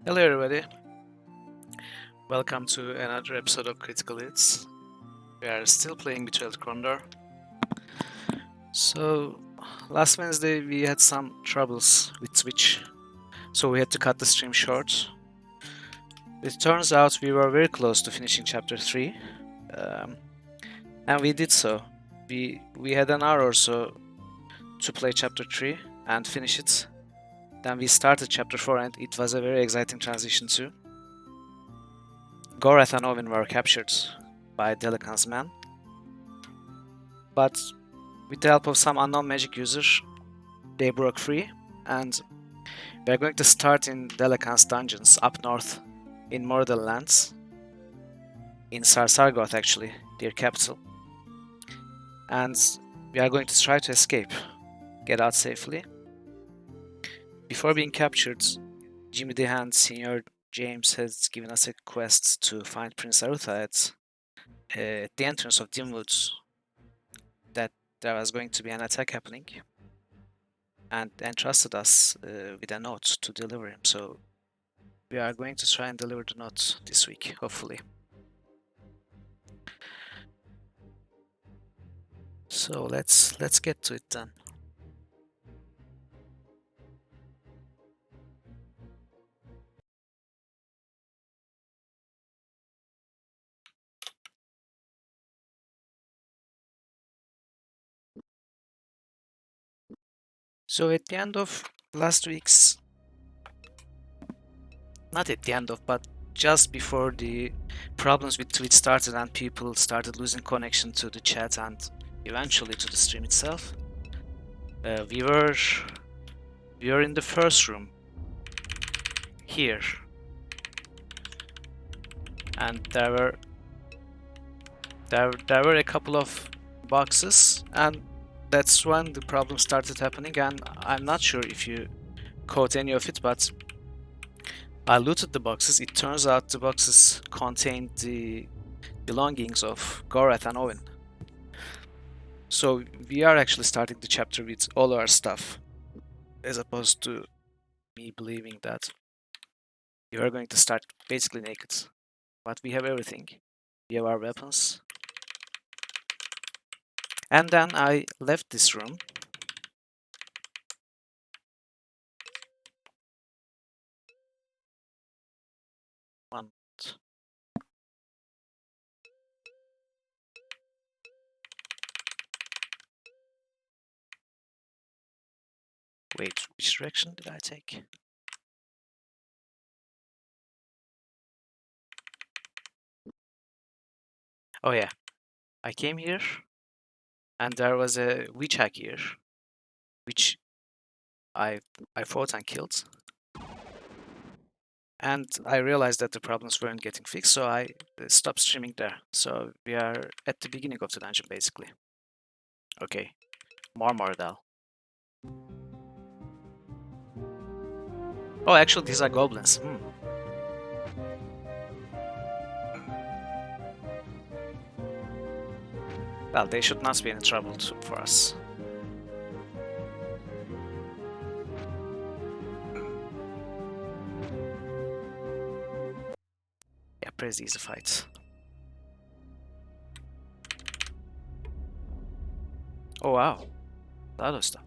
Hello everybody, welcome to another episode of Critical Hits. We are still playing Betrayal Krondor. So, last Wednesday we had some troubles with Twitch, so we had to cut the stream short. It turns out we were very close to finishing chapter 3, and we did so. We had an hour or so to play chapter 3 and finish it. Then we started chapter 4 and it was a very exciting transition too. Gorath and Owen were captured by Delican's men, but with the help of some unknown magic user, they broke free, and we're going to start in Delican's dungeons up north in Mordor lands, in Sarsargoth actually, their capital. And we are going to try to escape, get out safely. Before being captured, Jimmy the Hand, Senior James has given us a quest to find Prince Arutha at the entrance of Dimwoods, that there was going to be an attack happening, and entrusted us with a note to deliver him. So we are going to try and deliver the note this week, hopefully. So let's get to it then. So at the end of last week's, not at the end of, but just before the problems with Twitch started and people started losing connection to the chat and eventually to the stream itself, we were in the first room here, and there were a couple of boxes, and that's when the problem started happening. And I'm not sure if you caught any of it, but I looted the boxes. It turns out the boxes contained the belongings of Gorath and Owen. So we are actually starting the chapter with all our stuff, as opposed to me believing that we are going to start basically naked. But we have everything. We have our weapons. And then I left this room. One. Wait, which direction did I take? Oh yeah, I came here, and there was a witch hack here, which I fought and killed. And I realized that the problems weren't getting fixed, so I stopped streaming there. So we are at the beginning of the dungeon, basically. Okay, more Mordal. Oh, actually, these are goblins. Well, they should not be any trouble for us. Yeah, pretty easy fight. Oh wow, a lot of stuff.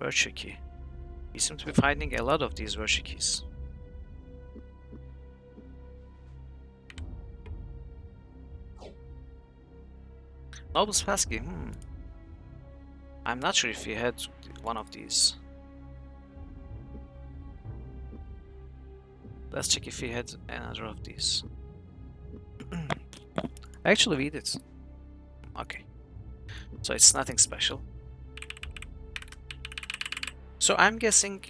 Virtue key. We seem to be finding a lot of these virtue keys. Noble's Passkey. I'm not sure if we had one of these. Let's check if we had another of these. Actually, we did. Okay. So it's nothing special. So I'm guessing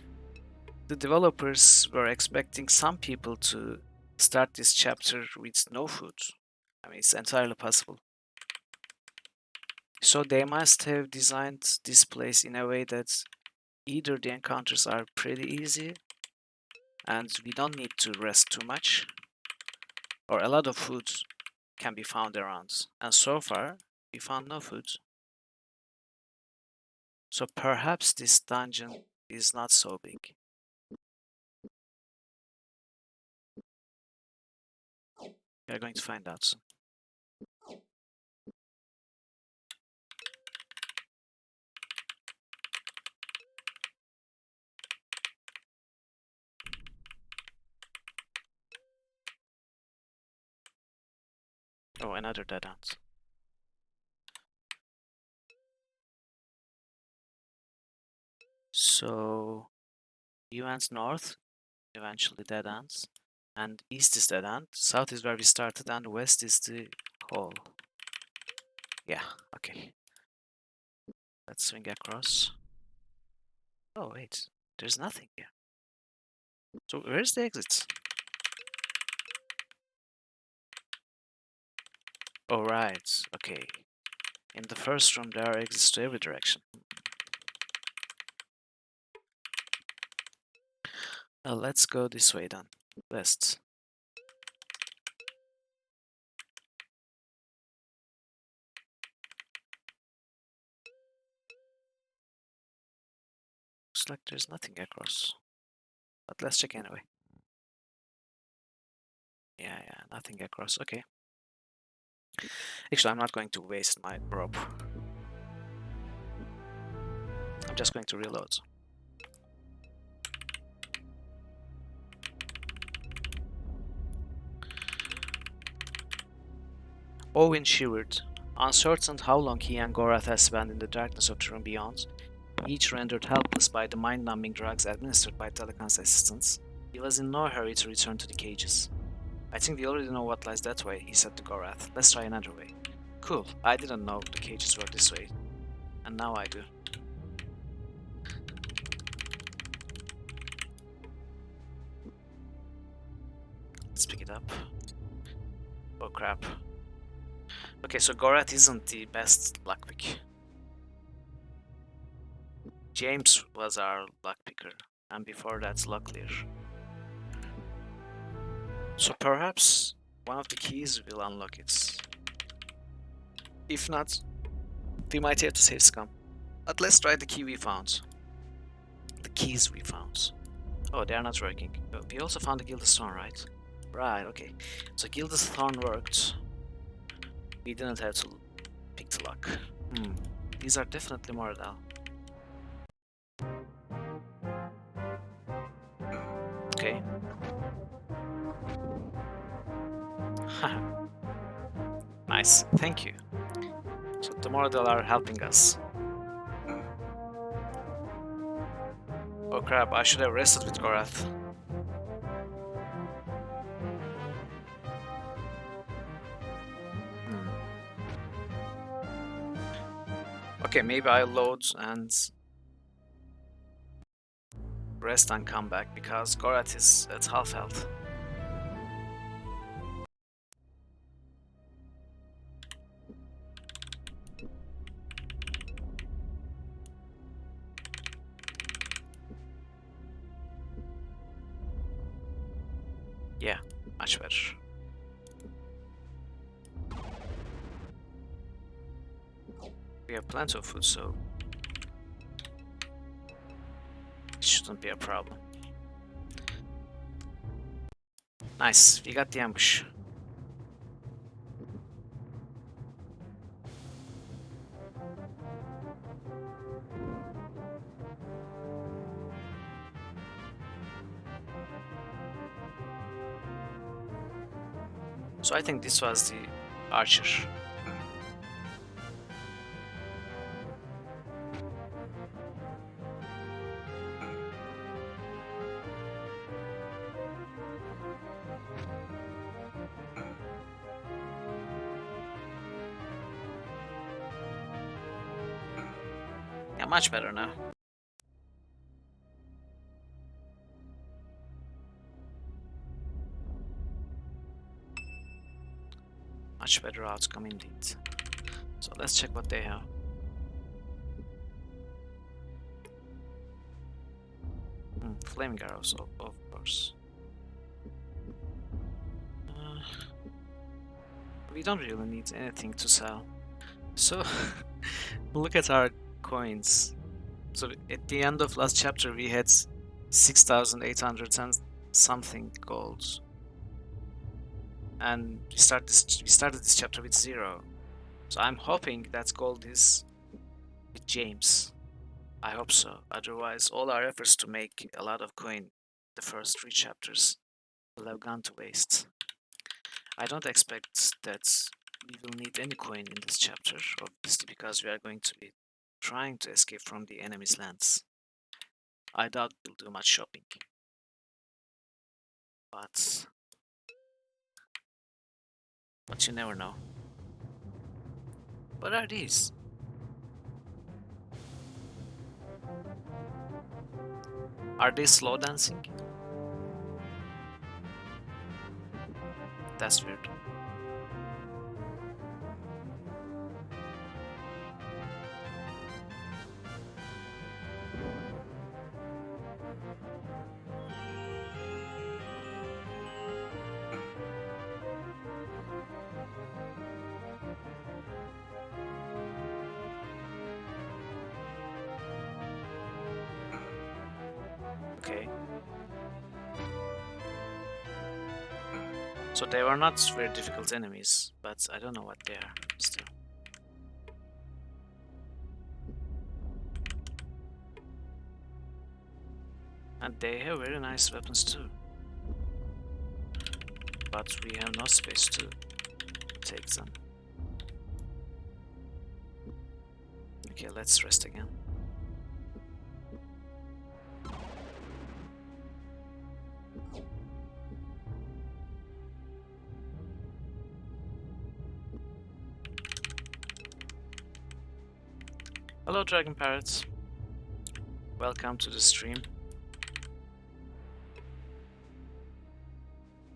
the developers were expecting some people to start this chapter with no food. I mean, it's entirely possible. So they must have designed this place in a way that either the encounters are pretty easy and we don't need to rest too much, or a lot of food can be found around. And so far, we found no food. So perhaps this dungeon is not so big. We are going to find out soon. Oh, another dead end. So you ends north, eventually dead ends, and east is dead end. South is where we started, and west is the hole. Yeah, okay. Let's swing across. Oh wait, there's nothing here. So where's the exit? Oh right, okay. In the first room there are exits to every direction. Let's go this way then. West. Looks like there's nothing across. But let's check anyway. Yeah, nothing across. Okay. Actually, I'm not going to waste my rope. I'm just going to reload. Owen shivered, uncertain how long he and Gorath had spent in the darkness of the room beyond, each rendered helpless by the mind-numbing drugs administered by Telecon's assistants. He was in no hurry to return to the cages. I think they already know what lies that way, he said to Gorath. Let's try another way. Cool, I didn't know the cages were this way. And now I do. Let's pick it up. Oh crap. Okay, so Gorath isn't the best lockpick. James was our lockpicker, and before that's Locklear. So perhaps one of the keys will unlock it. If not, we might have to save Scum. But let's try the key we found. The keys we found. Oh, they are not working. We also found the Gilded Stone, right? Right, okay. So Gilded Stone worked. We didn't have to pick the lock. These are definitely Moradel. Okay. Nice, thank you. So the Moradel are helping us. Oh crap, I should have rested with Gorath. Okay, maybe I'll load and rest and come back because Gorath is at half health. Yeah, much better. We have plenty of food, so it shouldn't be a problem. Nice, we got the ambush. So I think this was the archer. Yeah, much better now. Much better outcome indeed. So let's check what they have. Flaming arrows, of course. We don't really need anything to sell. So, look at our coins. So at the end of last chapter we had 6,800 and something gold. and we started this chapter with 0. So I'm hoping that gold is with James. I hope so. Otherwise, all our efforts to make a lot of coin the first 3 chapters will have gone to waste. I don't expect that we will need any coin in this chapter, obviously, because we are going to be trying to escape from the enemy's lands. I doubt we'll do much shopping. But you never know. What are these? Are they slow dancing? That's weird. Okay. So they were not very difficult enemies, but I don't know what they are still. And they have very nice weapons too. But we have no space to take them. Okay, let's rest again. Hello, Dragon Parrots. Welcome to the stream.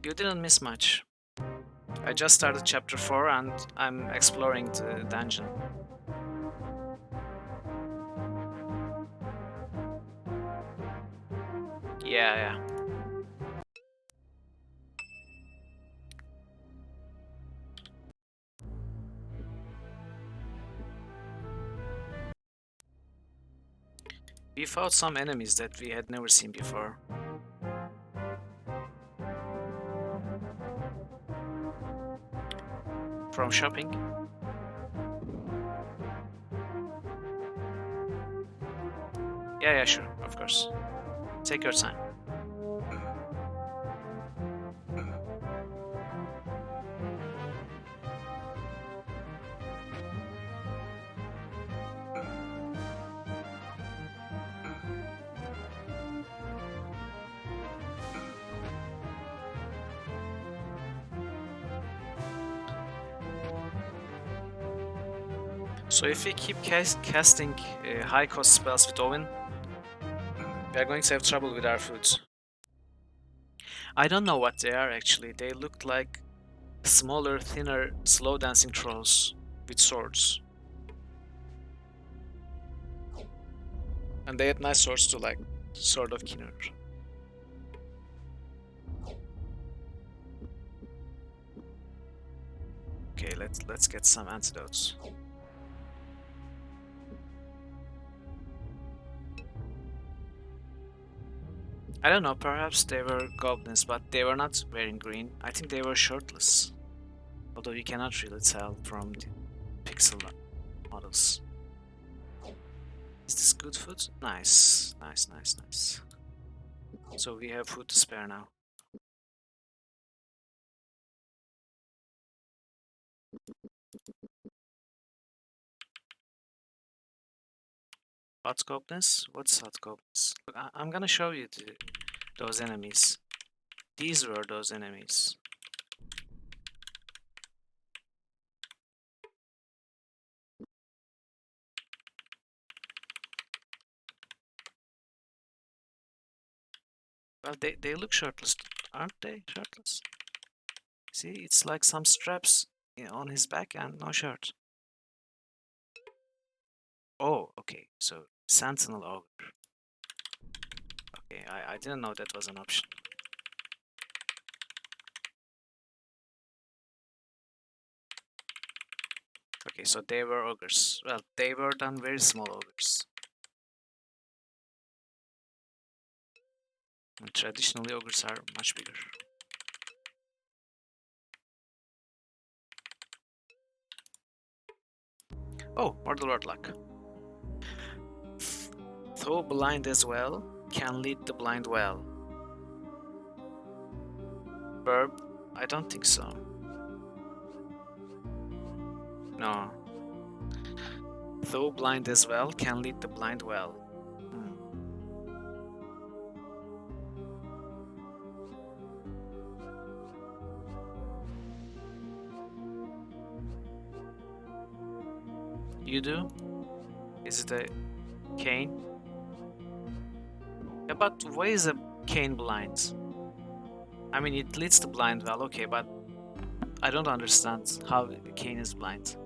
You didn't miss much. I just started chapter 4 and I'm exploring the dungeon. Yeah. We fought some enemies that we had never seen before. From shopping? Yeah, sure, of course. Take your time. So if we keep casting high cost spells with Owen, we are going to have trouble with our foods. I don't know what they are actually. They looked like smaller, thinner, slow dancing trolls with swords. And they had nice swords too, like Sword of Kinnur. Okay, let's get some antidotes. I don't know, perhaps they were goblins, but they were not wearing green. I think they were shirtless. Although you cannot really tell from the pixel models. Is this good food? Nice. So we have food to spare now. Hot goblins? What's hot goblins? Look, I'm gonna show you those enemies. These were those enemies. Well, they look shirtless, aren't they? Shirtless. See, it's like some straps on his back and no shirt. Oh, okay. So Sentinel Ogre. Okay, I didn't know that was an option. Okay, so they were ogres. Well, they were done very small ogres. And traditionally, ogres are much bigger. Oh, Mortal Word Luck. Though blind as well, can lead the blind well. Verb? I don't think so. No. Though blind as well, can lead the blind well. Hmm. You do? Is it a cane? Yeah, but why is a cane blind? I mean, it leads the blind well, okay, but I don't understand how a cane is blind.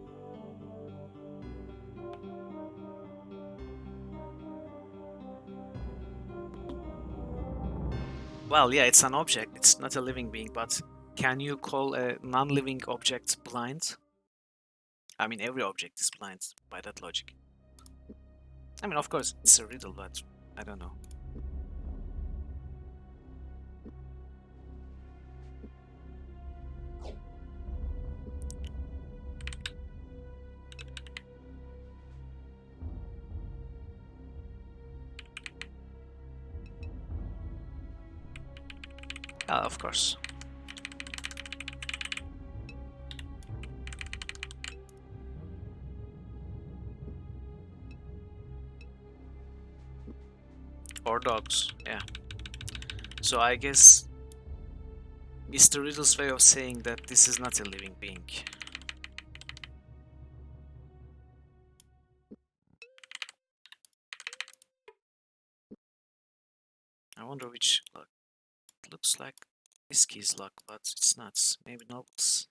Well, yeah, it's an object, it's not a living being, but can you call a non-living object blind? I mean, every object is blind by that logic. I mean, of course, it's a riddle, but I don't know. Of course. Or dogs, yeah. So I guess it's the riddle's way of saying that this is not a living being. I wonder which luck. It looks like this key's luck, but it's not. Maybe nobles.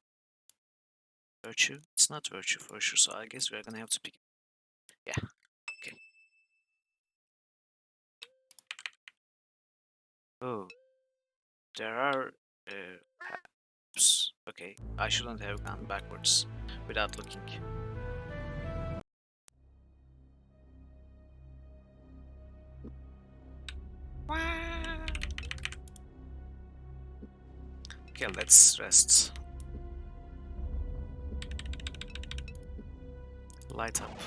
Virtue? It's not virtue for sure, so I guess we're gonna have to pick. Yeah, okay. Oh, there are tabs. Okay, I shouldn't have gone backwards without looking. Okay, let's rest. Light up.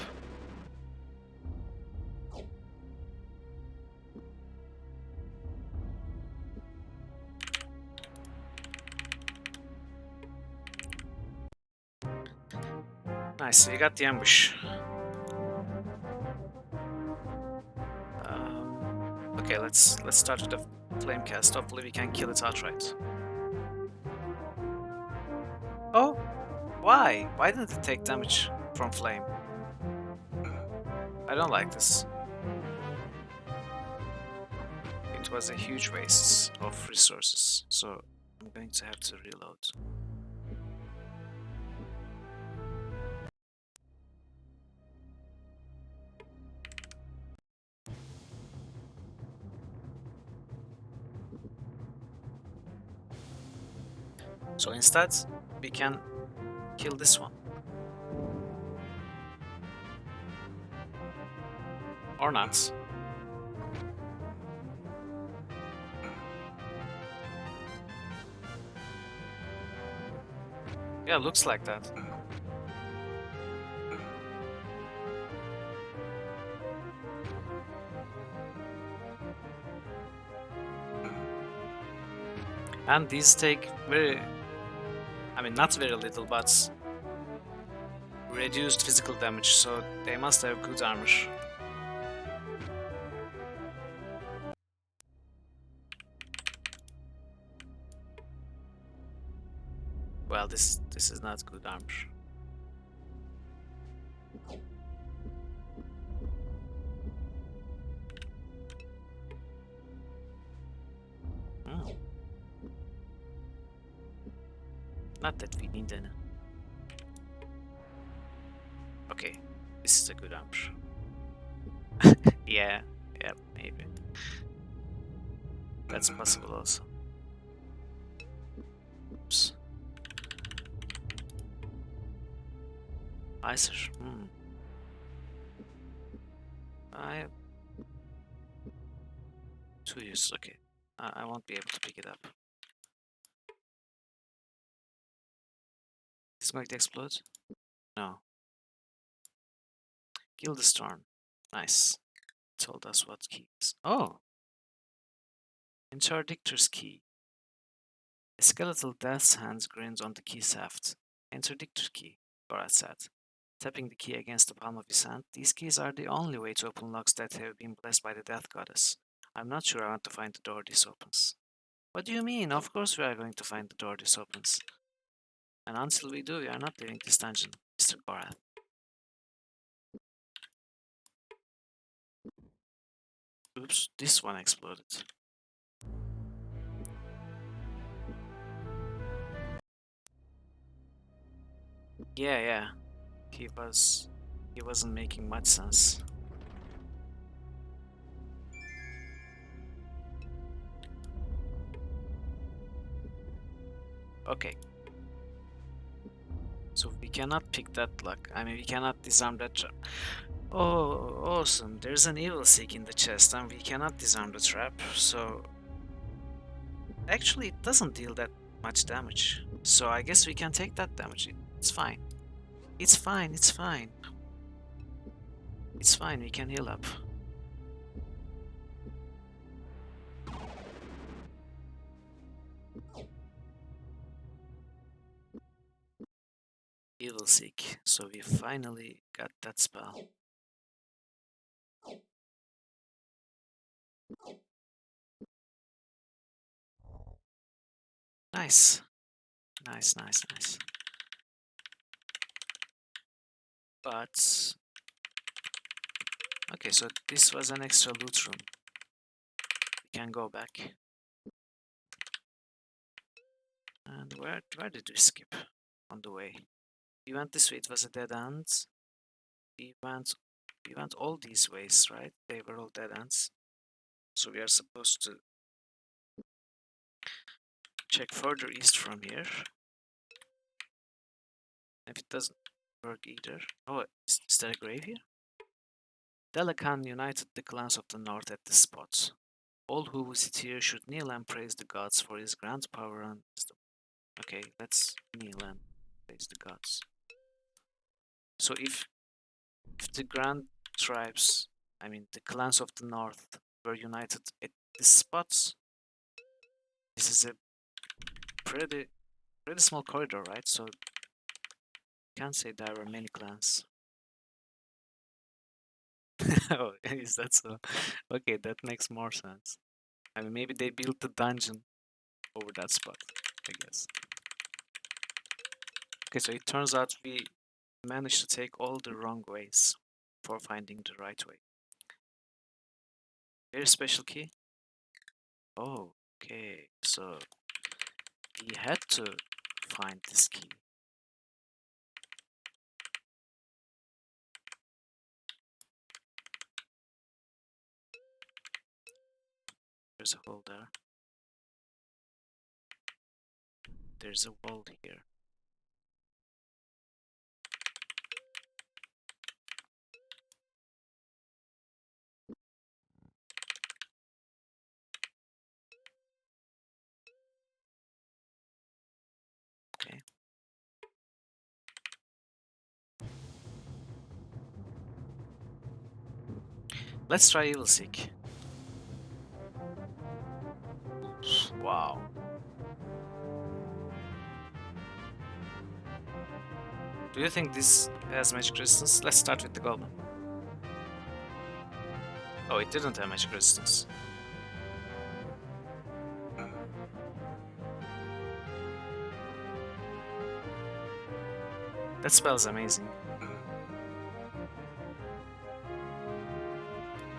Nice, we got the ambush. Okay, let's start with the flame cast. Hopefully we can kill it outright. Oh, why? Why didn't it take damage from flame? I don't like this. It was a huge waste of resources, so I'm going to have to reload. So instead, we can kill this one. Or not. Yeah, looks like that. And these take very... I mean, not very little, but reduced physical damage, so they must have good armor. Well, this is not good armor. Hmm. Not that we need any. Okay, this is a good armor. Yeah, maybe. That's possible also. Oops. Icer. I have 2 years. Okay, I won't be able to pick it up. Is it going to explode? No. Guildestorm. Nice. Told us what keys. Oh! Interdictor's key. A skeletal death's hands grins on the key shaft. Interdictor key, Gorat said, tapping the key against the palm of his hand. These keys are the only way to open locks that have been blessed by the Death Goddess. I'm not sure I want to find the door this opens. What do you mean? Of course we are going to find the door this opens. And until we do, we are not leaving this dungeon, Mr. Gorath. Oops, this one exploded. Yeah. He wasn't making much sense. Okay. So we cannot pick that lock. I mean, we cannot disarm that trap. Oh, awesome. There's an evil seek in the chest and we cannot disarm the trap. So actually it doesn't deal that much damage. So I guess we can take that damage. It's fine. It's fine. It's fine. It's fine. We can heal up. Evil Seek. So we finally got that spell. Nice. Nice. But okay, so this was an extra loot room. We can go back. And where did we skip on the way? We went this way, it was a dead end. We went all these ways, right? They were all dead ends. So we are supposed to check further east from here. If it doesn't work either. Oh, is there a grave here? Delacan united the clans of the north at this spot. All who visit here should kneel and praise the gods for his grand power and wisdom. Okay, let's kneel and praise the gods. So if the grand tribes, I mean the clans of the north, were united at this spot, this is a pretty small corridor, right? So you can't say there were many clans. Oh, is that so? Okay, that makes more sense. I mean, maybe they built the dungeon over that spot, I guess. Okay, so it turns out we managed to take all the wrong ways for finding the right way. Very special key. Oh, okay, so we had to find this key. There's a hole there. There's a wall here. Okay. Let's try Evil Seek. Wow. Do you think this has magic resistance? Let's start with the goblin. Oh, it didn't have magic resistance. That spell is amazing.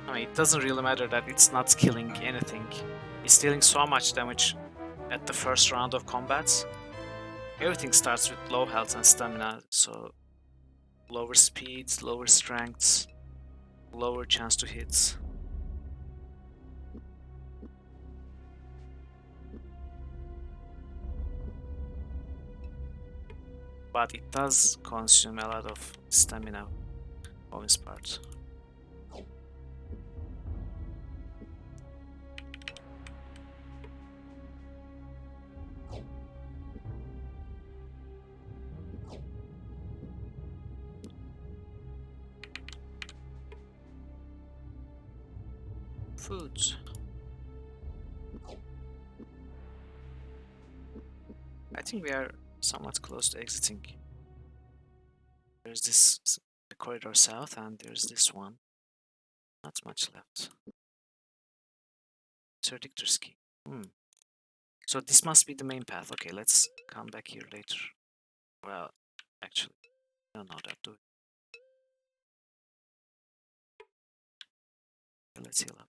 I mean, it doesn't really matter that it's not killing anything. It's dealing so much damage at the first round of combat. Everything starts with low health and stamina, so lower speeds, lower strengths, lower chance to hit. But it does consume a lot of stamina on his part. Food. I think we are somewhat close to exiting. There's this the corridor south, and there's this one. Not much left. Interdictor's key. So this must be the main path. Okay, let's come back here later. Well, actually, I don't know that, do we? Let's heal up.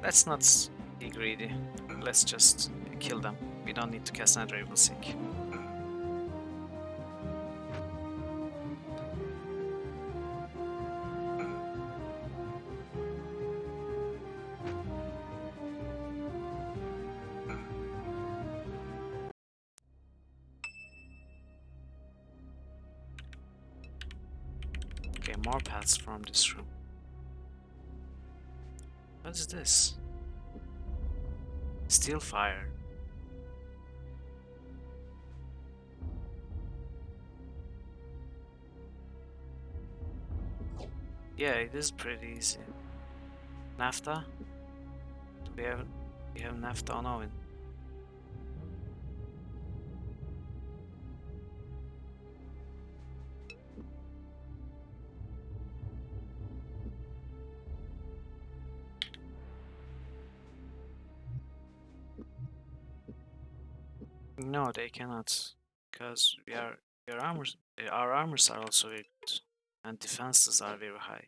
Let's not be greedy. Let's just kill them. We don't need to cast another Evil Seek. Okay, more paths from this room. What is this? Steel fire. Yeah, it is pretty easy. Naphtha? Do we have naphtha on Owen? No, they cannot, because our armors are also very good, and defenses are very high.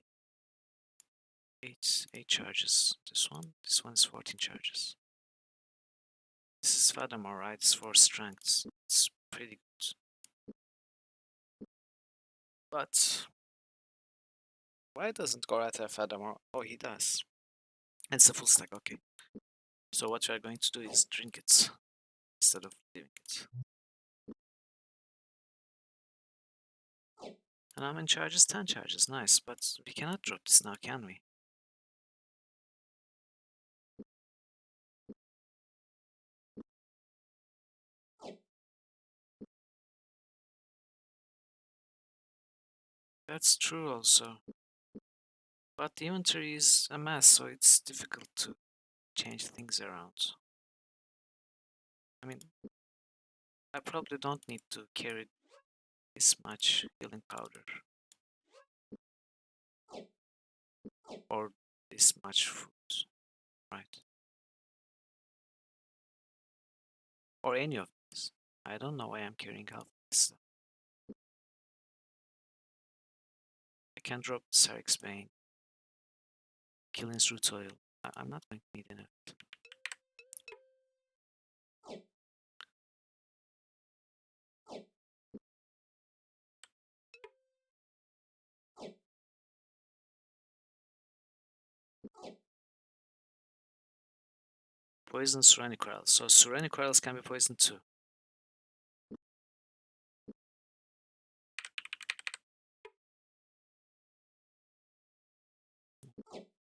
8 charges. This one is 14 charges. This is Furthermore, right? It's 4 strengths. It's pretty good. But why doesn't Gorath have Furthermore? Oh, he does. It's a full stack, okay. So what we are going to do is drink it instead of leaving it. And I'm in charges, 10 charges, nice. But we cannot drop this now, can we? That's true also. But the inventory is a mess, so it's difficult to change things around. I mean, I probably don't need to carry this much healing powder. Or this much food, right? Or any of this. I don't know why I'm carrying half this stuff. I can drop Sarik's Bane. Killing's Root Oil. I'm not going to need any of it. Poison Suraniquarels. So Suraniquarels can be poisoned too.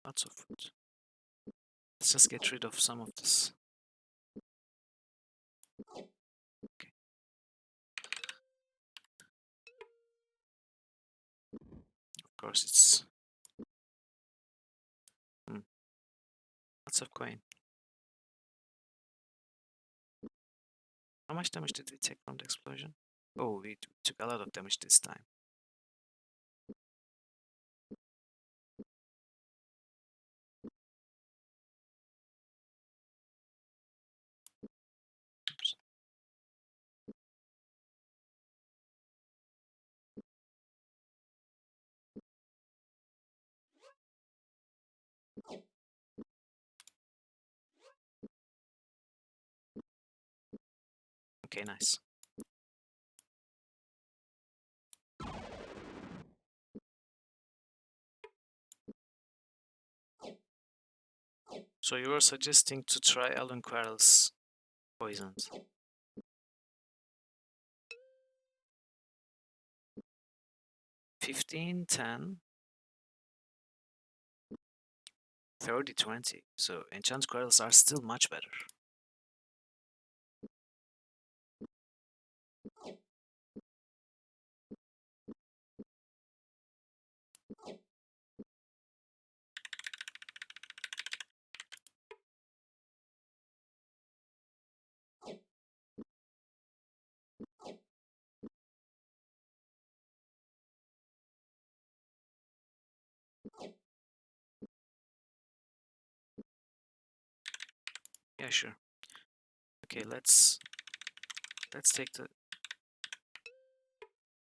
Lots of food. Let's just get rid of some of this. Okay. Of course, it's lots of coin. How much damage did we take from the explosion? Oh, we took a lot of damage this time. Oops. Okay, nice. So you were suggesting to try Elven Quarrel's poisons. 15, 10, 30, 20. So enchant quarrels are still much better. Yeah, sure. Okay, let's take the.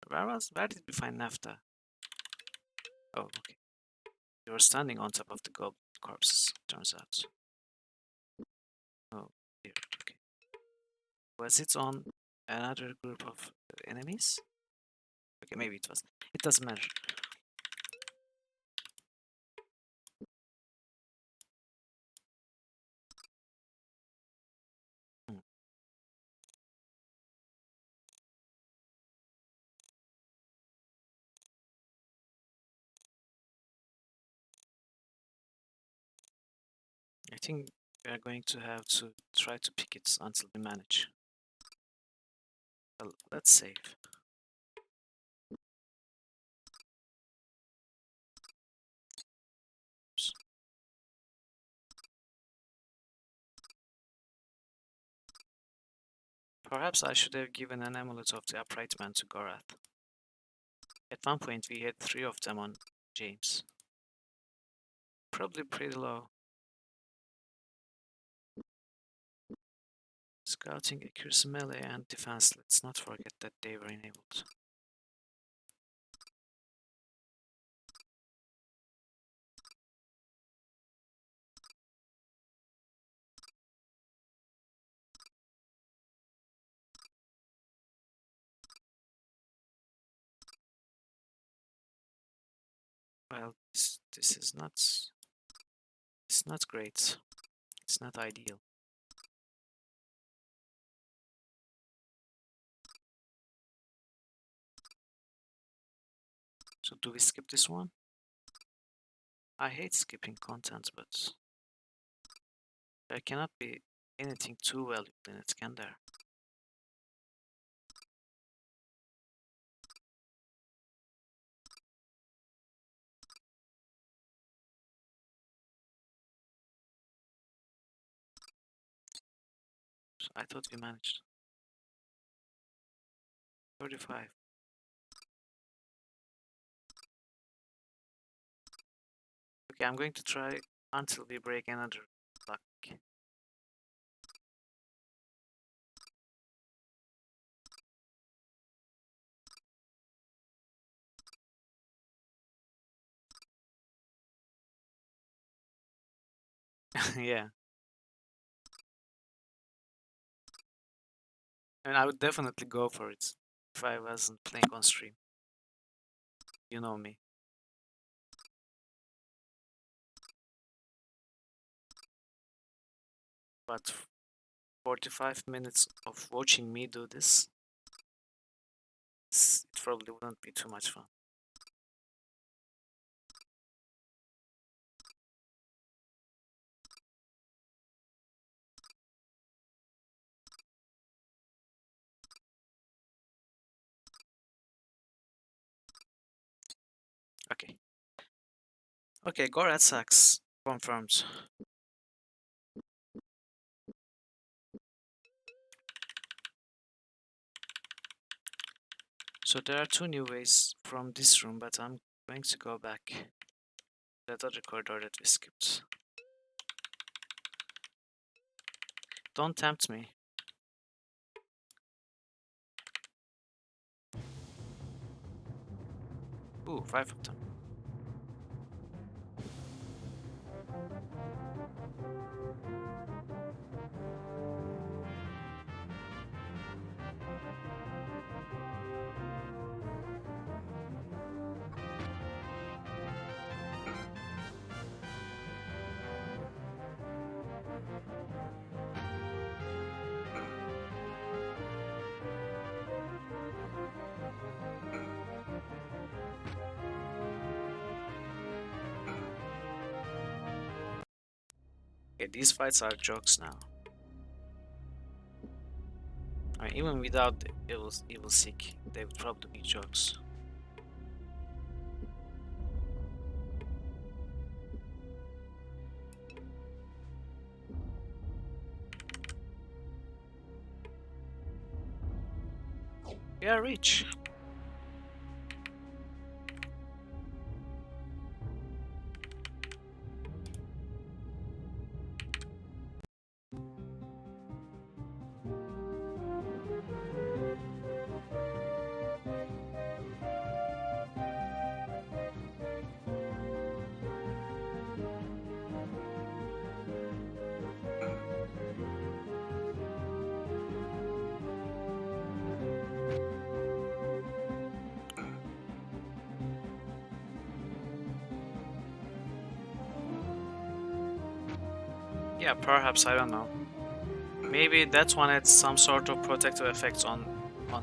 Where did we find Nafta? Oh, okay. You were standing on top of the goblin corpses, turns out. Oh, here, okay. Was it on another group of enemies? Okay, maybe it was. It doesn't matter. Hmm. I think we are going to have to try to pick it until we manage. Well, let's save. Oops. Perhaps I should have given an amulet of the upright man to Gorath. At one point we had 3 of them on James. Probably pretty low. Scouting, accuracy, melee, and defense. Let's not forget that they were enabled. Well, this is not. It's not great. It's not ideal. So do we skip this one? I hate skipping content, but there cannot be anything too valuable in it, can there? I thought we managed. 35. Okay, I'm going to try until we break another luck. Yeah. And I would definitely go for it if I wasn't playing on stream. You know me. But 45 minutes of watching me do this, it probably wouldn't be too much fun. Okay. Okay, Gorat sucks. Confirmed. So there are 2 new ways from this room, but I'm going to go back to that other corridor that we skipped. Don't tempt me. Ooh, 5 of them. Okay, these fights are jokes now. I mean, even without evil Seek, they would probably be jokes. We are rich. Yeah, perhaps, I don't know. Maybe that one had some sort of protective effects on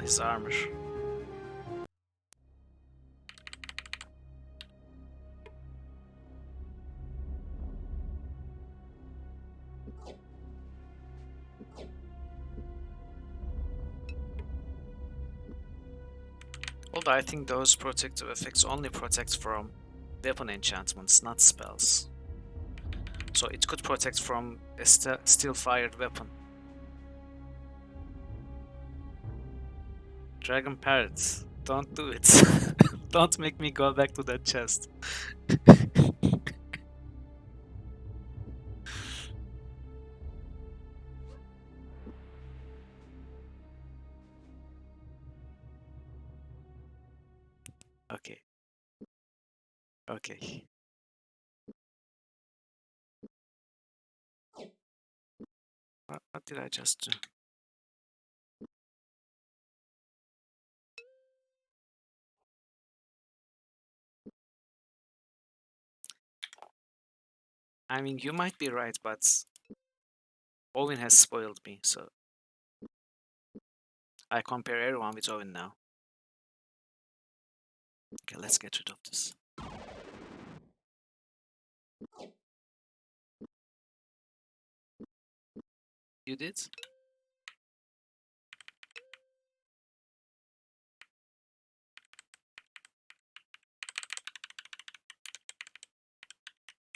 his armor. Although I think those protective effects only protect from weapon enchantments, not spells. So it could protect from a steel-fired weapon. Dragon Parrot, don't do it. Don't make me go back to that chest. Okay. Okay. What did I just do? I mean, you might be right, but Owen has spoiled me, so I compare everyone with Owen now. Okay, let's get rid of this. You did?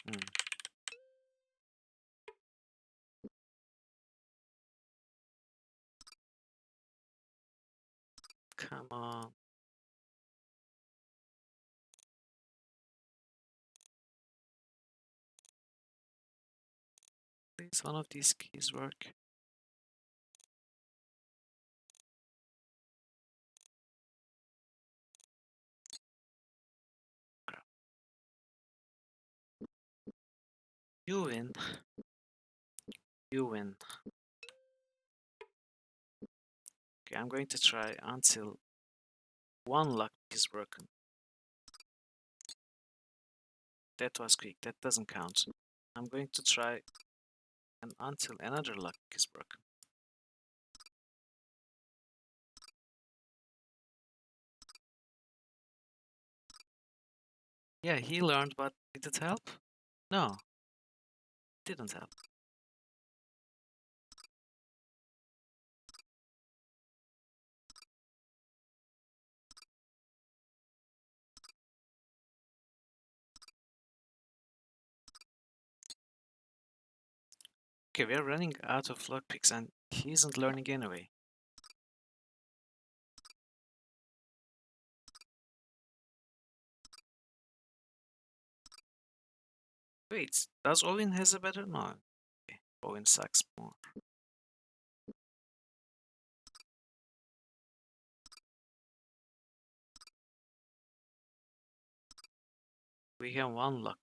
Hmm. Come on. Please, one of these keys work. You win. You win. Okay, I'm going to try until one luck is broken. That was quick. That doesn't count. I'm going to try and until another luck is broken. Yeah, he learned, but did it help? No, it didn't help. Okay, we're running out of lockpicks and he isn't learning anyway. Wait, does Owen has a better? No. Okay, Owen sucks more. We have one luck.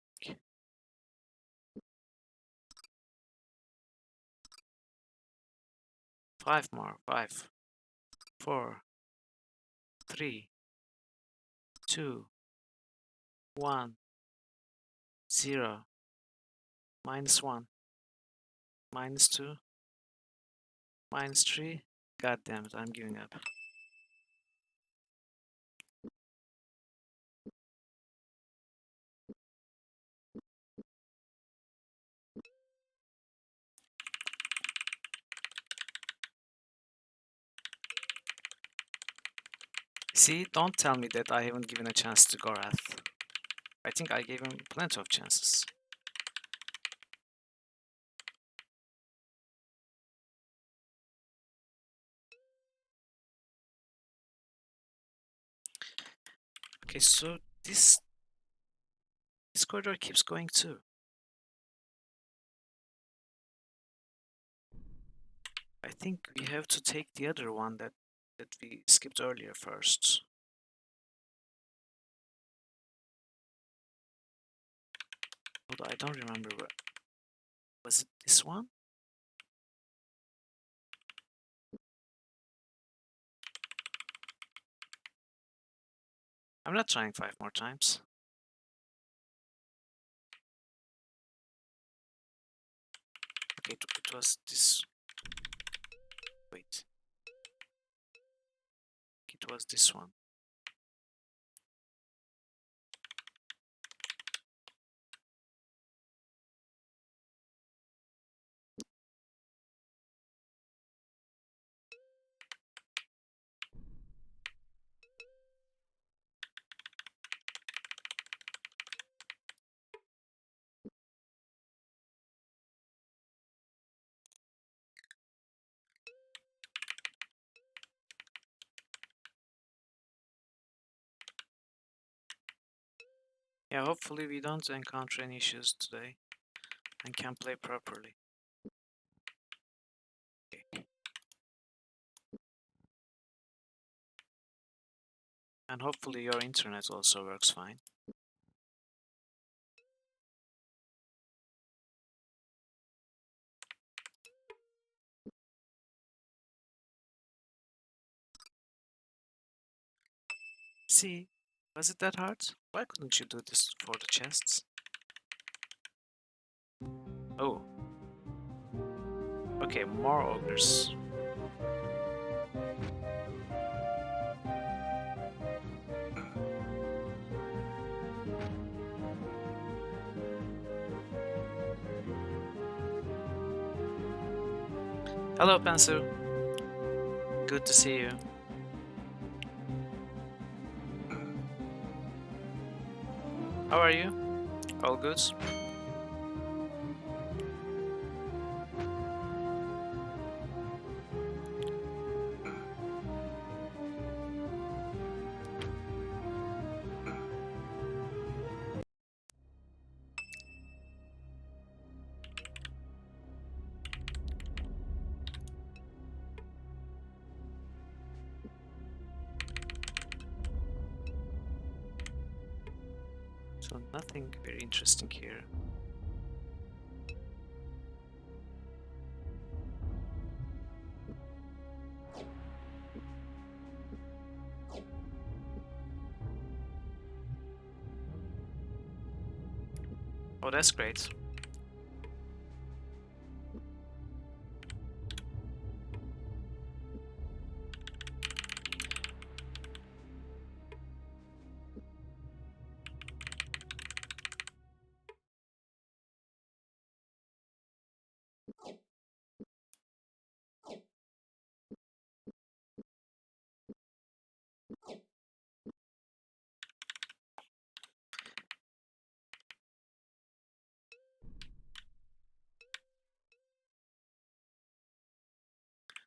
5 more. 5, 4, 3, 2, 1, 0. -1. -2. -3. God damn it, I'm giving up. See, don't tell me that I haven't given a chance to Gorath. I think I gave him plenty of chances. Okay, so this corridor keeps going too. I think we have to take the other one that we skipped earlier first. Although I don't remember where. Was it this one? I'm not trying 5 more times. Okay, it was this. Wait. It was this one. Yeah, hopefully we don't encounter any issues today and can play properly. Okay. And hopefully your internet also works fine. See, was it that hard? Why couldn't you do this for the chests? Oh. Okay, more ogres. Hello, Pensu. Good to see you. How are you? All good? So nothing very interesting here. Oh, that's great.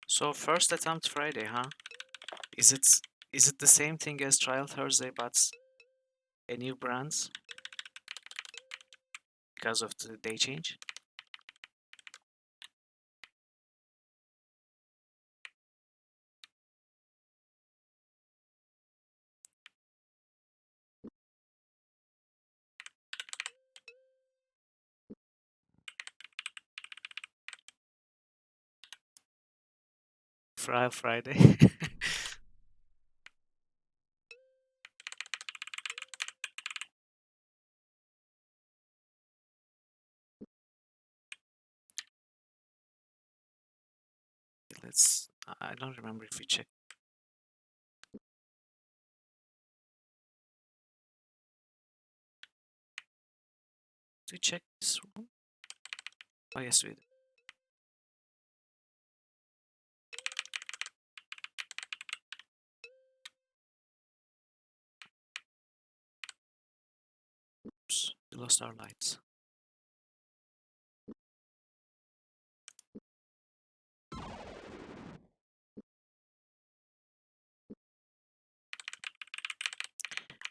So first attempt Friday, huh? Is it the same thing as Trial Thursday but a new brand because of the day change? Trial Friday. Let's. I don't remember if we checked. Did we check this one? Oh yes, we did. Oops, we lost our lights.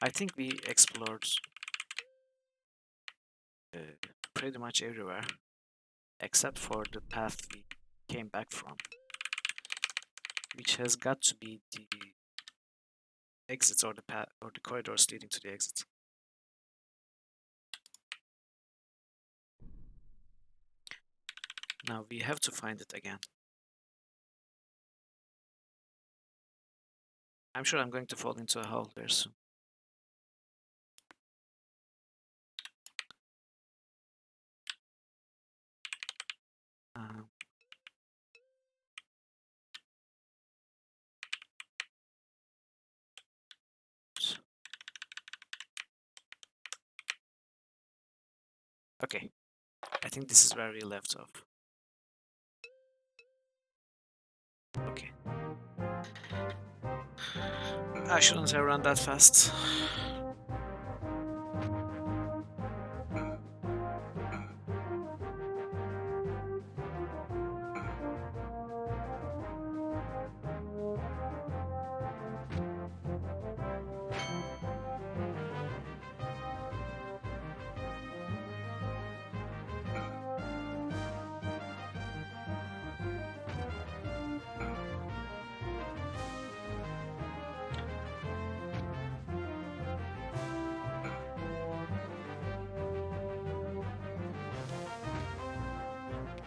I think we explored pretty much everywhere, except for the path we came back from, which has got to be the exits or the path or the corridors leading to the exit. Now we have to find it again. I'm sure I'm going to fall into a hole very soon. Um, okay, I think this is where we left off. Okay. I shouldn't have run that fast.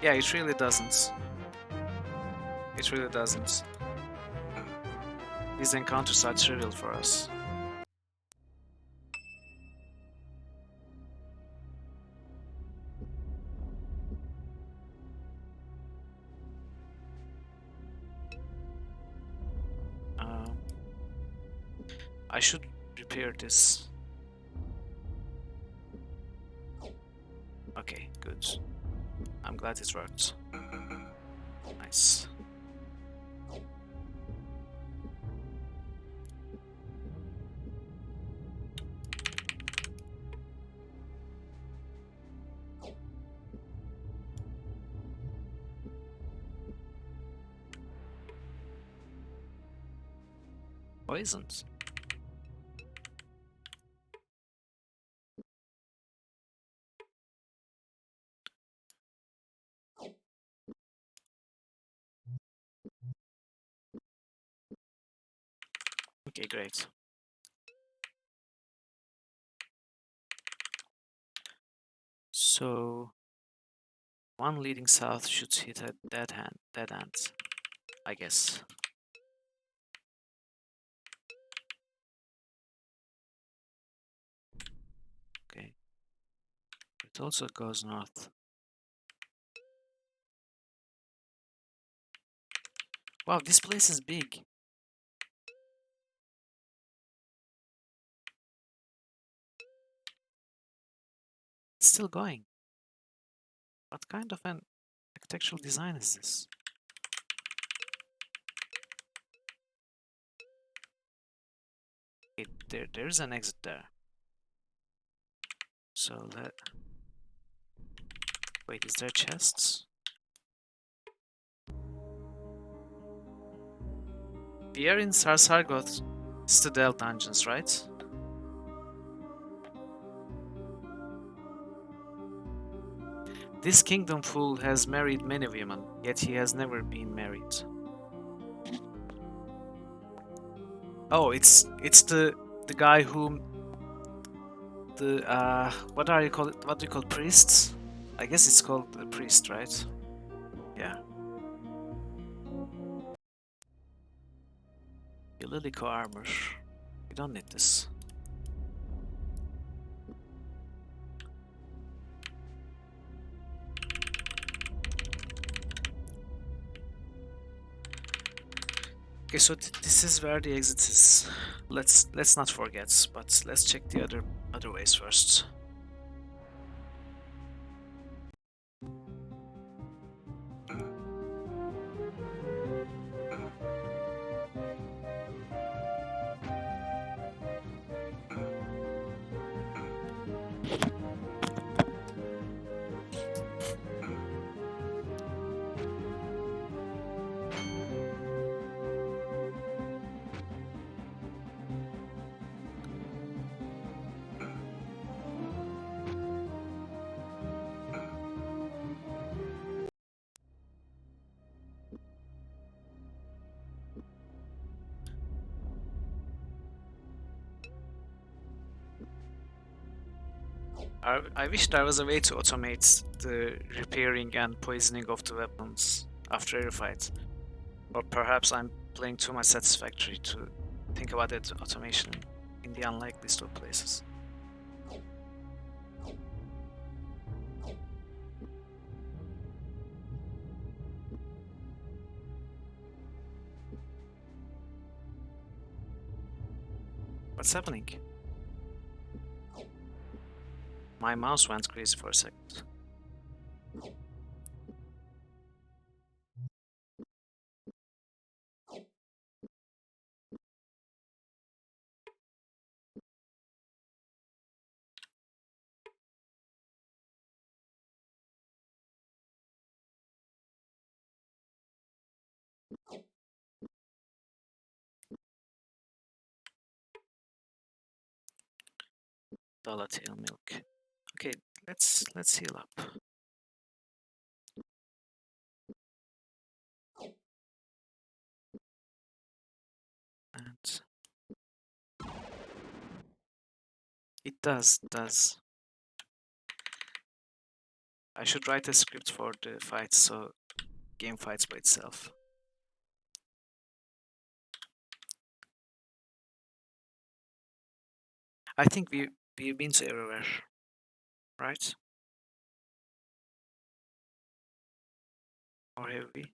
Yeah, it really doesn't. It really doesn't. These encounters are trivial for us. I should repair this. Okay, good. I'm glad it worked. Nice. Poisons. Okay, great. So one leading south should hit a dead end, I guess. Okay. It also goes north. Wow, this place is big. It's still going. What kind of an architectural design is this? Okay, there's an exit there. So wait, is there chests? We are in Sarsargoth Citadel dungeons, right? This kingdom fool has married many women, yet he has never been married. Oh, it's the guy whom the what do you call priests? I guess it's called a priest, right? Yeah. Lilico armor. We don't need this. Okay, so this is where the exit is. Let's not forget, but let's check the other ways first. I wish there was a way to automate the repairing and poisoning of the weapons after every fight. Or perhaps I'm playing too much Satisfactory to think about that automation in the unlikeliest of places. What's happening? My mouse went crazy for a second. Tail milk. Okay, let's heal up. And it does. I should write a script for the fights so game fights by itself. I think we've been to everywhere, right? Or have we?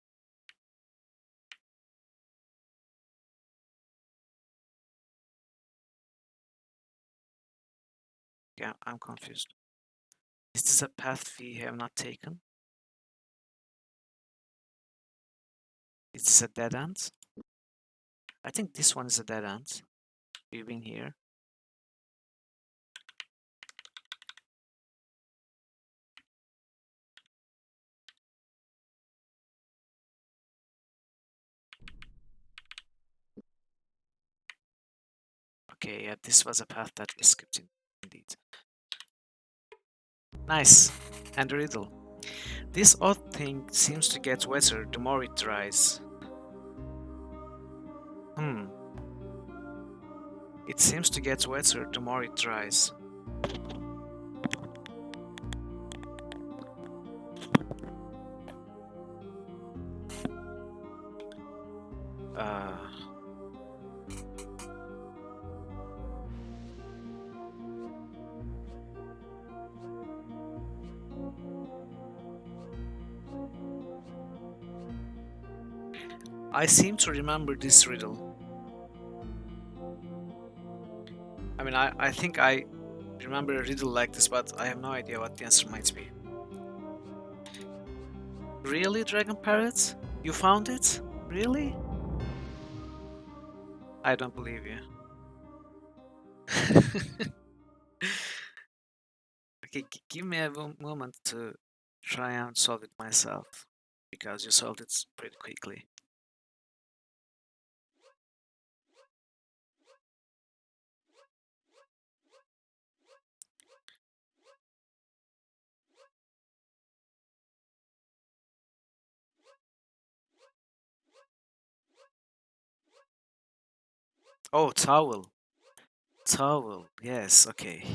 Yeah, I'm confused. Is this a path we have not taken? Is this a dead end? I think this one is a dead end. We've been here. Okay, yeah, this was a path that we skipped indeed. Nice. And the riddle. This odd thing seems to get wetter the more it dries. It seems to get wetter the more it dries. Uh, I seem to remember this riddle. I mean, I think I remember a riddle like this, but I have no idea what the answer might be. Really, Dragon Parrot? You found it? Really? I don't believe you. Okay, give me a moment to try and solve it myself, because you solved it pretty quickly. Oh, towel. Towel, yes, okay.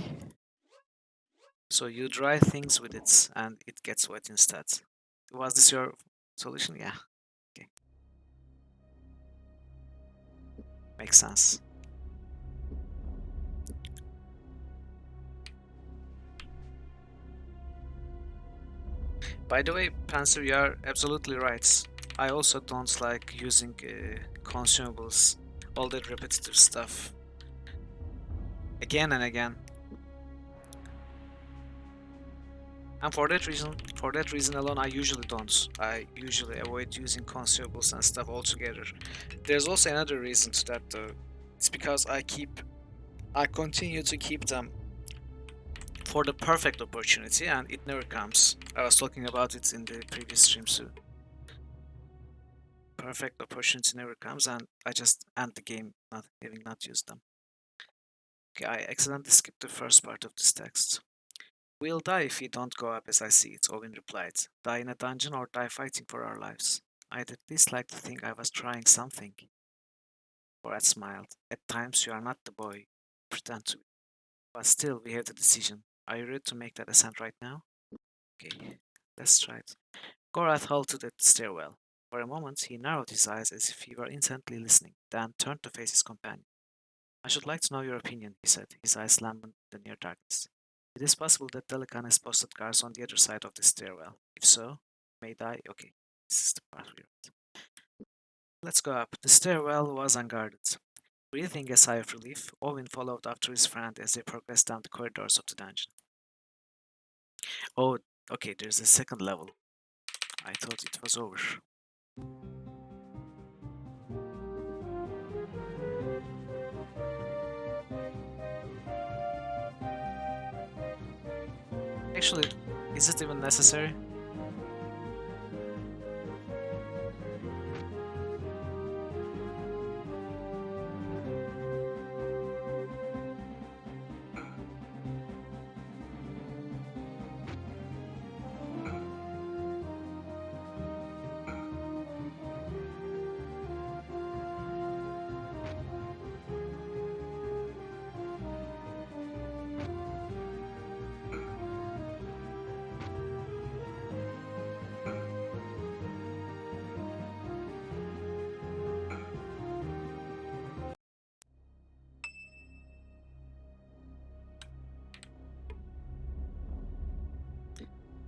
So you dry things with it and it gets wet instead. Was this your solution? Yeah, okay. Makes sense. By the way, Panzer, you are absolutely right. I also don't like using consumables, all that repetitive stuff, again and again. And for that reason alone, I usually don't. I usually avoid using consumables and stuff altogether. There's also another reason to that though. It's because I continue to keep them for the perfect opportunity, and it never comes. I was talking about it in the previous stream too. Perfect opportunity never comes, and I just end the game not having not used them. Okay, I accidentally skipped the first part of this text. We'll die if we don't go up as I see it, Owen replied. Die in a dungeon or die fighting for our lives. I'd at least like to think I was trying something. Borat smiled. At times you are not the boy you pretend to be. But still, we have the decision. Are you ready to make that ascent right now? Okay, let's try it. Gorath halted at the stairwell. For a moment, he narrowed his eyes as if he were intently listening, then turned to face his companion. I should like to know your opinion, he said, his eyes lambent the near darkness. It is possible that Delikan has posted guards on the other side of the stairwell. If so, may I? Okay, this is the part we read. Let's go up. The stairwell was unguarded. Breathing a sigh of relief, Owen followed after his friend as they progressed down the corridors of the dungeon. Oh, okay, there's a second level. I thought it was over. Actually, is it even necessary?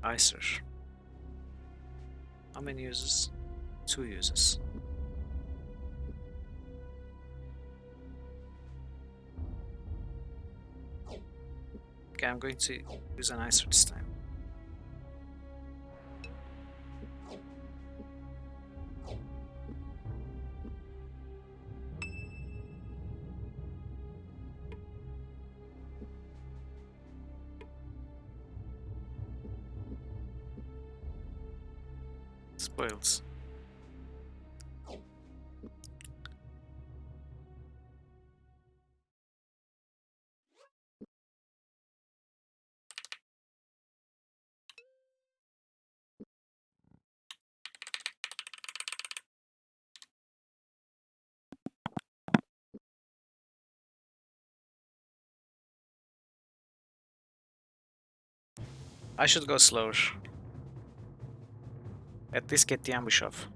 Icer. How many uses? 2 uses. Okay, I'm going to use an Icer this time. Spoils. I should go slower. At least get the ambush off.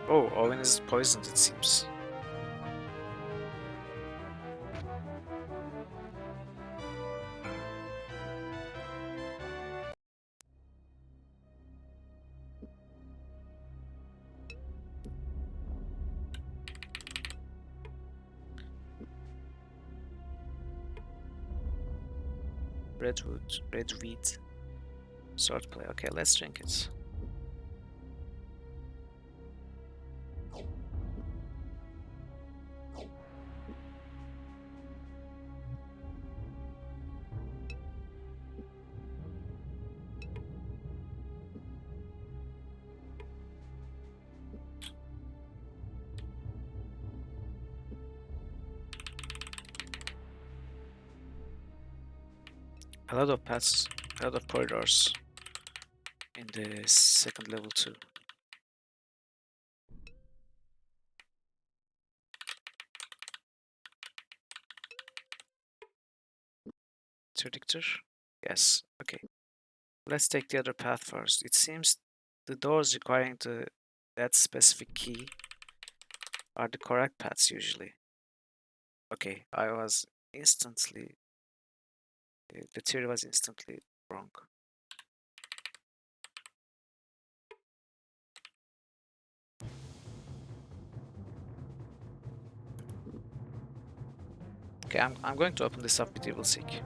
Oh, Owen is poisoned, it seems. Redweed, swordplay. Okay, let's drink it. A lot of paths, a lot of corridors in the second level too. Interdictor? Yes, okay. Let's take the other path first. It seems the doors requiring that specific key are the correct paths usually. Okay, I was instantly... the theory was instantly wrong. Okay, I'm going to open this up with Evil Seek.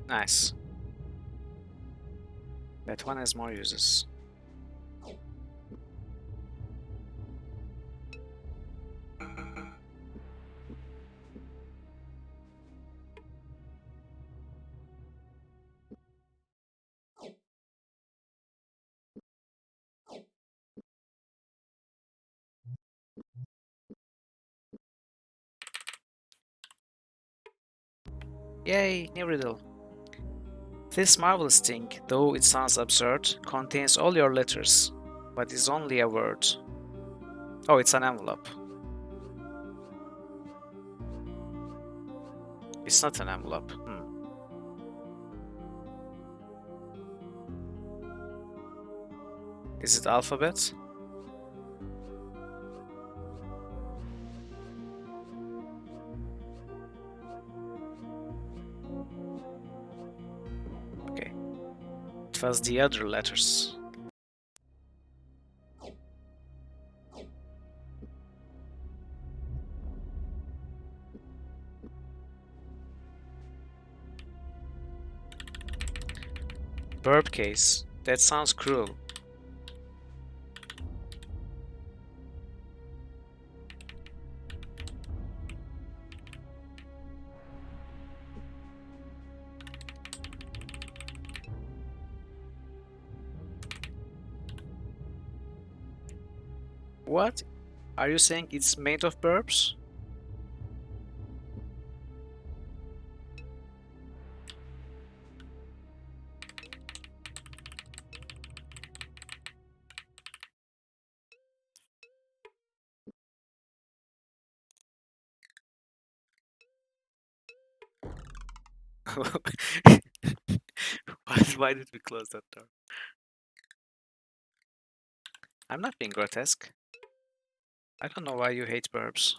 Nice. That one has more uses. Yay, new riddle. This marvelous thing, though it sounds absurd, contains all your letters, but is only a word. Oh, it's an envelope. It's not an envelope. Is it alphabet? Okay. It was the other letters. Verb case. That sounds cruel. What? Are you saying it's made of verbs? Why did we close that door? I'm not being grotesque. I don't know why you hate verbs.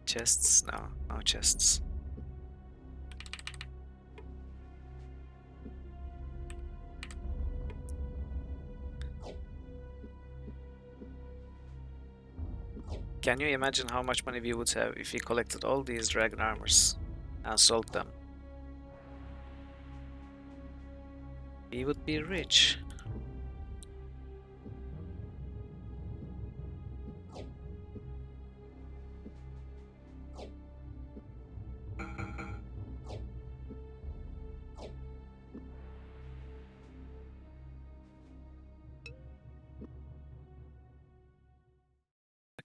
Chests? No, no chests. Can you imagine how much money we would have if we collected all these dragon armors and sold them? We would be rich.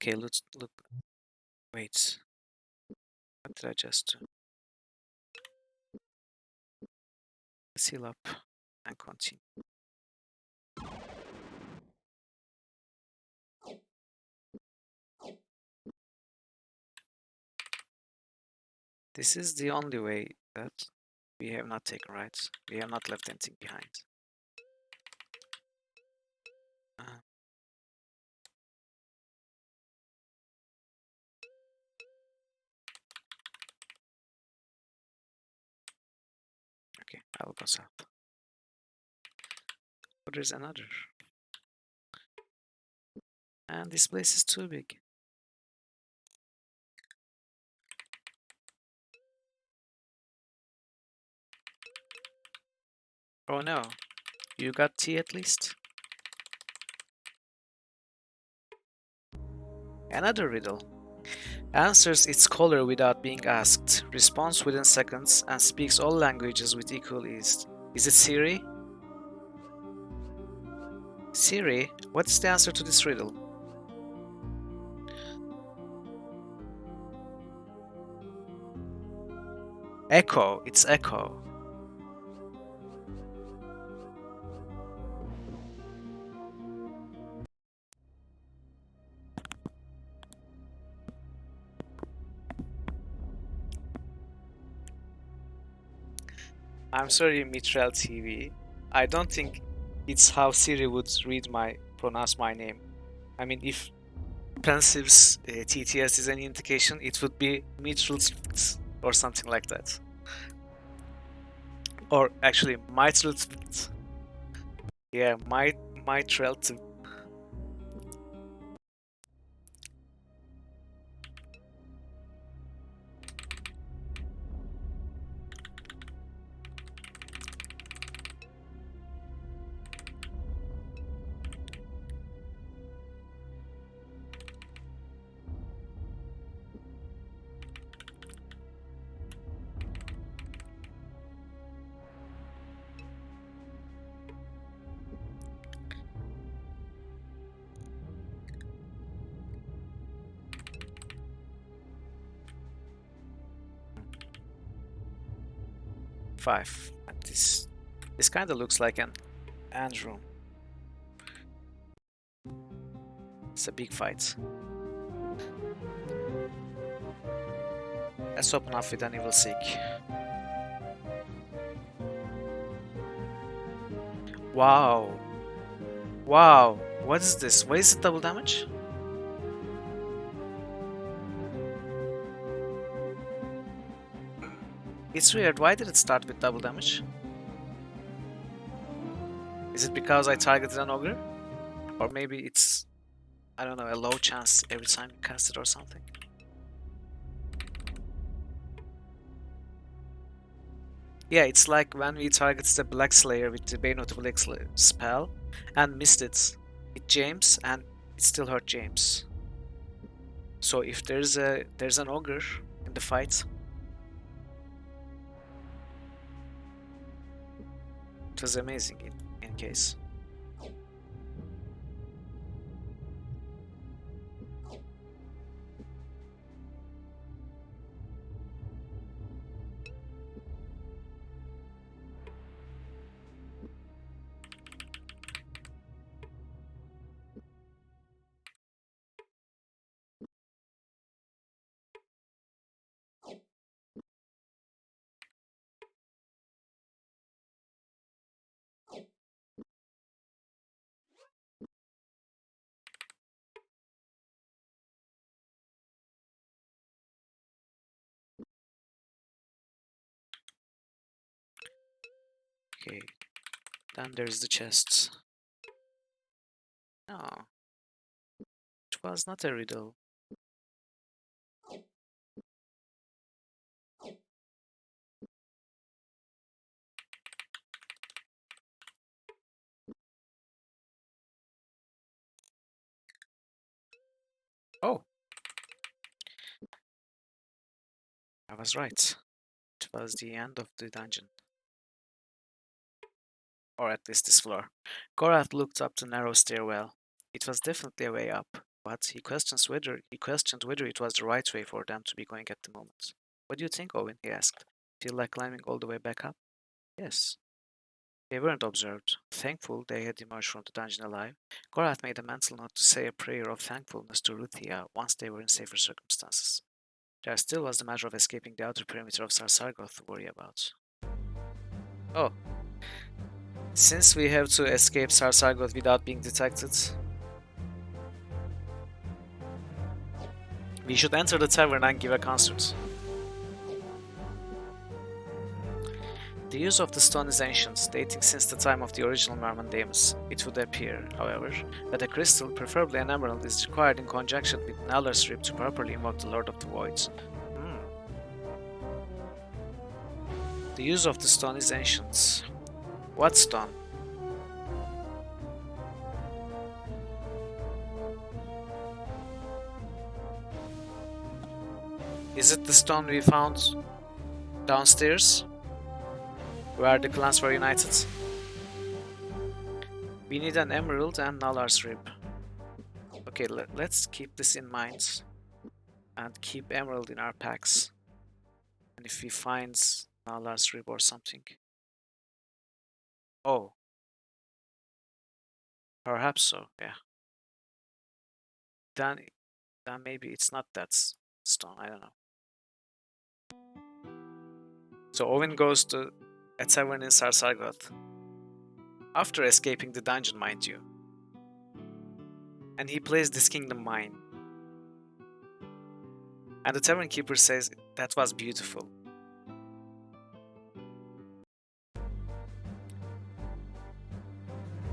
Okay, let's look. Wait. What did I just do? Let's heal up and continue. This is the only way that we have not taken, right? We have not left anything behind. Okay, I will go south. But there's another. And this place is too big. Oh no, you got tea at least? Another riddle. Answers its caller without being asked, responds within seconds, and speaks all languages with equal ease. Is it Siri? Siri, what's the answer to this riddle? Echo, it's Echo. I'm sorry, Mitral TV. I don't think it's how Siri would pronounce my name. I mean, if Pensiv's TTS is any indication, it would be Mitral or something like that. Or actually, Mitral. Yeah, Mitral. 5. And this kind of looks like an end room. It's a big fight. Let's open up with an evil seek. Wow. Wow. What is this? Why is it double damage? It's weird. Why did it start with double damage? Is it because I targeted an ogre? Or maybe it's, I don't know, a low chance every time you cast it or something? Yeah, it's like when we targeted the Black Slayer with the Bane of the Black Slayer spell and missed it with James, and it still hurt James. So if there's an ogre in the fight, it was amazing in case. Okay, then there's the chests. No, it was not a riddle. Oh, I was right. It was the end of the dungeon. Or at least this floor. Gorath looked up the narrow stairwell. It was definitely a way up, but he questioned whether it was the right way for them to be going at the moment. What do you think, Owen? He asked. Feel like climbing all the way back up? Yes. They weren't observed. Thankful they had emerged from the dungeon alive, Gorath made a mental note to say a prayer of thankfulness to Ruthia once they were in safer circumstances. There still was the matter of escaping the outer perimeter of Sarsargoth to worry about. Oh, since we have to escape Sarsargoth without being detected, we should enter the tavern and give a concert. The use of the stone is ancient, dating since the time of the original Marmandamus. It would appear, however, that a crystal, preferably an emerald, is required in conjunction with an Elder's Rib to properly invoke the Lord of the Voids. The use of the stone is ancient. What stone? Is it the stone we found downstairs? Where the clans were united? We need an emerald and Nalar's Rib. Okay, let's keep this in mind and keep emerald in our packs. And if we find Nalar's Rib or something. Oh, perhaps so, yeah. Then, then maybe it's not that stone, I don't know. So Owen goes to a tavern in Sarsargoth. After escaping the dungeon, mind you. And he plays this kingdom mine. And the tavern keeper says, that was beautiful.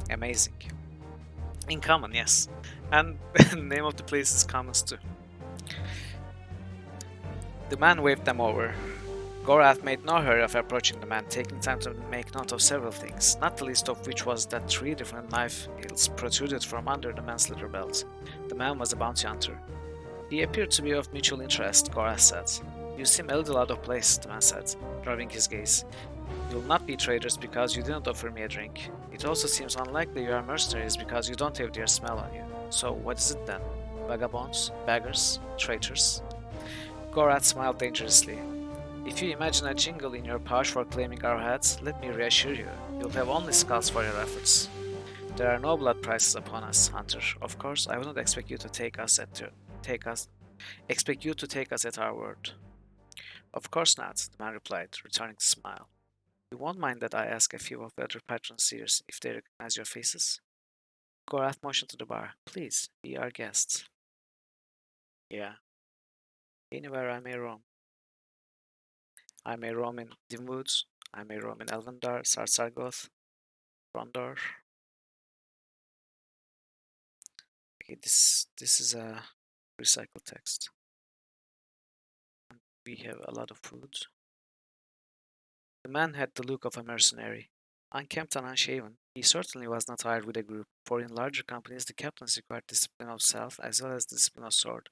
Amazing. In common, yes. And the name of the place is commons too. The man waved them over. Gorath made no hurry of approaching the man, taking time to make note of several things, not the least of which was that 3 different knife hilts protruded from under the man's leather belt. The man was a bounty hunter. He appeared to be of mutual interest, Gorath said. You seem a little out of place, the man said, dropping his gaze. You'll not be traders because you didn't offer me a drink. It also seems unlikely you are mercenaries because you don't have their smell on you. So what is it then? Vagabonds? Beggars? Traitors? Gorath smiled dangerously. If you imagine a jingle in your pouch for claiming our heads, let me reassure you, you'll have only skulls for your efforts. There are no blood prices upon us, Hunter. Of course, I wouldn't expect you to take us at our word. Of course not, the man replied, returning the smile. You won't mind that I ask a few of the other patrons here if they recognize your faces? Gorath motioned to the bar. Please, be our guests. Yeah. Anywhere I may roam. I may roam in Dimwood, I may roam in Elvendar, Sarsargoth, Krondor. Okay, this is a recycled text. We have a lot of food. The man had the look of a mercenary. Unkempt and unshaven, he certainly was not hired with a group, for in larger companies the captains required discipline of self as well as discipline of sword,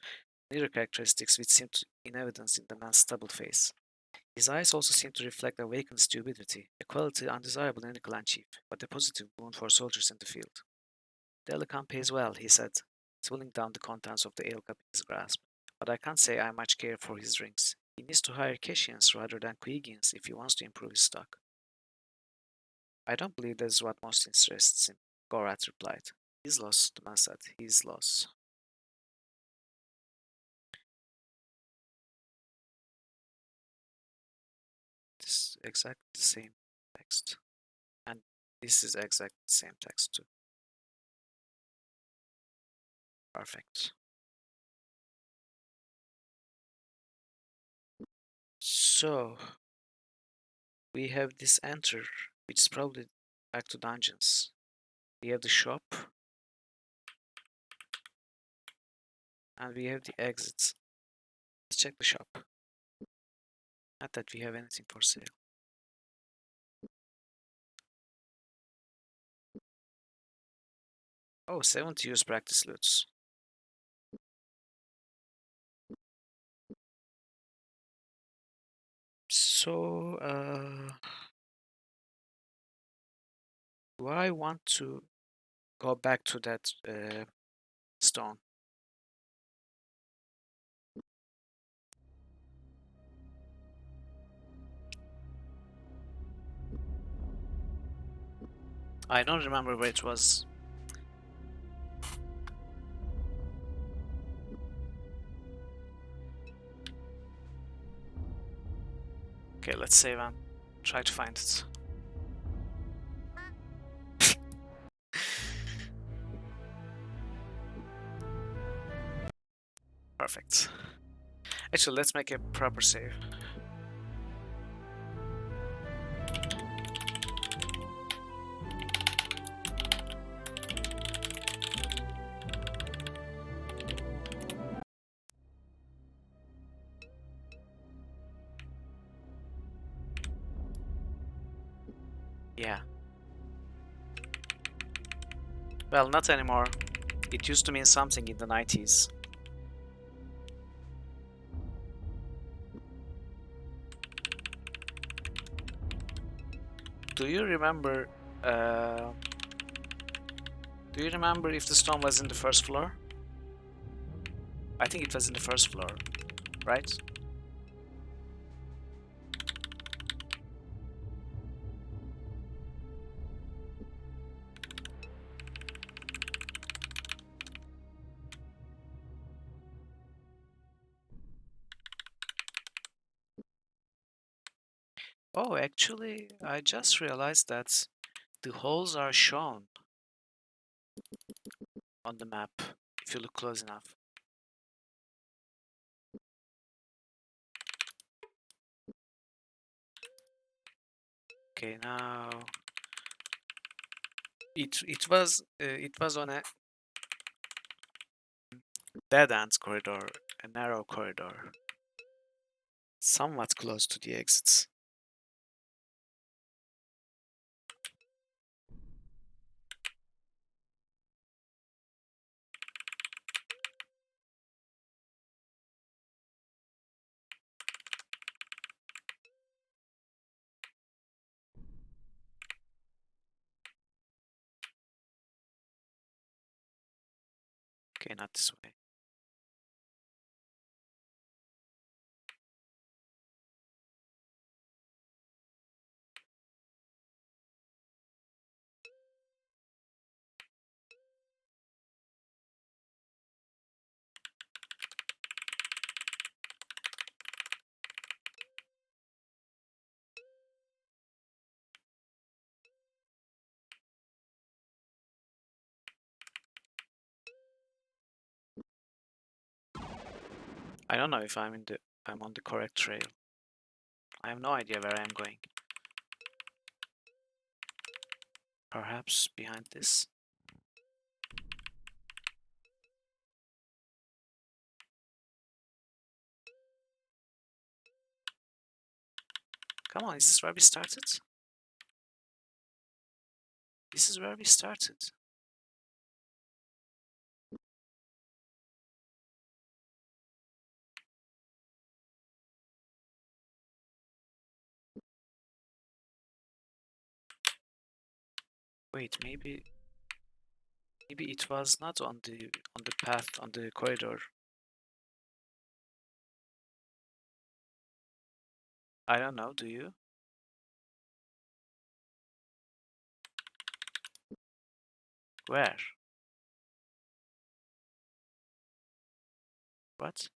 neither characteristics which seemed in evidence in the man's stubbled face. His eyes also seemed to reflect awakened stupidity, a quality undesirable in any clan chief, but a positive boon for soldiers in the field. Delican pays well, he said, swilling down the contents of the ale cup in his grasp, but I can't say I much care for his drinks. He needs to hire Keshians rather than Quegians if he wants to improve his stock. I don't believe that is what most interests him, Gorath replied. His loss, the man said, his loss. This is exactly the same text. And this is exactly the same text too. Perfect. So, we have this enter, which is probably back to dungeons. We have the shop, and we have the exits. Let's check the shop. Not that we have anything for sale. Oh, 70 use practice loots. So, do I want to go back to that stone? I don't remember where it was. Okay, let's save and try to find it. Perfect. Actually, let's make a proper save. Yeah. Well, not anymore. It used to mean something in the 90s. Do you remember? Do you remember if the stone was in the first floor? I think it was in the first floor, right? Oh, actually, I just realized that the holes are shown on the map if you look close enough. Okay, now it was on a dead end corridor, a narrow corridor, somewhat close to the exits. Okay, not this way. I don't know if I'm on the correct trail. I have no idea where I'm going. Perhaps behind this. Come on, is this where we started? This is where we started. Wait, maybe it was not on the path on the corridor. I don't know, do you? Where? What?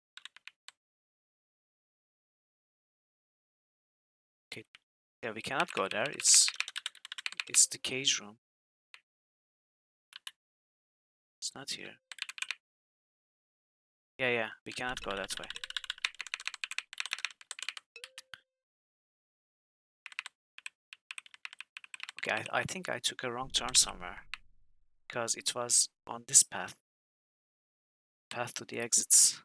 Okay. Yeah, we cannot go there. It's the cage room. It's not here. Yeah, we cannot go that way. Okay, I think I took a wrong turn somewhere. Because it was on this path. Path to the exits.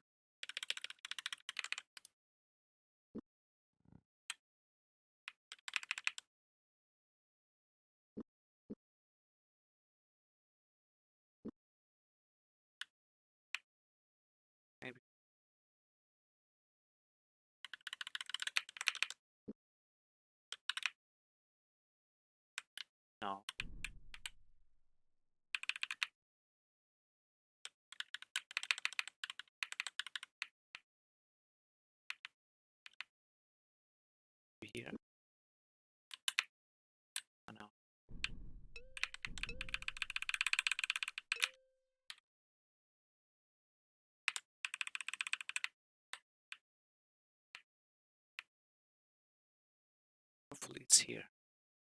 Maybe. No. Here. Oh, no. Hopefully it's here.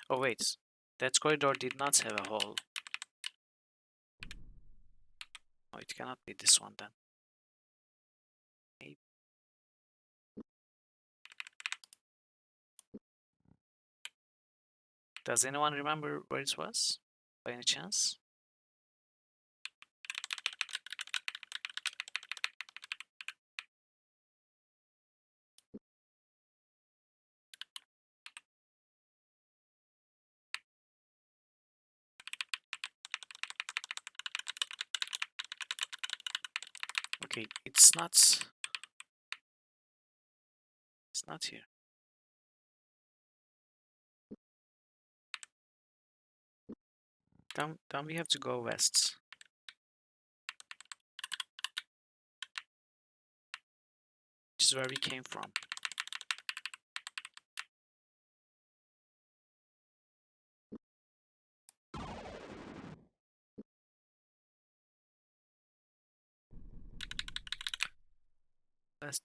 Oh wait, that corridor did not have a hole. Oh, it cannot be this one then. Maybe. Does anyone remember where it was? By any chance? Okay, it's not here. Then we have to go west. Which is where we came from. West.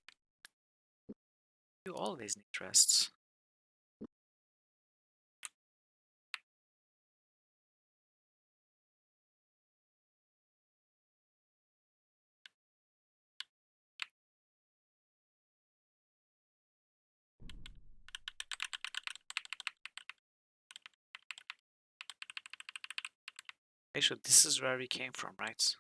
You always need rests. Actually, this is where we came from, right?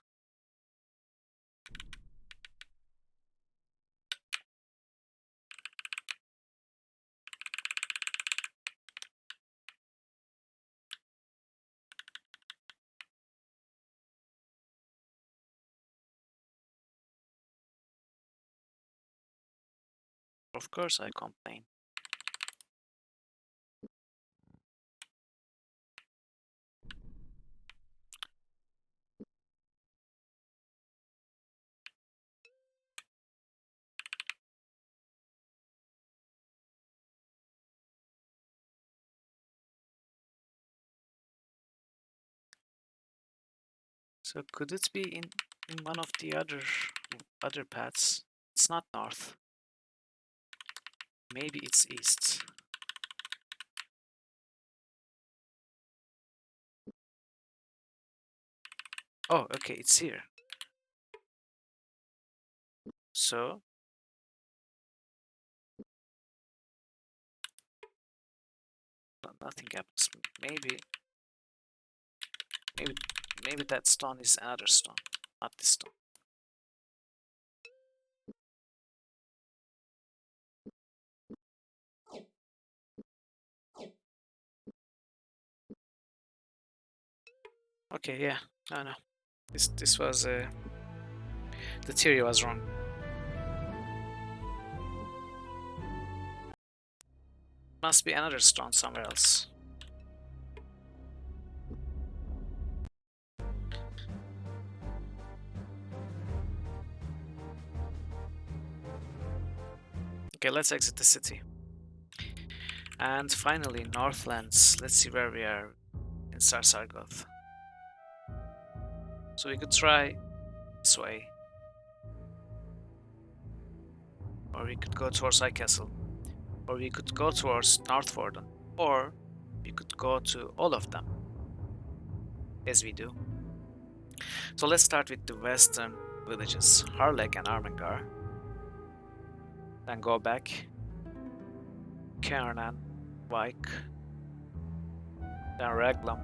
Of course I complain. So could it be in one of the other paths? It's not north. Maybe it's east. Oh, okay, it's here. So nothing happens. Maybe maybe maybe that stone is another stone, not this stone. Okay, yeah. No. This was the theory was wrong. Must be another stone somewhere else. Okay, let's exit the city. And finally, Northlands. Let's see where we are in Sarsargoth. So we could try this way. Or we could go towards High Castle. Or we could go towards Northforden. Or we could go to all of them. As we do. So let's start with the western villages. Harlech and Armengar. Then go back. Cairnan, Wyke. Then Raglan.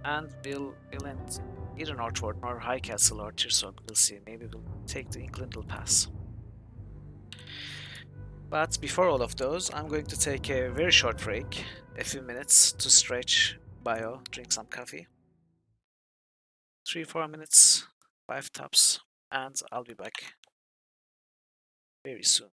And we'll end either Northford or High Castle or Tirsog. We'll see. Maybe we'll take the Inklindle Pass. But before all of those, I'm going to take a very short break, a few minutes to stretch, bio, drink some coffee. 3-4 minutes, 5 tops, and I'll be back very soon.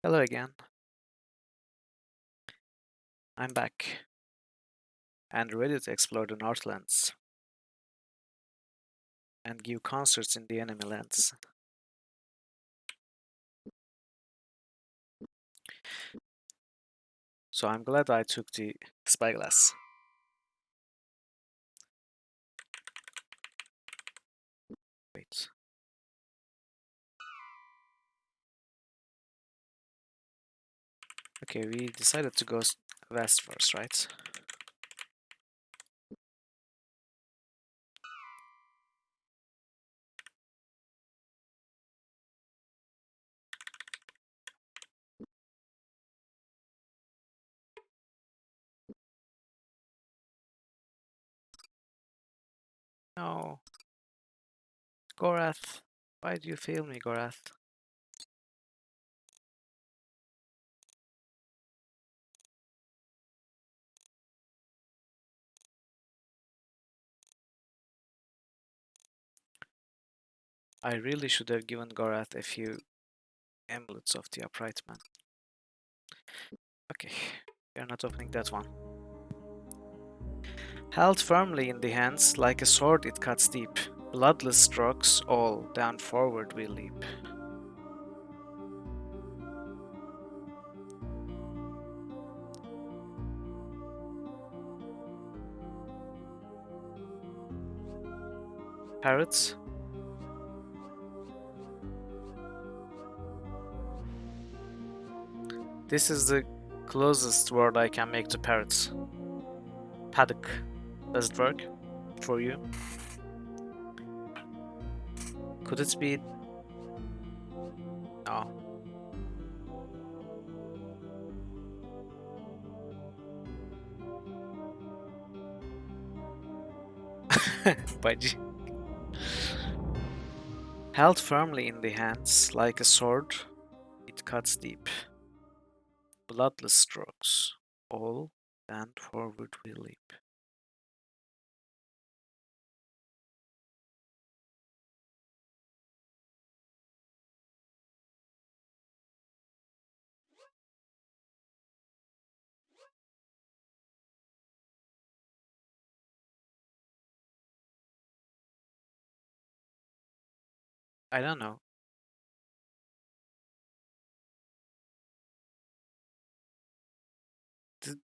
Hello again. I'm back and ready to explore the Northlands and give concerts in the enemy lands. So I'm glad I took the spyglass. Wait. Okay, we decided to go west first, right? No. Gorath. Why do you fail me, Gorath? I really should have given Gorath a few amulets of the upright man. Okay, we are not opening that one. Held firmly in the hands, like a sword it cuts deep. Bloodless strokes, all down forward we leap. Parrots. This is the closest word I can make to parrots. Paddock. Does it work for you? Could it be? No. Budgie. Held firmly in the hands, like a sword, it cuts deep. Bloodless strokes, all and forward we leap. I don't know.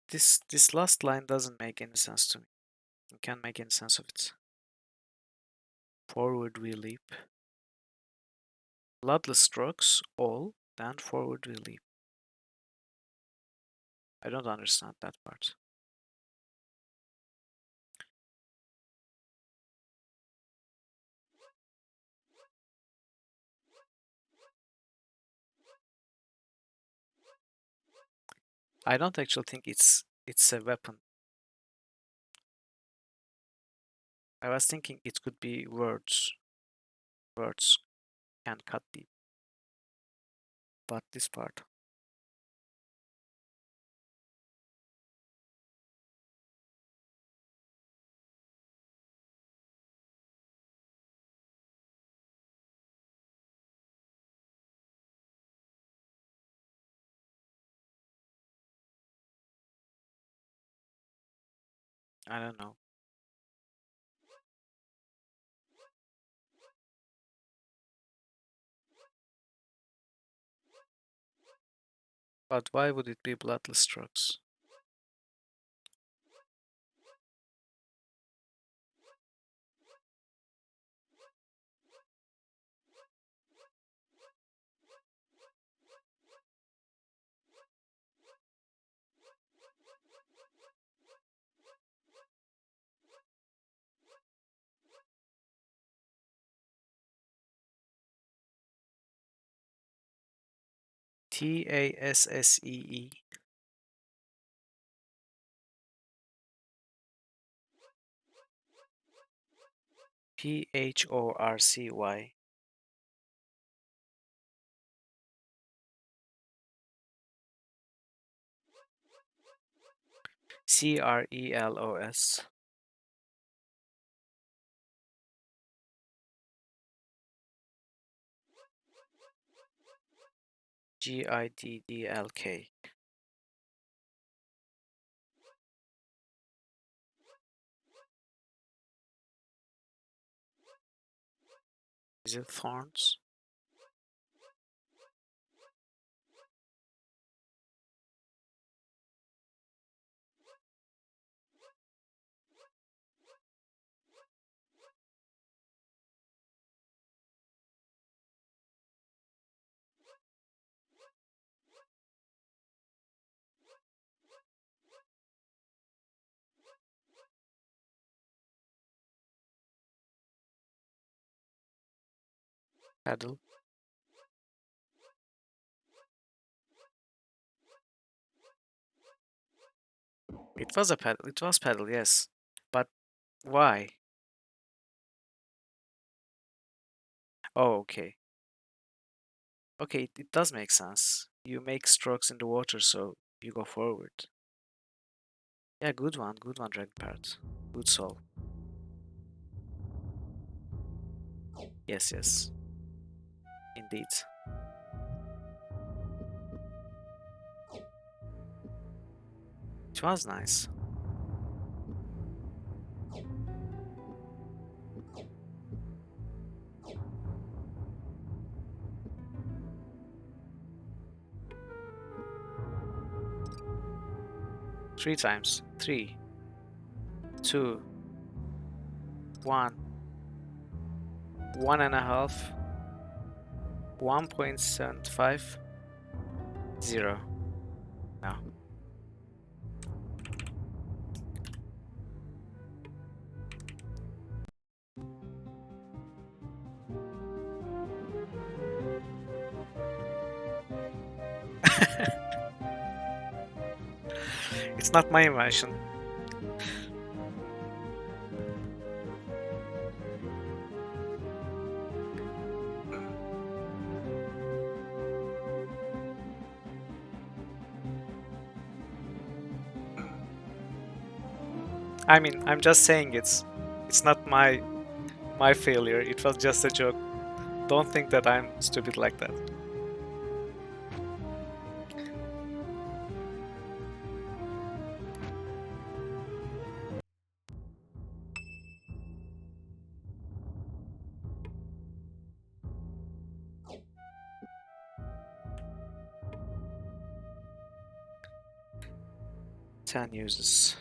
This last line doesn't make any sense to me. I can't make any sense of it. Forward we leap. Bloodless strokes, all, then forward we leap. I don't understand that part. I don't actually think it's a weapon. I was thinking it could be words. Words can cut deep. But this part. I don't know. But why would it be bloodless strokes? Tassee. Phorcy. Crelos. Giddlk. Is it thorns? Paddle. It was a paddle. It was paddle, yes. But why? Oh, okay. Okay, it does make sense. You make strokes in the water, so you go forward. Yeah, good one, Dragon Parrot. Good soul. Yes, yes, indeed. It was nice. Three times. Three, two, one, 1.5, 1.75, 0. No. It's not my invention. I mean, I'm just saying it's not my failure. It was just a joke. Don't think that I'm stupid like that. Ten uses.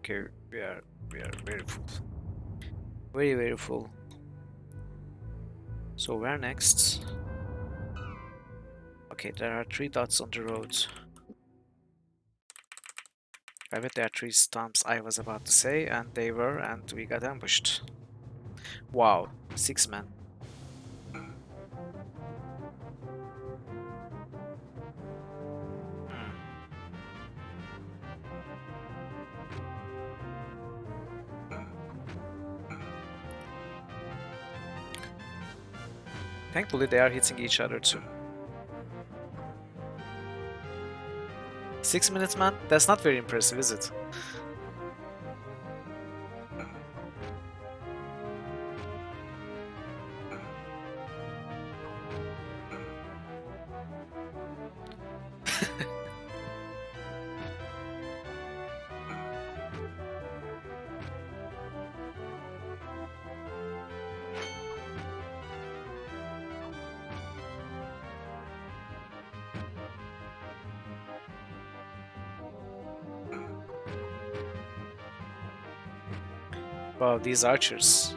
Okay, we are very full. Very full. So where next? Okay, there are 3 dots on the road. I bet there are 3 stumps I was about to say, and they were, and we got ambushed. Wow, 6 men. Hmm. Thankfully, they are hitting each other too. 6 minutes, man? That's not very impressive, is it? Wow, these archers.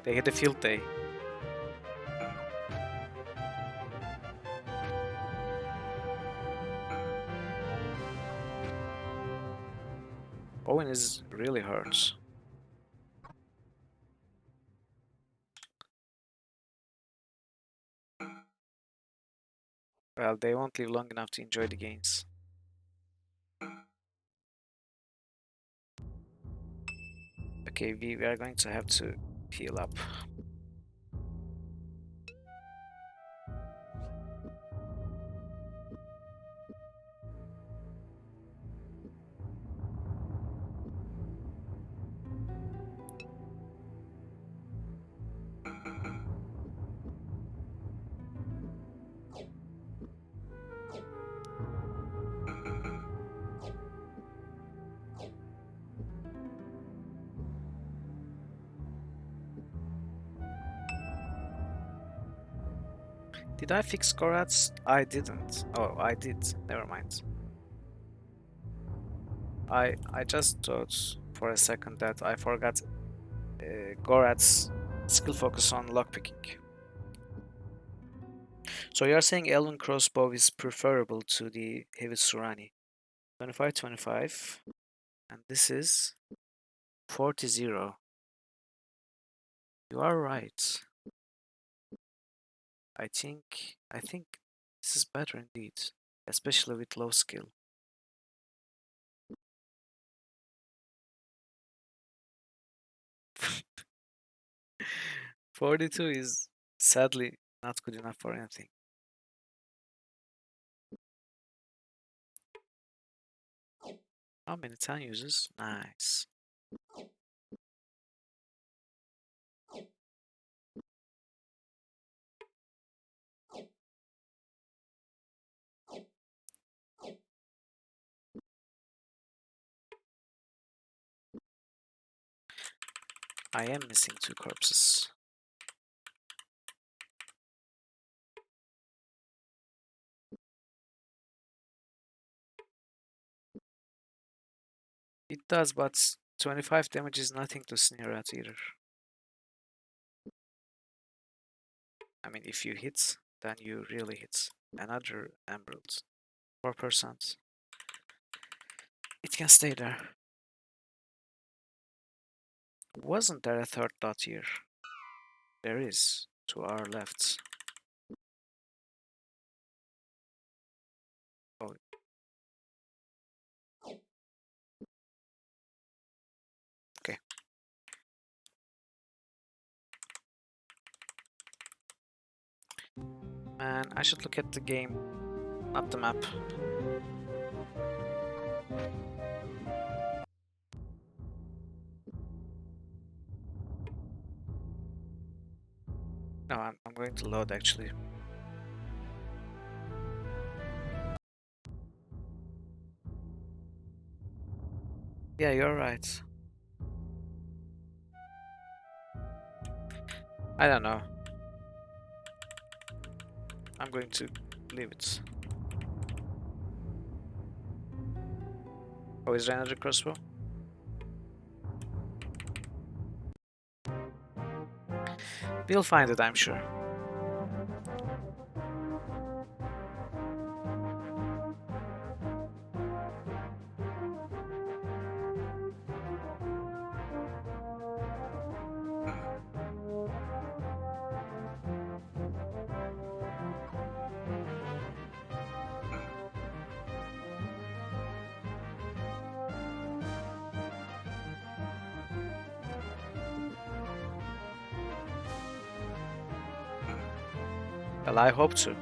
They had a field day. Owen is really hurt. Well, they won't live long enough to enjoy the games. Okay, we are going to have to heal up. Did I fix Gorats? I didn't. Oh, I did. Never mind. I just thought for a second that I forgot Gorat's skill focus on lockpicking. So you're saying Elven Crossbow is preferable to the Heavy Surani. 25-25. And this is 40-0. You are right. I think this is better indeed, especially with low skill. 42 is sadly not good enough for anything. How many 10 users? Nice. I am missing 2 corpses. It does, but 25 damage is nothing to sneer at either. I mean, if you hit, then you really hit. Another emerald. 4%. It can stay there. Wasn't there a third dot here? There is, to our left. Oh. Okay. Man, I should look at the game, not the map. No, I'm going to load actually. Yeah, you're right. I don't know. I'm going to leave it. Oh, is there another crossbow? We'll find it, I'm sure. Well, I hope to.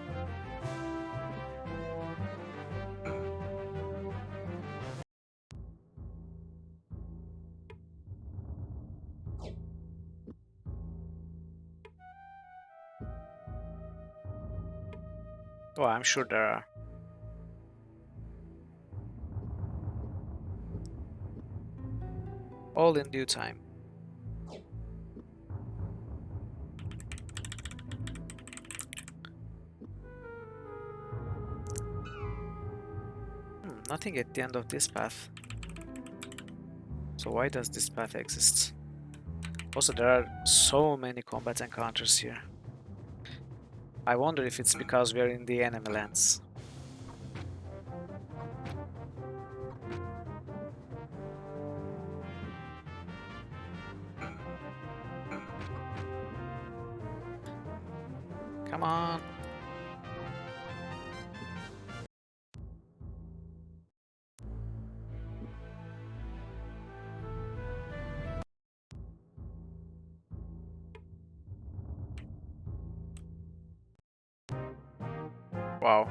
Oh, I'm sure there are. All in due time. Nothing at the end of this path. So why does this path exist? Also, there are so many combat encounters here. I wonder if it's because we are in the enemy lands. Come on. Wow.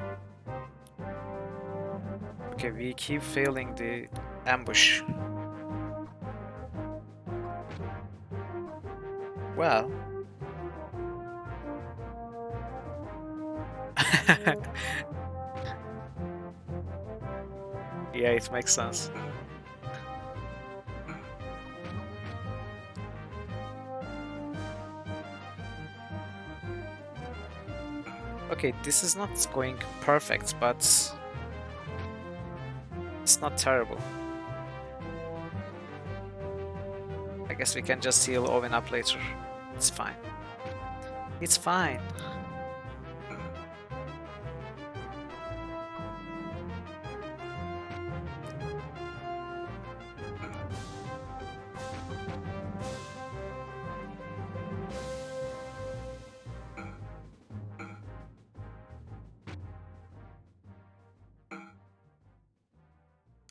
Okay, we keep failing the ambush. Well. Yeah, it makes sense. Okay, this is not going perfect, but it's not terrible. I guess we can just heal Owen up later. It's fine. It's fine.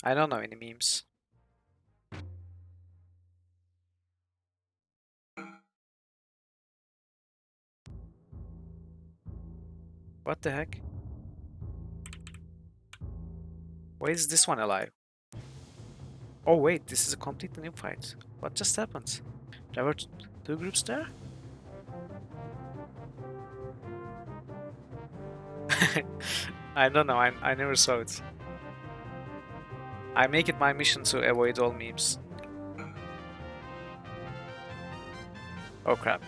I don't know any memes. What the heck? Why is this one alive? Oh wait, this is a completely new fight. What just happened? There were two groups there? I don't know, I never saw it. I make it my mission to avoid all memes. Oh crap.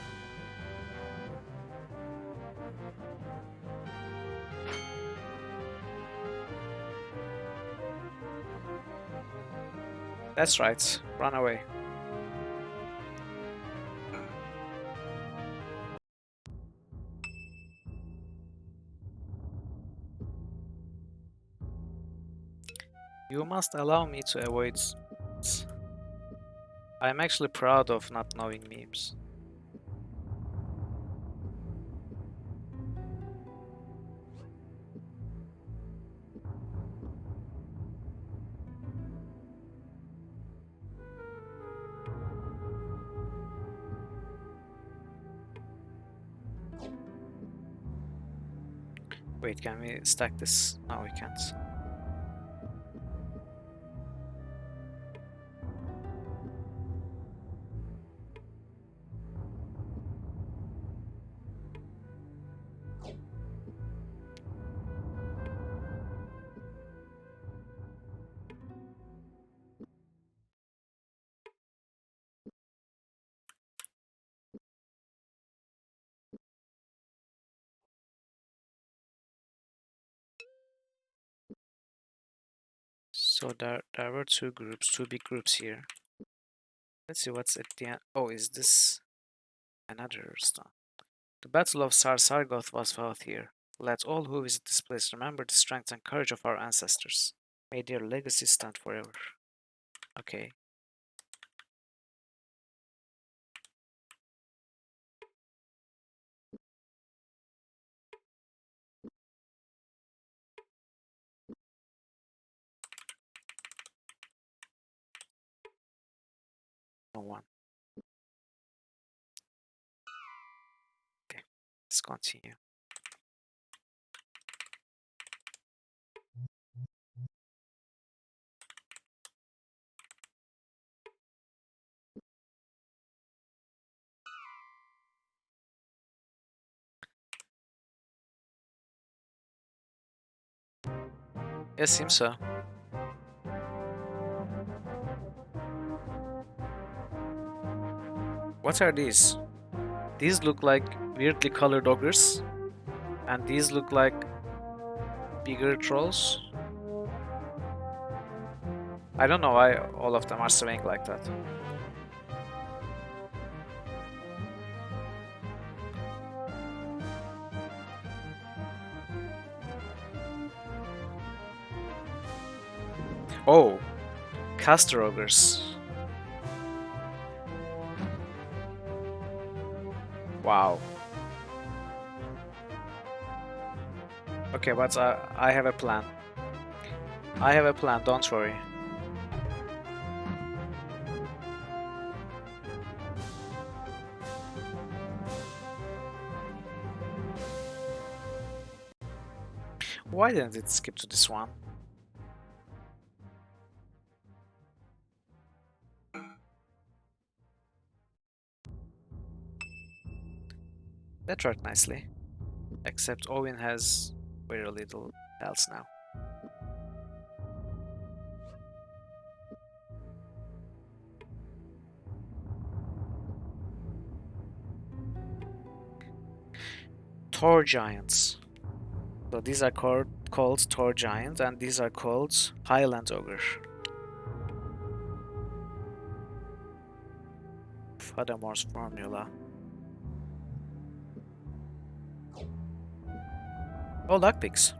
That's right, run away. You must allow me to avoid... I'm actually proud of not knowing memes. Wait, can we stack this? No, we can't. So there were two groups, two big groups here. Let's see what's at the end. Oh, is this another stone? The Battle of Sarsargoth was fought here. Let all who visit this place remember the strength and courage of our ancestors. May their legacy stand forever. Okay. No one. Okay. Let's continue. It seems so. What are these? These look like weirdly colored ogres. And these look like bigger trolls. I don't know why all of them are swaying like that. Oh, caster ogres. Wow. Okay, but I have a plan. I have a plan, don't worry. Why didn't it skip to this one? That worked nicely. Except Owen has very little else now. Tor Giants. So these are called Tor Giant and these are called Highland Ogre. Furthermore's formula. Oh, lockpicks.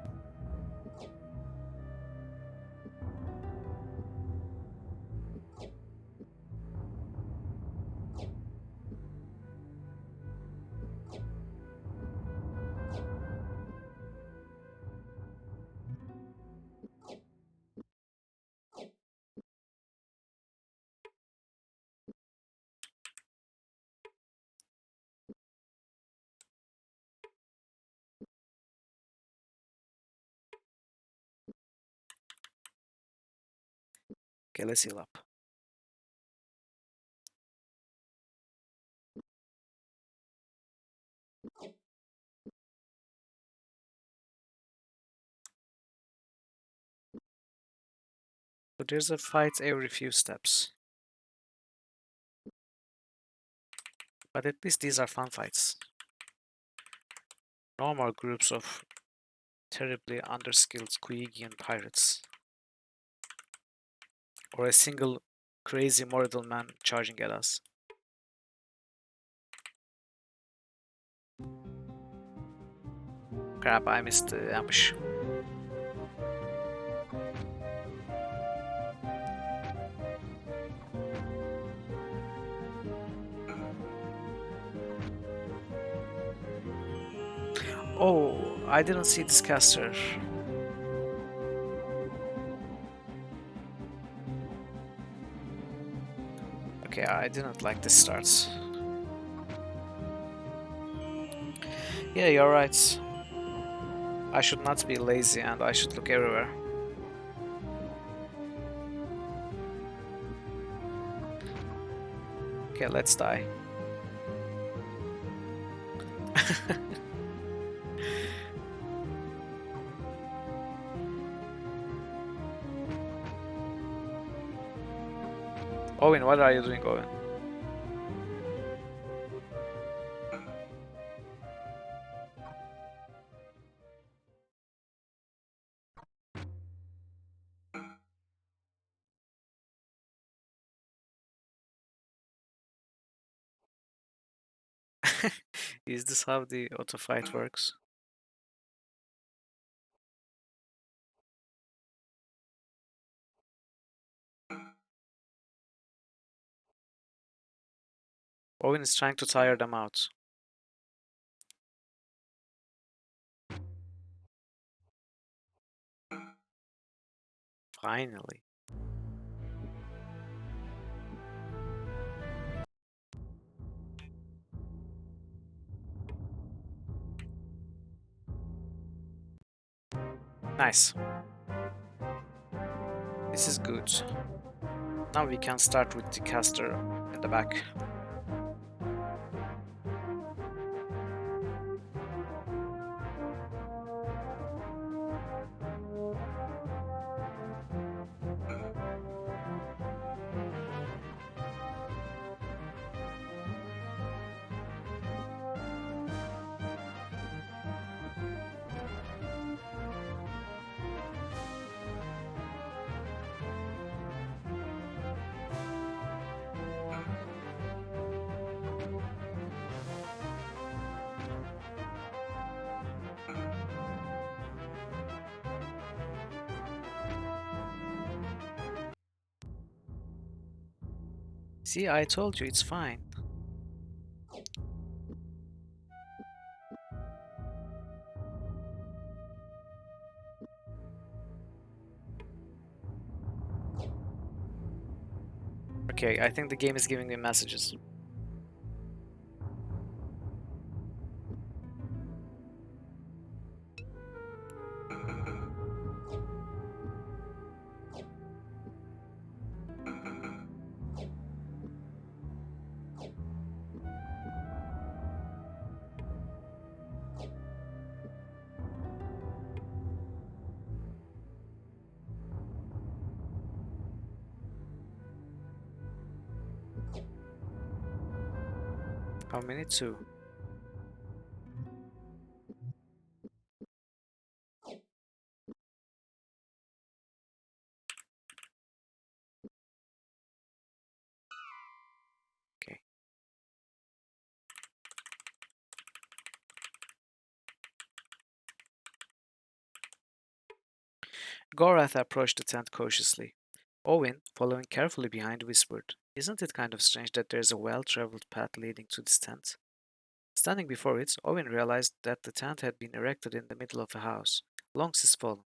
Okay, let's heal up. So there's a fight every few steps. But at least these are fun fights. No more groups of terribly underskilled Kuigian pirates. Or a single crazy mortal man charging at us. Crap, I missed the ambush. Oh, I didn't see this caster. Okay, I didn't like this start. Yeah, you're right. I should not be lazy and I should look everywhere. Okay, let's die. Owen, what are you doing, Owen? Is this how the auto fight works? Owen is trying to tire them out. Finally. Nice. This is good. Now we can start with the caster in the back. See, I told you it's fine. Okay, I think the game is giving me messages. How many? Two. Okay. Gorath approached the tent cautiously. Owen, following carefully behind, whispered, "Isn't it kind of strange that there's a well-traveled path leading to this tent?" Standing before it, Owen realized that the tent had been erected in the middle of a house, long since fallen.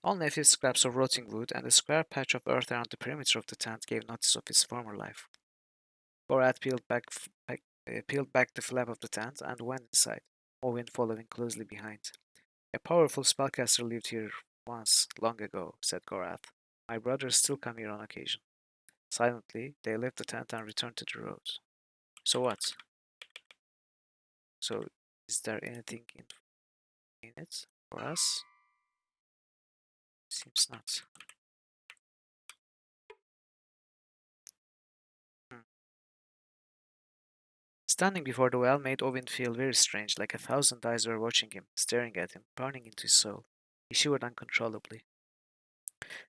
Only a few scraps of rotting wood and a square patch of earth around the perimeter of the tent gave notice of its former life. Gorath peeled back the flap of the tent and went inside, Owen following closely behind. "A powerful spellcaster lived here once, long ago," said Gorath. "My brothers still come here on occasion." Silently, they left the tent and returned to the road. So what? So, is there anything in it for us? Seems not. Hmm. Standing before the well made Owen feel very strange, like 1,000 eyes were watching him, staring at him, burning into his soul. He shivered uncontrollably.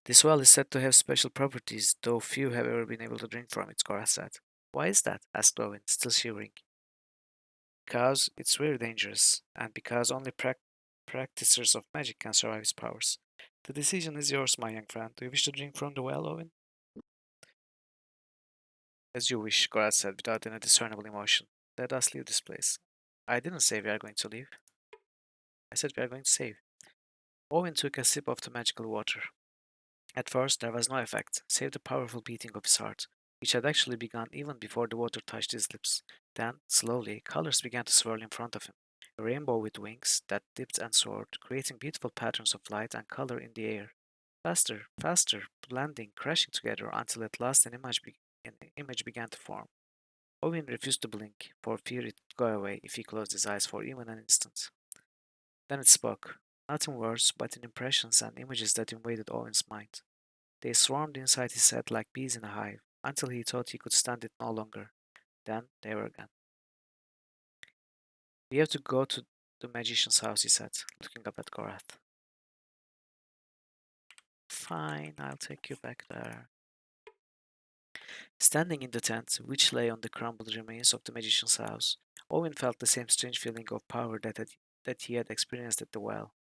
"This well is said to have special properties, though few have ever been able to drink from it," Cora said. "Why is that?" asked Owen, still shivering. "Because it's very dangerous, and because only practitioners of magic can survive its powers. The decision is yours, my young friend. Do you wish to drink from the well, Owen?" "As you wish," Cora said without any discernible emotion. "Let us leave this place." "I didn't say we are going to leave. I said we are going to save." Owen took a sip of the magical water. At first there was no effect, save the powerful beating of his heart, which had actually begun even before the water touched his lips. Then, slowly, colors began to swirl in front of him. A rainbow with wings that dipped and soared, creating beautiful patterns of light and color in the air. Faster, faster, blending, crashing together until at last an image began to form. Owen refused to blink, for fear it would go away if he closed his eyes for even an instant. Then it spoke, not in words, but in impressions and images that invaded Owen's mind. They swarmed inside his head like bees in a hive, until he thought he could stand it no longer. Then they were gone. "We have to go to the magician's house," he said, looking up at Gorath. "Fine, I'll take you back there." Standing in the tent, which lay on the crumbled remains of the magician's house, Owen felt the same strange feeling of power that he had experienced at the well.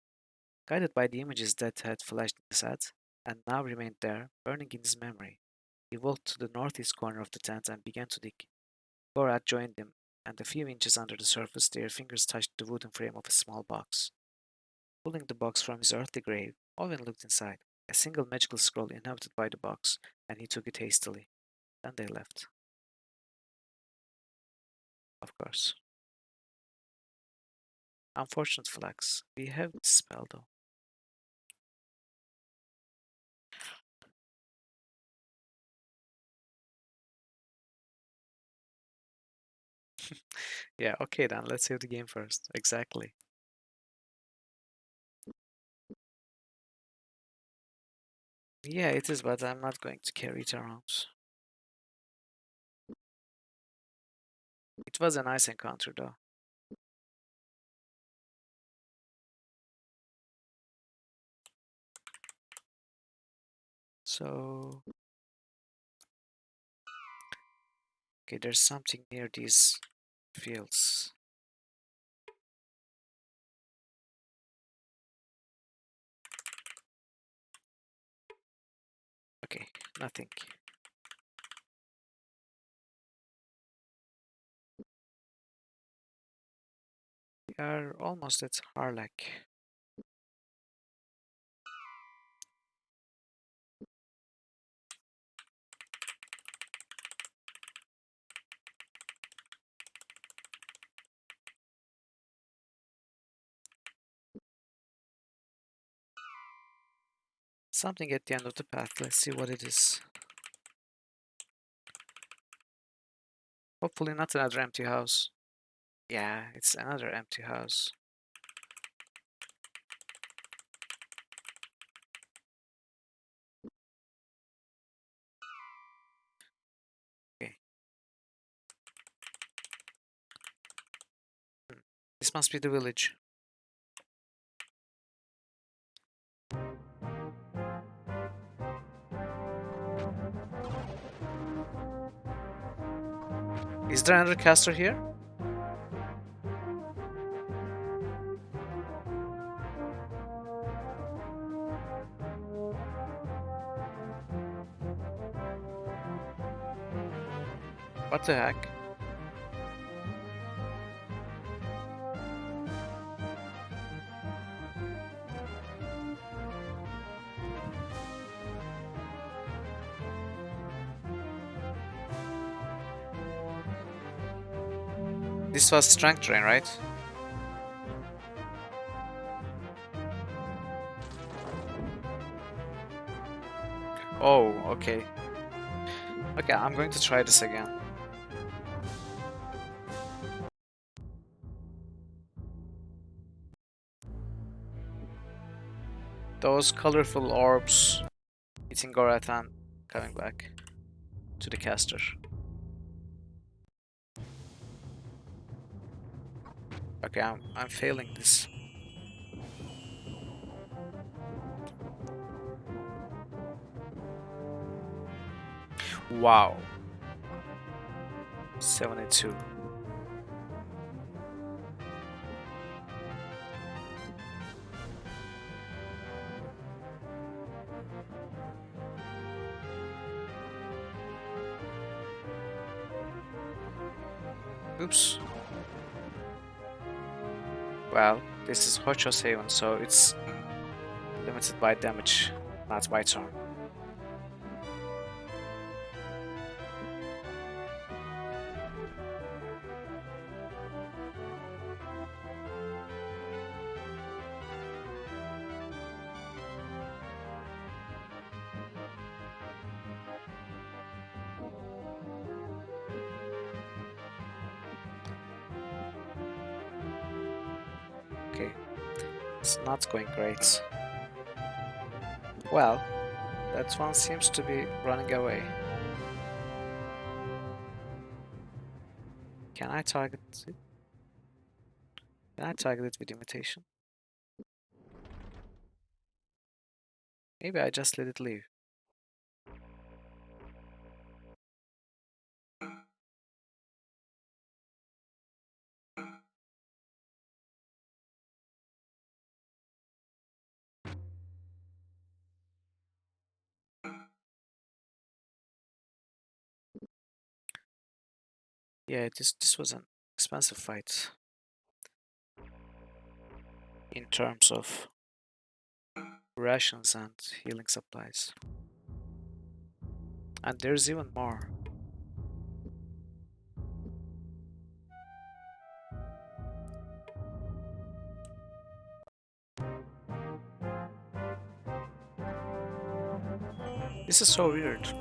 Guided by the images that had flashed in his head, and now remained there, burning in his memory, he walked to the northeast corner of the tent and began to dig. Gorath joined him, and a few inches under the surface their fingers touched the wooden frame of a small box. Pulling the box from his earthly grave, Owen looked inside. A single magical scroll inhabited by the box, and he took it hastily. Then they left. Of course. Unfortunate flags. We have this spell though. Yeah, okay then, let's save the game first. Exactly. Yeah, it is, but I'm not going to carry it around. It was a nice encounter though. So, okay, there's something near these fields. Okay, nothing. We are almost at Harlech. Something at the end of the path. Let's see what it is. Hopefully not another empty house. Yeah, it's another empty house. Okay. This must be the village. Is there another caster here? What the heck? This was strength drain, right? Oh, okay. Okay, I'm going to try this again. Those colorful orbs hitting Gorathan, coming back to the caster. Okay, I'm failing this. Wow. 72. Oops. Well, this is Hocho's Haven, so it's limited by damage, not by turn. Okay, it's not going great. Well, that one seems to be running away. Can I target it? Can I target it with imitation? Maybe I just let it leave. Yeah, this was an expensive fight in terms of rations and healing supplies. And there's even more. This is so weird.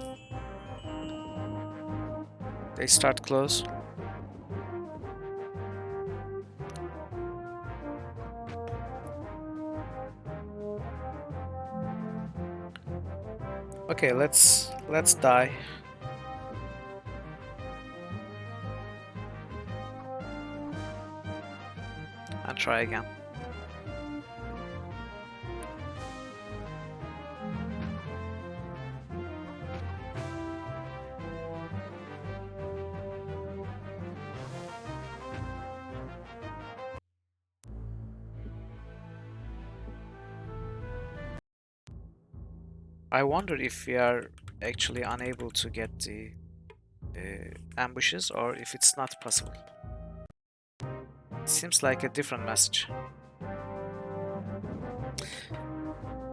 They start close. Okay, let's die. And try again. I wonder if we are actually unable to get the ambushes or if it's not possible. It seems like a different message.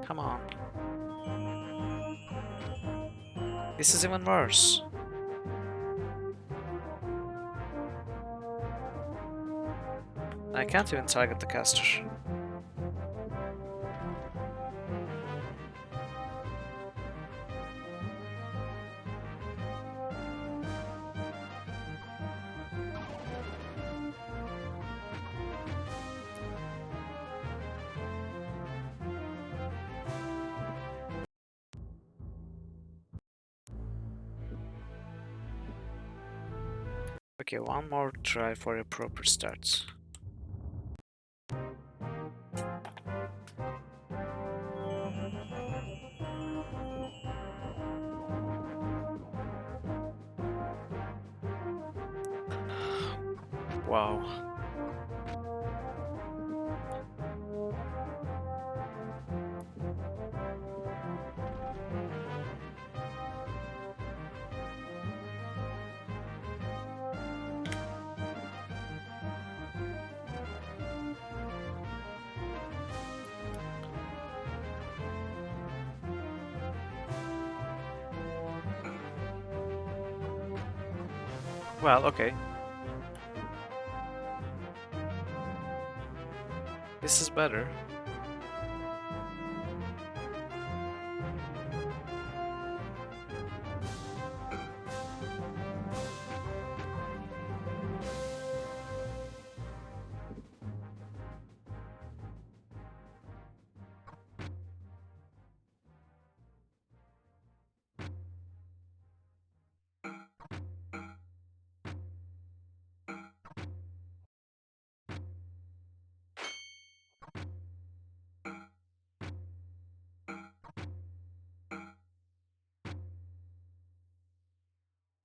Come on. This is even worse. I can't even target the caster. Okay, one more try for a proper start. Wow. Well, okay. This is better.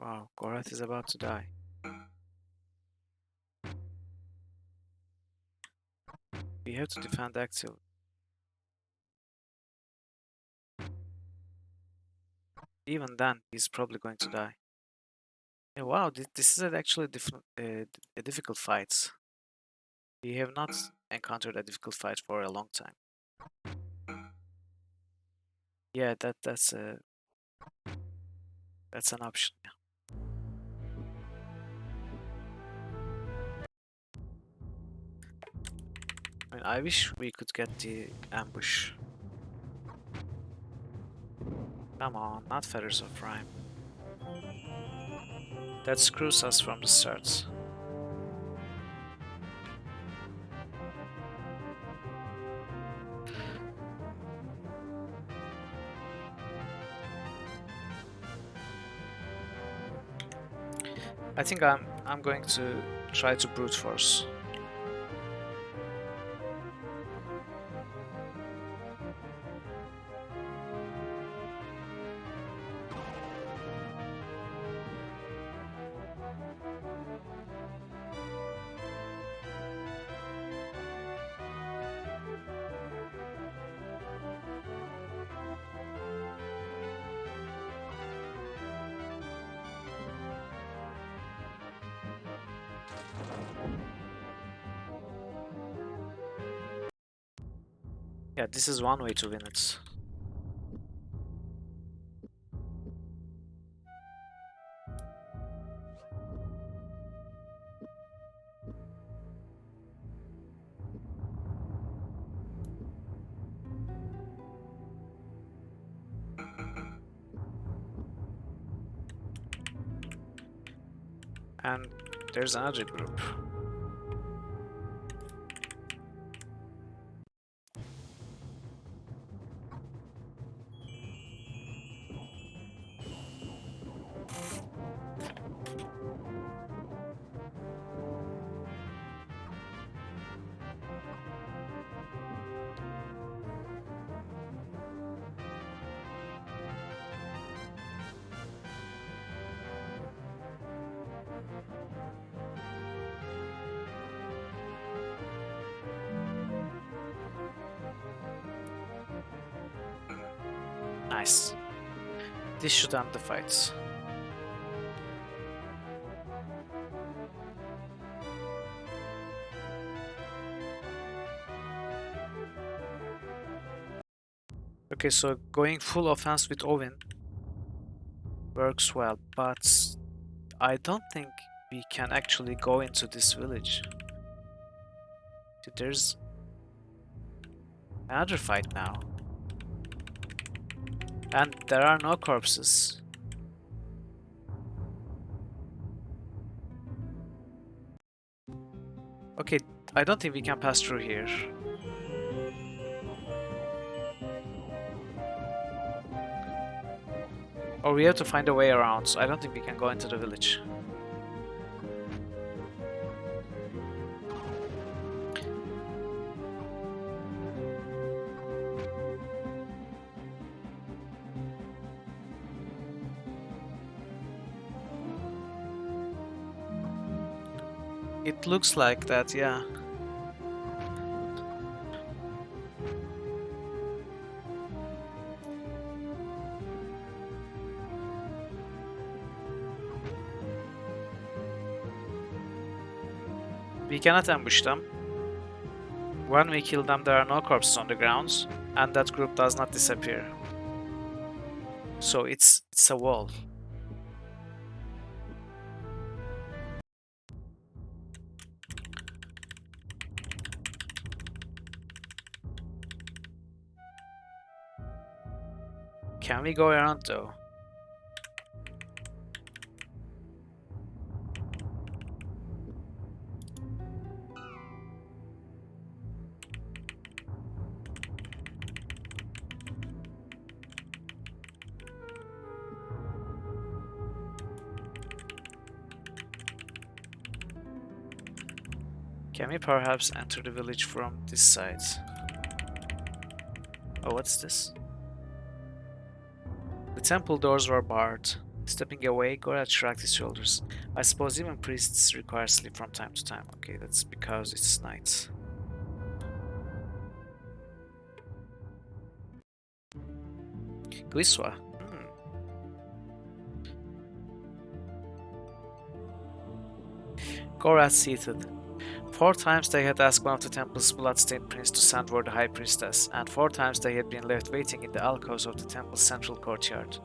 Wow, Gorath is about to die. We have to defend active. Even then, he's probably going to die. Yeah, wow, this is actually a difficult fight. We have not encountered a difficult fight for a long time. Yeah, that's an option. Yeah. I mean, I wish we could get the ambush. Come on, not Feathers of Rhyme. That screws us from the start. I think I'm going to try to brute force. Yeah, this is one way to win it. And there's another group. Nice. This should end the fight. Okay, so going full offense with Owen works well, but I don't think we can actually go into this village. There's another fight now. And there are no corpses. Okay, I don't think we can pass through here. Or we have to find a way around, so I don't think we can go into the village. It looks like that, yeah. We cannot ambush them. When we kill them, there are no corpses on the ground, and that group does not disappear. So it's a wall. Can we go around though? Can we perhaps enter the village from this side? Oh, what's this? The temple doors were barred. Stepping away, Gorat shrugged his shoulders. I suppose even priests require sleep from time to time. Okay, that's because it's night. Gliswa. Gorat seated. 4 times they had asked one of the temple's bloodstained priests to send word the high priestess, and 4 times they had been left waiting in the alcoves of the temple's central courtyard.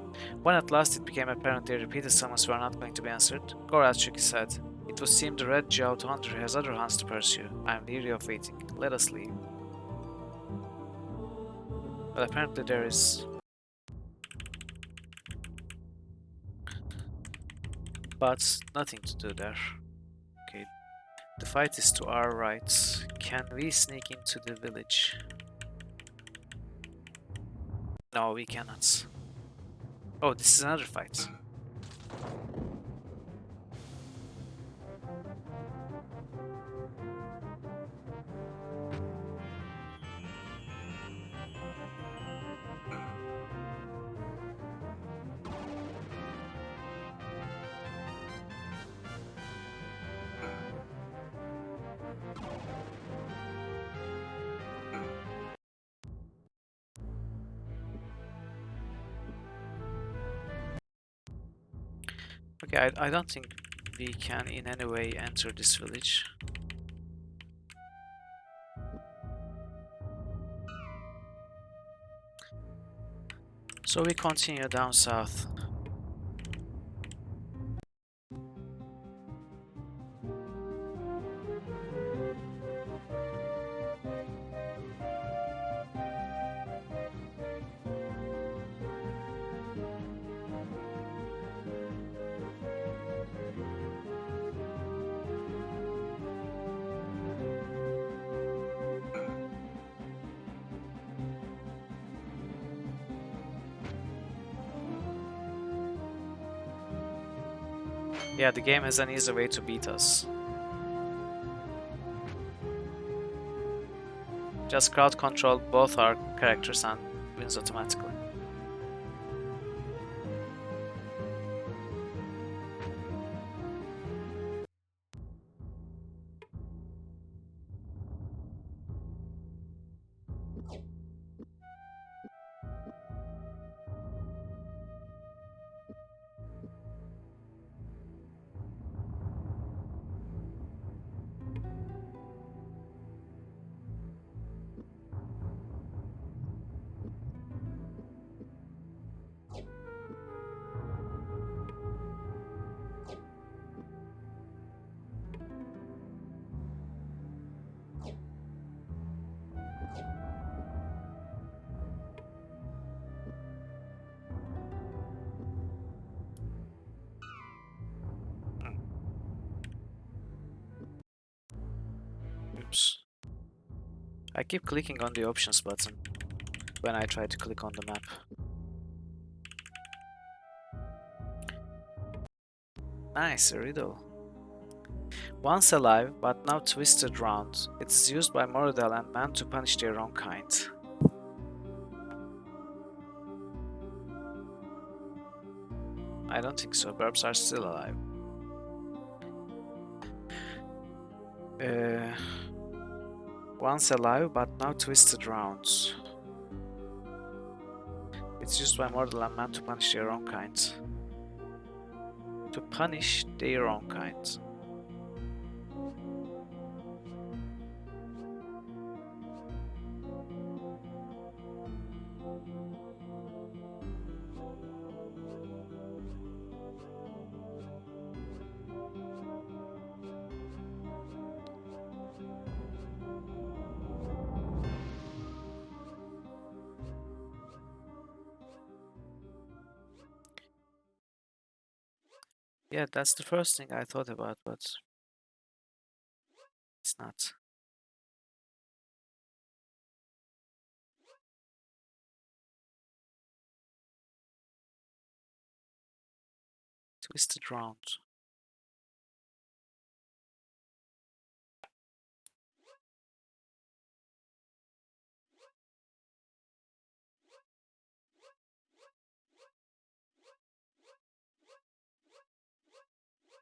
When at last it became apparent their repeated summons were not going to be answered, Gorat shook his head. It would seem the red-jowled hunter has other hunts to pursue. I am weary of waiting. Let us leave. But apparently there is... But nothing to do there. Okay. The fight is to our right. Can we sneak into the village? No, we cannot. Oh, this is another fight. Okay, I don't think we can in any way enter this village. So we continue down south. Yeah, the game has an easy way to beat us. Just crowd control both our characters and wins automatically. Oops. I keep clicking on the options button when I try to click on the map. Nice, a riddle. Once alive, but now twisted round, it is used by Moradel and man to punish their own kind. I don't think so, Burbs are still alive. Once alive, but now twisted rounds. It's used by mortal and man to punish their own kind. To punish their own kind. Yeah, that's the first thing I thought about, but it's not. Twisted round.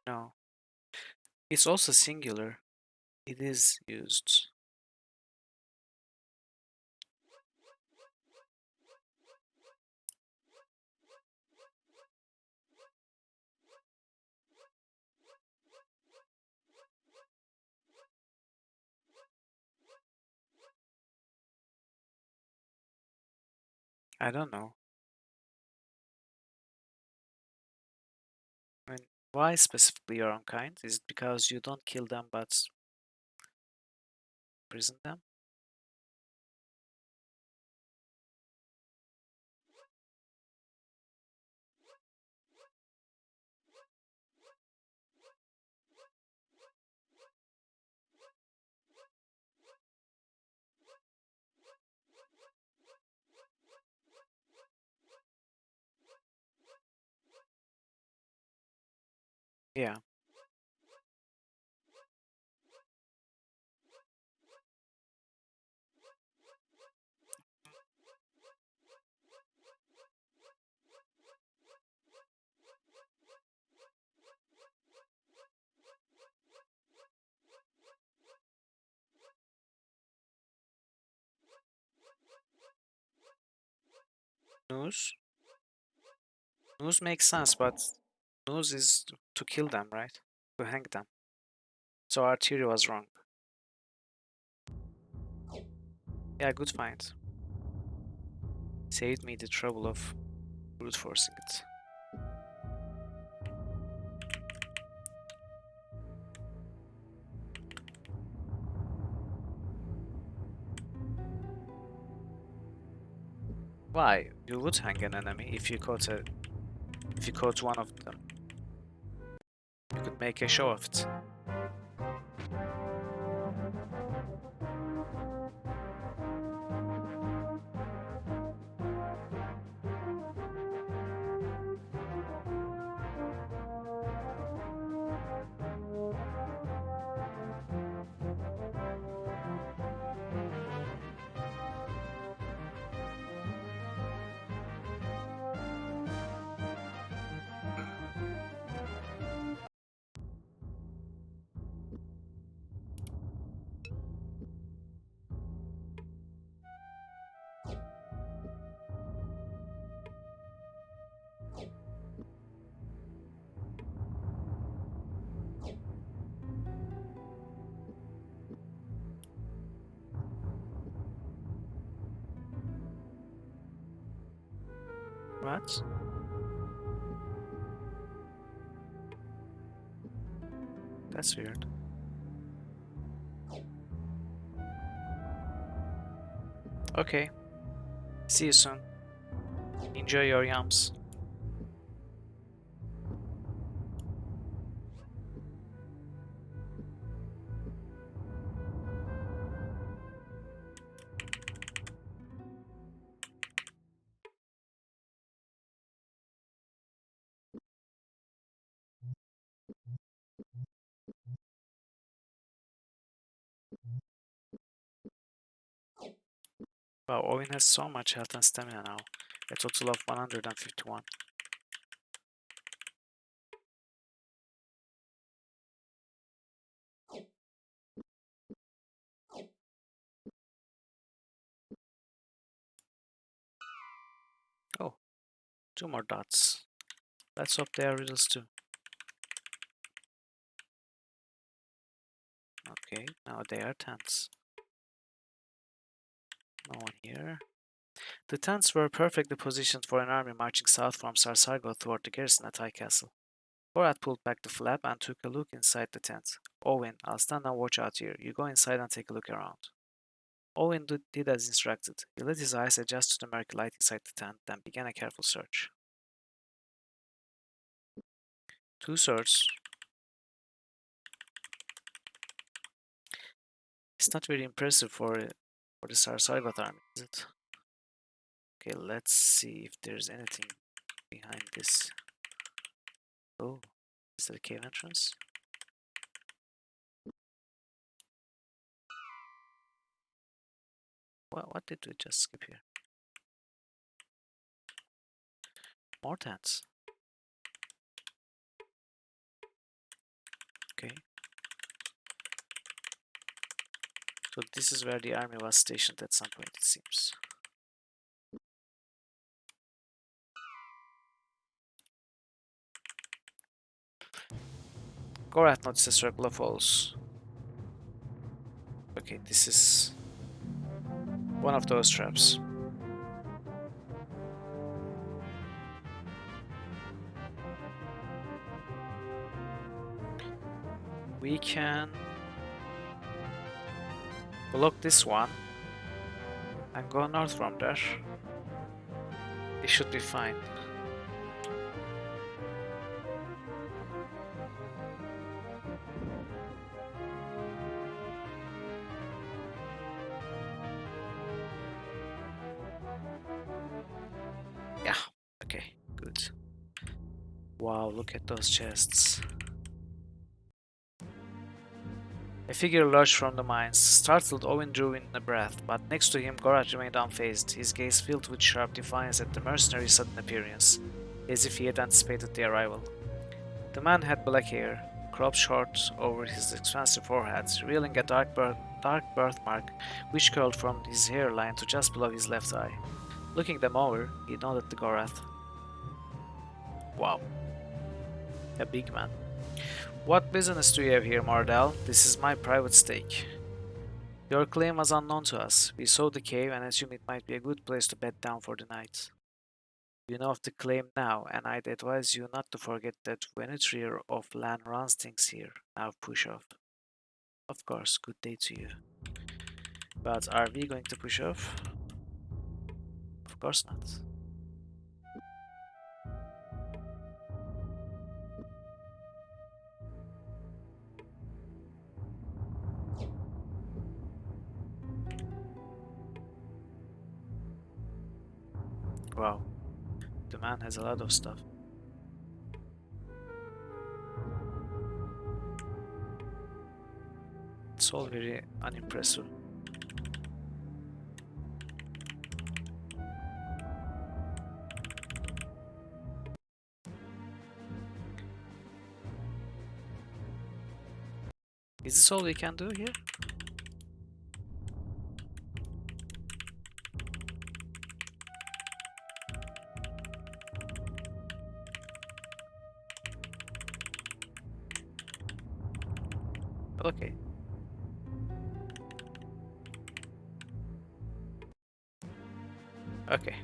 No. It's also singular. It is used. I don't know. I mean, why specifically your own kind? Is it because you don't kill them but prison them? Yeah. News? News makes sense, but news is to kill them, right? To hang them. So our theory was wrong. Yeah, good find. Saved me the trouble of brute forcing it. Why? You would hang an enemy if you caught one of them. You could make a show of it. What? That's weird. Okay. See you soon. Enjoy your yums. Wow, Owen has so much health and stamina now. A total of 151. 2 more dots. Let's hope they are riddles too. Okay, now they are tents. No one here. The tents were perfectly positioned for an army marching south from Sarsargo toward the garrison at High Castle. Borat pulled back the flap and took a look inside the tent. Owen, I'll stand and watch out here. You go inside and take a look around. Owen did as instructed. He let his eyes adjust to the murky light inside the tent, then began a careful search. 2 swords. It's not very impressive for the Sarsargot army, is it? Okay, let's see if there's anything behind this. Oh, is that a cave entrance? What did we just skip here? More tents. Okay. So this is where the army was stationed at some point, it seems. Gorath noticed a circle of holes. Okay, this is one of those traps. We can block this one and go north from there. It should be fine. Yeah, okay, good. Wow, look at those chests. A figure emerged from the mines. Startled, Owen drew in a breath, but next to him Gorat remained unfazed, his gaze filled with sharp defiance at the mercenary's sudden appearance, as if he had anticipated the arrival. The man had black hair, cropped short over his expansive forehead, revealing a dark birthmark which curled from his hairline to just below his left eye. Looking them over, he nodded to Gorath. Wow, a big man. What business do you have here, Mardell? This is my private stake. Your claim was unknown to us. We saw the cave and assumed it might be a good place to bed down for the night. You know of the claim now, and I'd advise you not to forget that Venetrier of Lan runs things here. Now push off. Of course, good day to you. But are we going to push off? Of course not. Wow, the man has a lot of stuff. It's all very unimpressive. Is this all we can do here? Okay. Okay.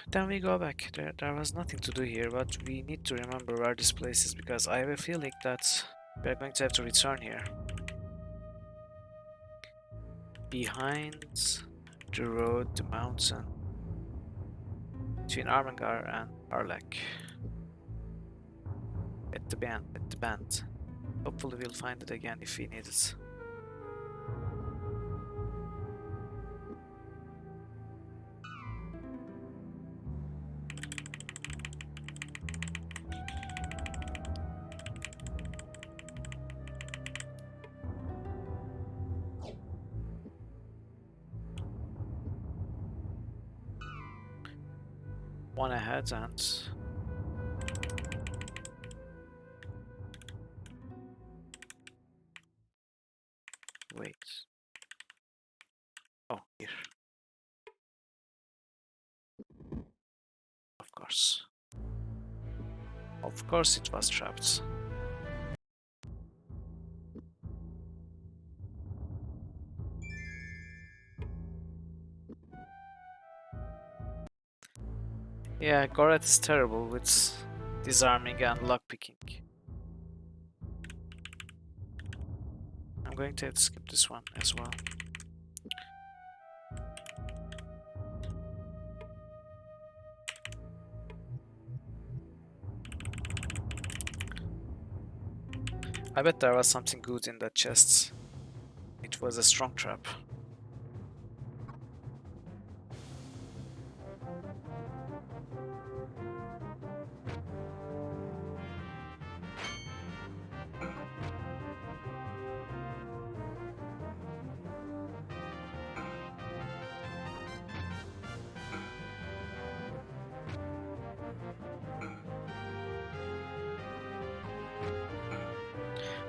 Then we go back. There was nothing to do here, but we need to remember where this place is because I have a feeling that we're going to have to return here. Behind the road, the mountain between Armengar and Arlek. At the bend. Hopefully we'll find it again if we need it. One ahead and wait. Oh, here. course. Of course it was trapped. Yeah, Goret is terrible with disarming and lockpicking. I'm going to have to skip this one as well. I bet there was something good in that chest. It was a strong trap.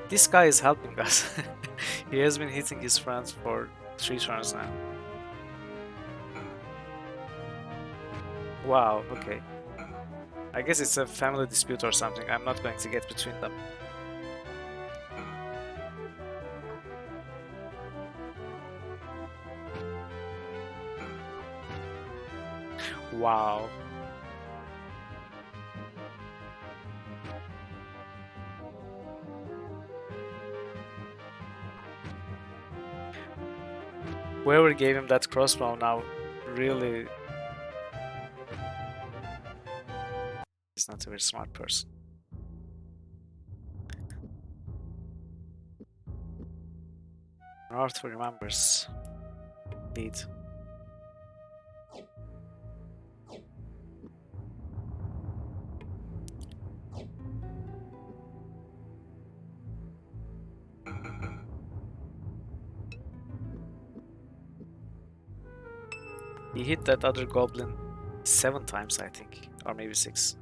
This guy is helping us. He has been hitting his friends for 3 turns now. Wow, okay. I guess it's a family dispute or something. I'm not going to get between them. Wow. Whoever gave him that crossbow now really is not a very smart person. North remembers. Lead. He hit that other goblin 7 times, I think, or maybe 6.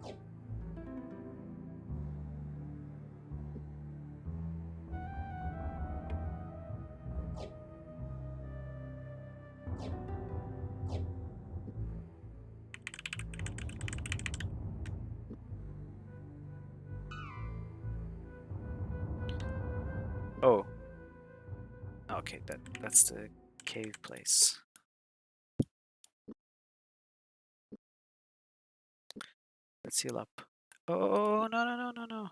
Oh. Okay, that's the cave place. Let's heal up. Oh, no, no, no, no, no.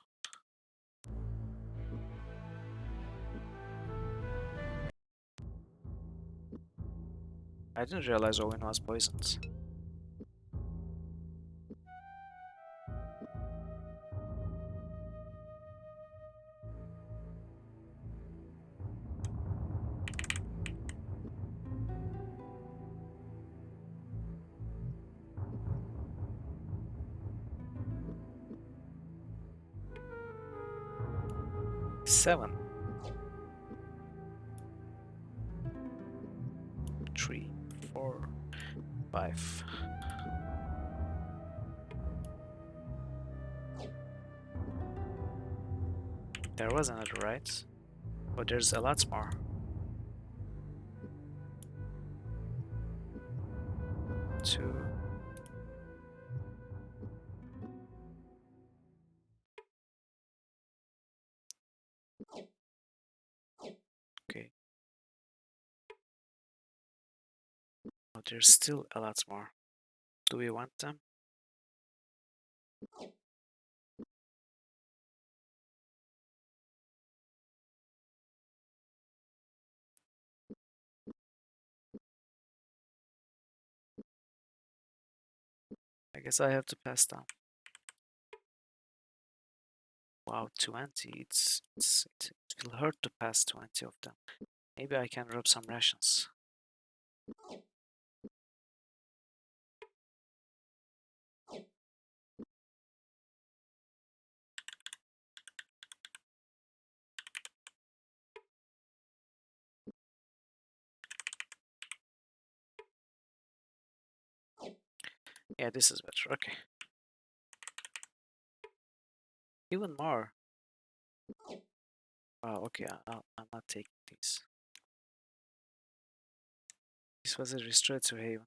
I didn't realize Owen was poisoned. Seven. 3, 4, 5. There was another, right? But there's a lot more. 2. Okay. Oh, there's still a lot more. Do we want them? I guess I have to pass down. Wow, 20. It will hurt to pass 20 of them. Maybe I can rub some rations. Yeah, this is better. Okay. Even more. Wow, okay, I'm not taking these. This was a restorative haven.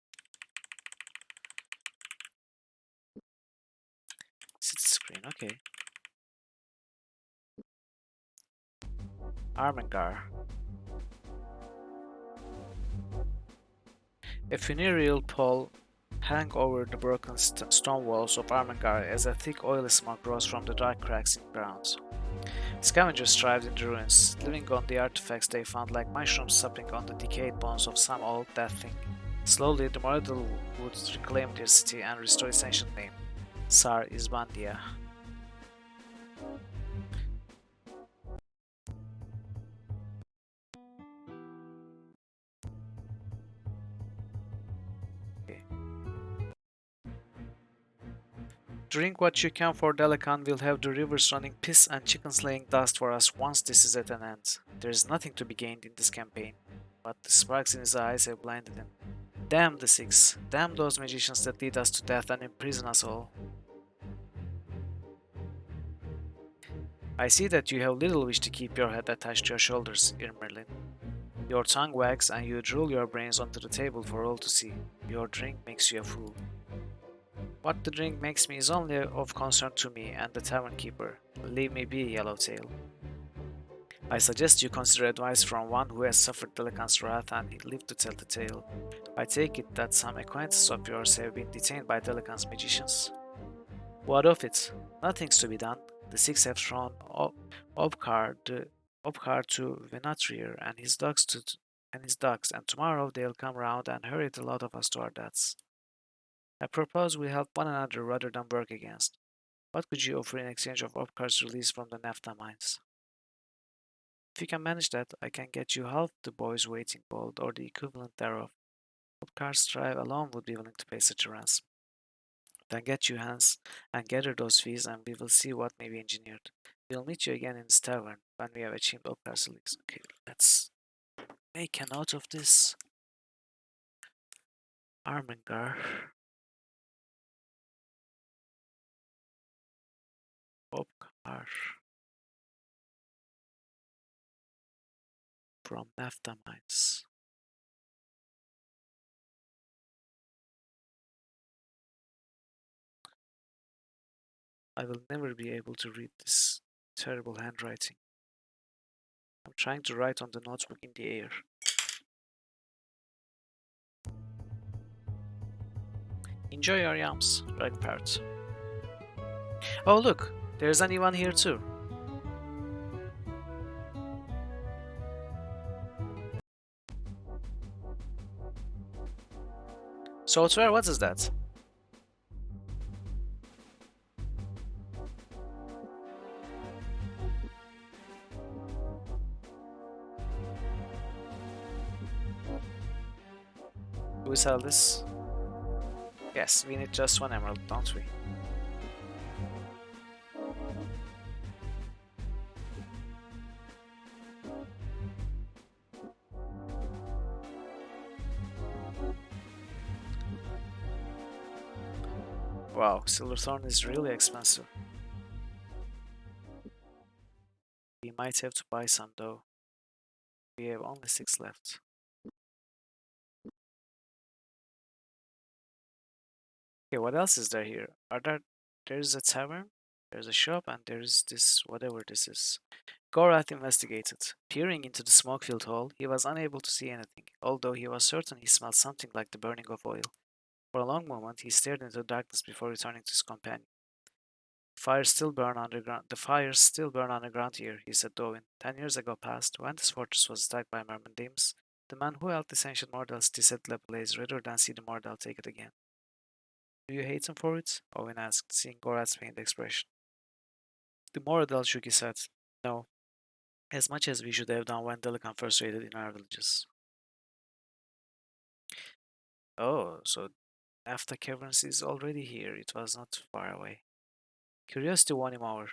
Okay. Armengar. A funereal pall hang over the broken stone walls of Armengar as a thick oily smoke rose from the dark cracks in the ground. Scavengers thrived in the ruins, living on the artifacts they found like mushrooms supping on the decayed bones of some old dead thing. Slowly, the Moradil would reclaim their city and restore its ancient name, Sar Isbandia. Okay. Drink what you can, for Delacan will have the rivers running piss and chickens laying dust for us once this is at an end. There is nothing to be gained in this campaign, but the sparks in his eyes have blinded him. Damn the Six, damn those magicians that lead us to death and imprison us all. I see that you have little wish to keep your head attached to your shoulders, Irmerlin. Your tongue wags and you drool your brains onto the table for all to see. Your drink makes you a fool. What the drink makes me is only of concern to me and the tavern keeper. Leave me be, Yellowtail. I suggest you consider advice from one who has suffered Delacan's wrath and he lived to tell the tale. I take it that some acquaintances of yours have been detained by Delacan's magicians. What of it? Nothing's to be done. The Six have thrown Obkar to Venatrir and his dogs, and tomorrow they'll come round and hurry the lot of us to our deaths. I propose we help one another rather than work against. What could you offer in exchange of Obkar's release from the naphtha mines? If you can manage that, I can get you half the boy's weight in gold or the equivalent thereof. Obkar's tribe alone would be willing to pay such a ransom. Then get you hands and gather those fees, and we will see what may be engineered. We'll meet you again in this tavern when we have achieved Obkar's release. Okay, let's make a note of this. Armengar. Obkar. From naphtha mines. I will never be able to read this terrible handwriting. I'm trying to write on the notebook in the air. Enjoy your yams, Ragpart. Oh look, there's anyone here too. Software, what is that? Do we sell this? Yes, we need just one emerald, don't we? Wow, Silverthorn is really expensive. We might have to buy some though. We have only 6 left. Okay, what else is there here? There's a tavern, there's a shop, and there's this whatever this is. Gorath investigated. Peering into the smoke-filled hall, he was unable to see anything, although he was certain he smelled something like the burning of oil. For a long moment, he stared into the darkness before returning to his companion. The fires still burn underground here, he said, Dovin. 10 years ago past, when this fortress was attacked by Myrmidons, the man who held this ancient mortal city set it ablaze rather than see the mortal take it again. Do you hate him for it? Owen asked, seeing Gorath's pained expression. The mortal shook his head. No, as much as we should have done when Delacan first raided in our villages. Oh, so after Caverns is already here, it was not far away. Curiosity won him over.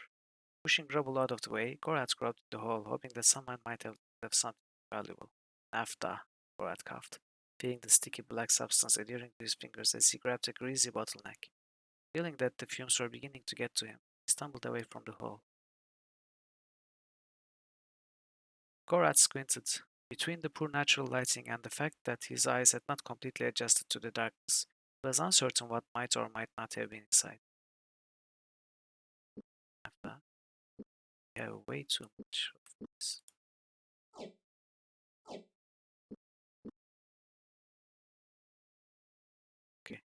Pushing rubble out of the way, Gorath groped the hole, hoping that someone might have left something valuable. Naphtha, Gorath coughed, feeling the sticky black substance adhering to his fingers as he grabbed a greasy bottleneck. Feeling that the fumes were beginning to get to him, he stumbled away from the hole. Gorath squinted. Between the poor natural lighting and the fact that his eyes had not completely adjusted to the darkness, he was uncertain what might or might not have been inside. Yeah, way too much of this. Okay.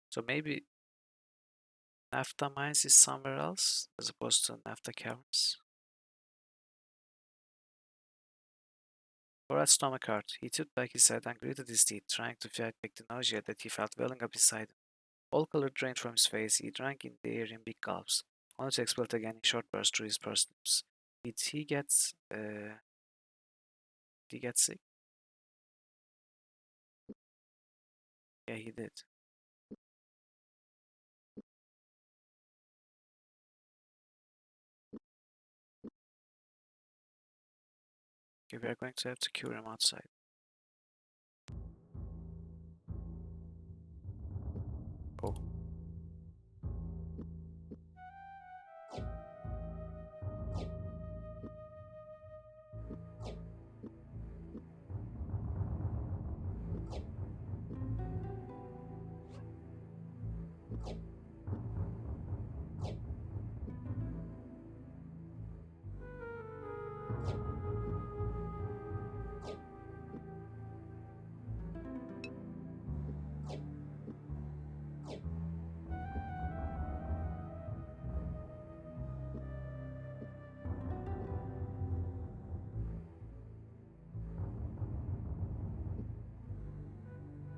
So maybe naphtha mines is somewhere else as opposed to naphtha caverns. Borat's stomach hurt. He tipped back his head and gritted his teeth, trying to fight back the nausea that he felt welling up inside him. All color drained from his face. He drank in the air in big gulps, only to explode again in short bursts through his pursed lips. Did he get sick? Yeah, he did. Okay, we are going to have to cure him outside. Oh.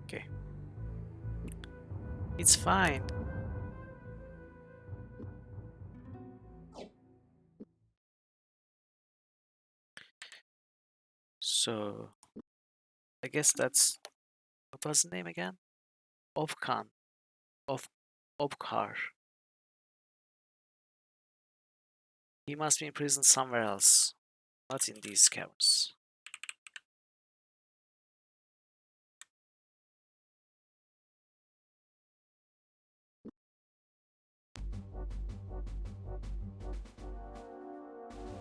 Okay. It's fine. So, I guess that's... What was the name again? Ovkan. Of Obkar. He must be in prison somewhere else, not in these caverns.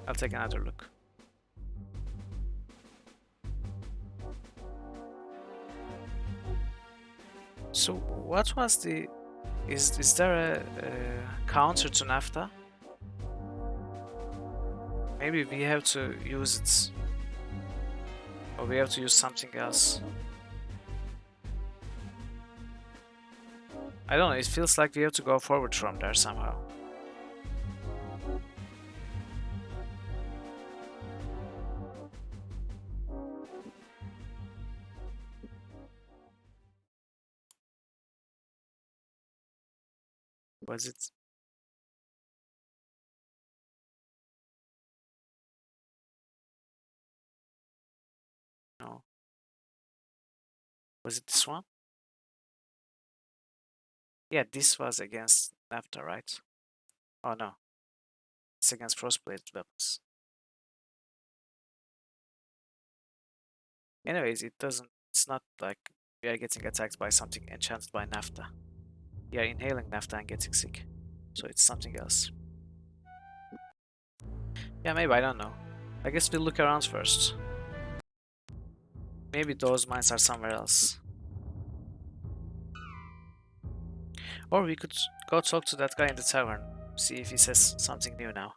I'll take another look. So what was the... Is there a counter to naphtha? Maybe we have to use it. Or we have to use something else. I don't know, it feels like we have to go forward from there somehow. Was it... No. Was it this one? Yeah, this was against naphtha, right? Oh no. It's against frostblade weapons. Anyways, it doesn't... It's not like we are getting attacked by something enchanted by naphtha. We are inhaling naphtha and getting sick. So it's something else. Yeah, maybe, I don't know. I guess we'll look around first. Maybe those mines are somewhere else. Or we could go talk to that guy in the tavern. See if he says something new now.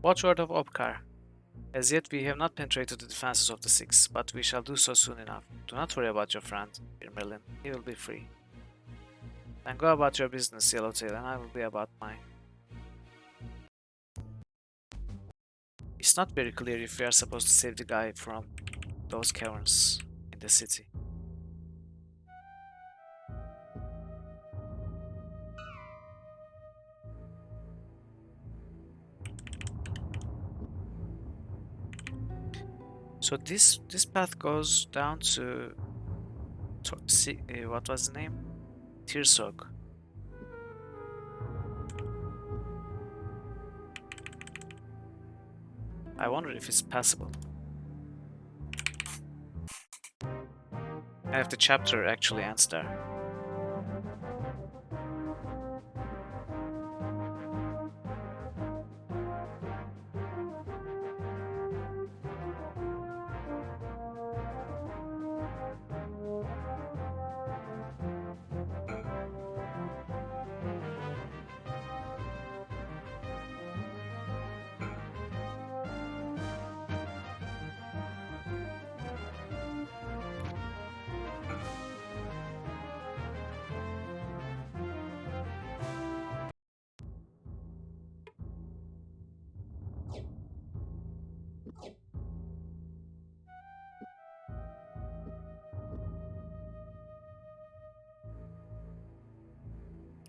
Watchword of Obkar. As yet we have not penetrated the defenses of the Six, but we shall do so soon enough. Do not worry about your friend, Merlin. He will be free. Then go about your business, Yellowtail, and I will be about mine. It's not very clear if we are supposed to save the guy from those caverns in the city. So this path goes down to what was the name? Tirsog. I wonder if it's passable. And if the chapter actually ends there.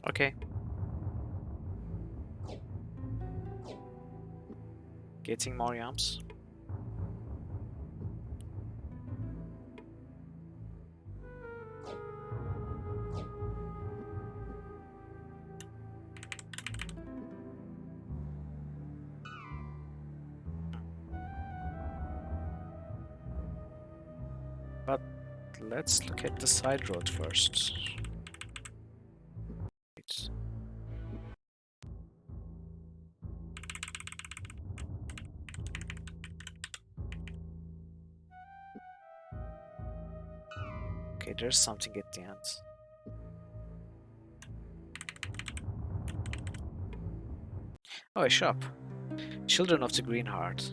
Okay. Getting more yams. But let's look at the side road first. It's okay, there's something at the end. Oh, a shop. Children of the Green Heart.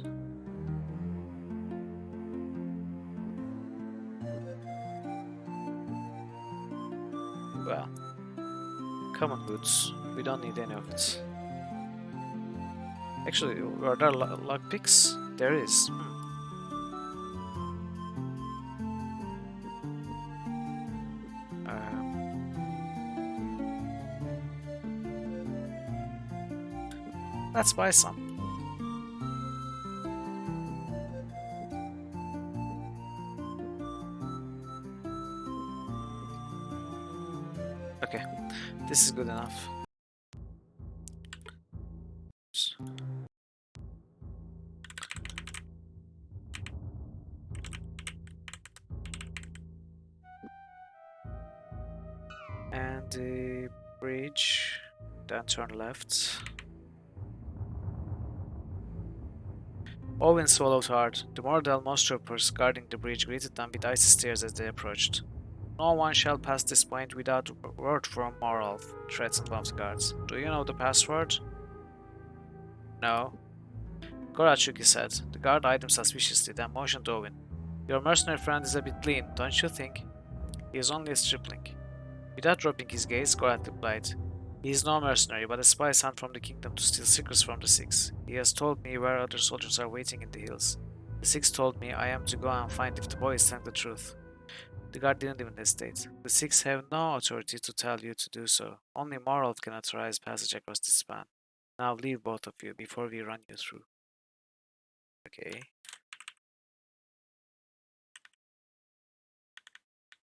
Well, common goods. We don't need any of it. Actually, are there lockpicks? There is. Let's buy some. Okay, this is good enough. And the bridge, then turn left. Owen swallowed hard. The Mordell troopers guarding the bridge greeted them with icy stares as they approached. No one shall pass this point without a word from Morolf, threatened one of the guards. Do you know the password? No. Gorat shook his head. The guard eyed him suspiciously, then motioned to Owen. Your mercenary friend is a bit lean, don't you think? He is only a stripling. Without dropping his gaze, Gorat replied. He is no mercenary, but a spy sent from the kingdom to steal secrets from the Six. He has told me where other soldiers are waiting in the hills. The Six told me I am to go and find if the boy is telling the truth. The guard didn't even hesitate. The Six have no authority to tell you to do so. Only Morald can authorize passage across this span. Now leave both of you before we run you through. Okay.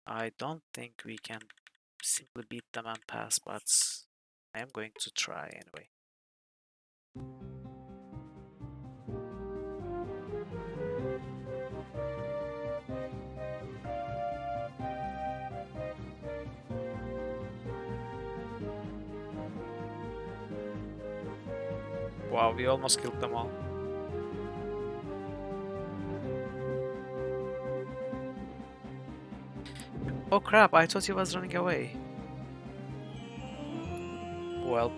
I don't think we can simply beat them and pass, but I am going to try anyway. Wow, we almost killed them all. Oh crap, I thought he was running away. Welp.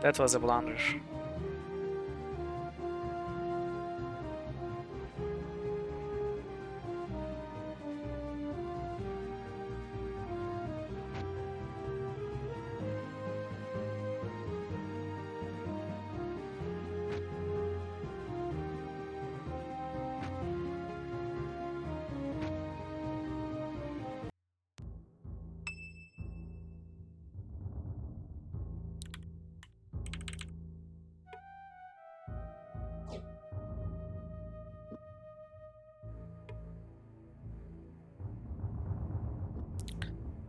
That was a blunder.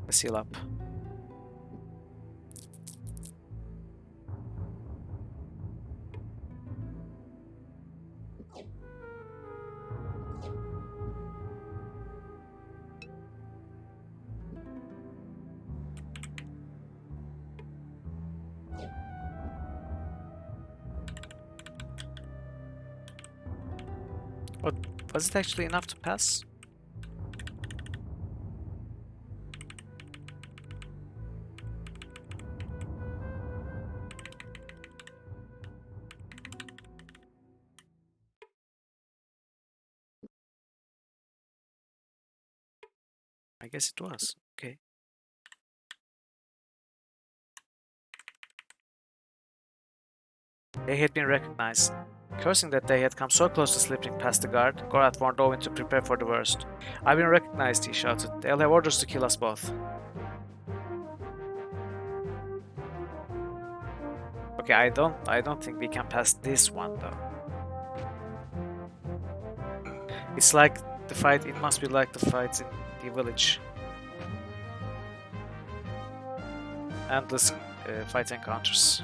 Let's heal up. What, was it actually enough to pass? I guess it was. Okay. They had been recognized. Cursing that they had come so close to slipping past the guard, Gorat warned Owen to prepare for the worst. I've been recognized, he shouted. They'll have orders to kill us both. Okay, I don't think we can pass this one though. It's like the fight, it must be like the fight in the village. Endless fight encounters.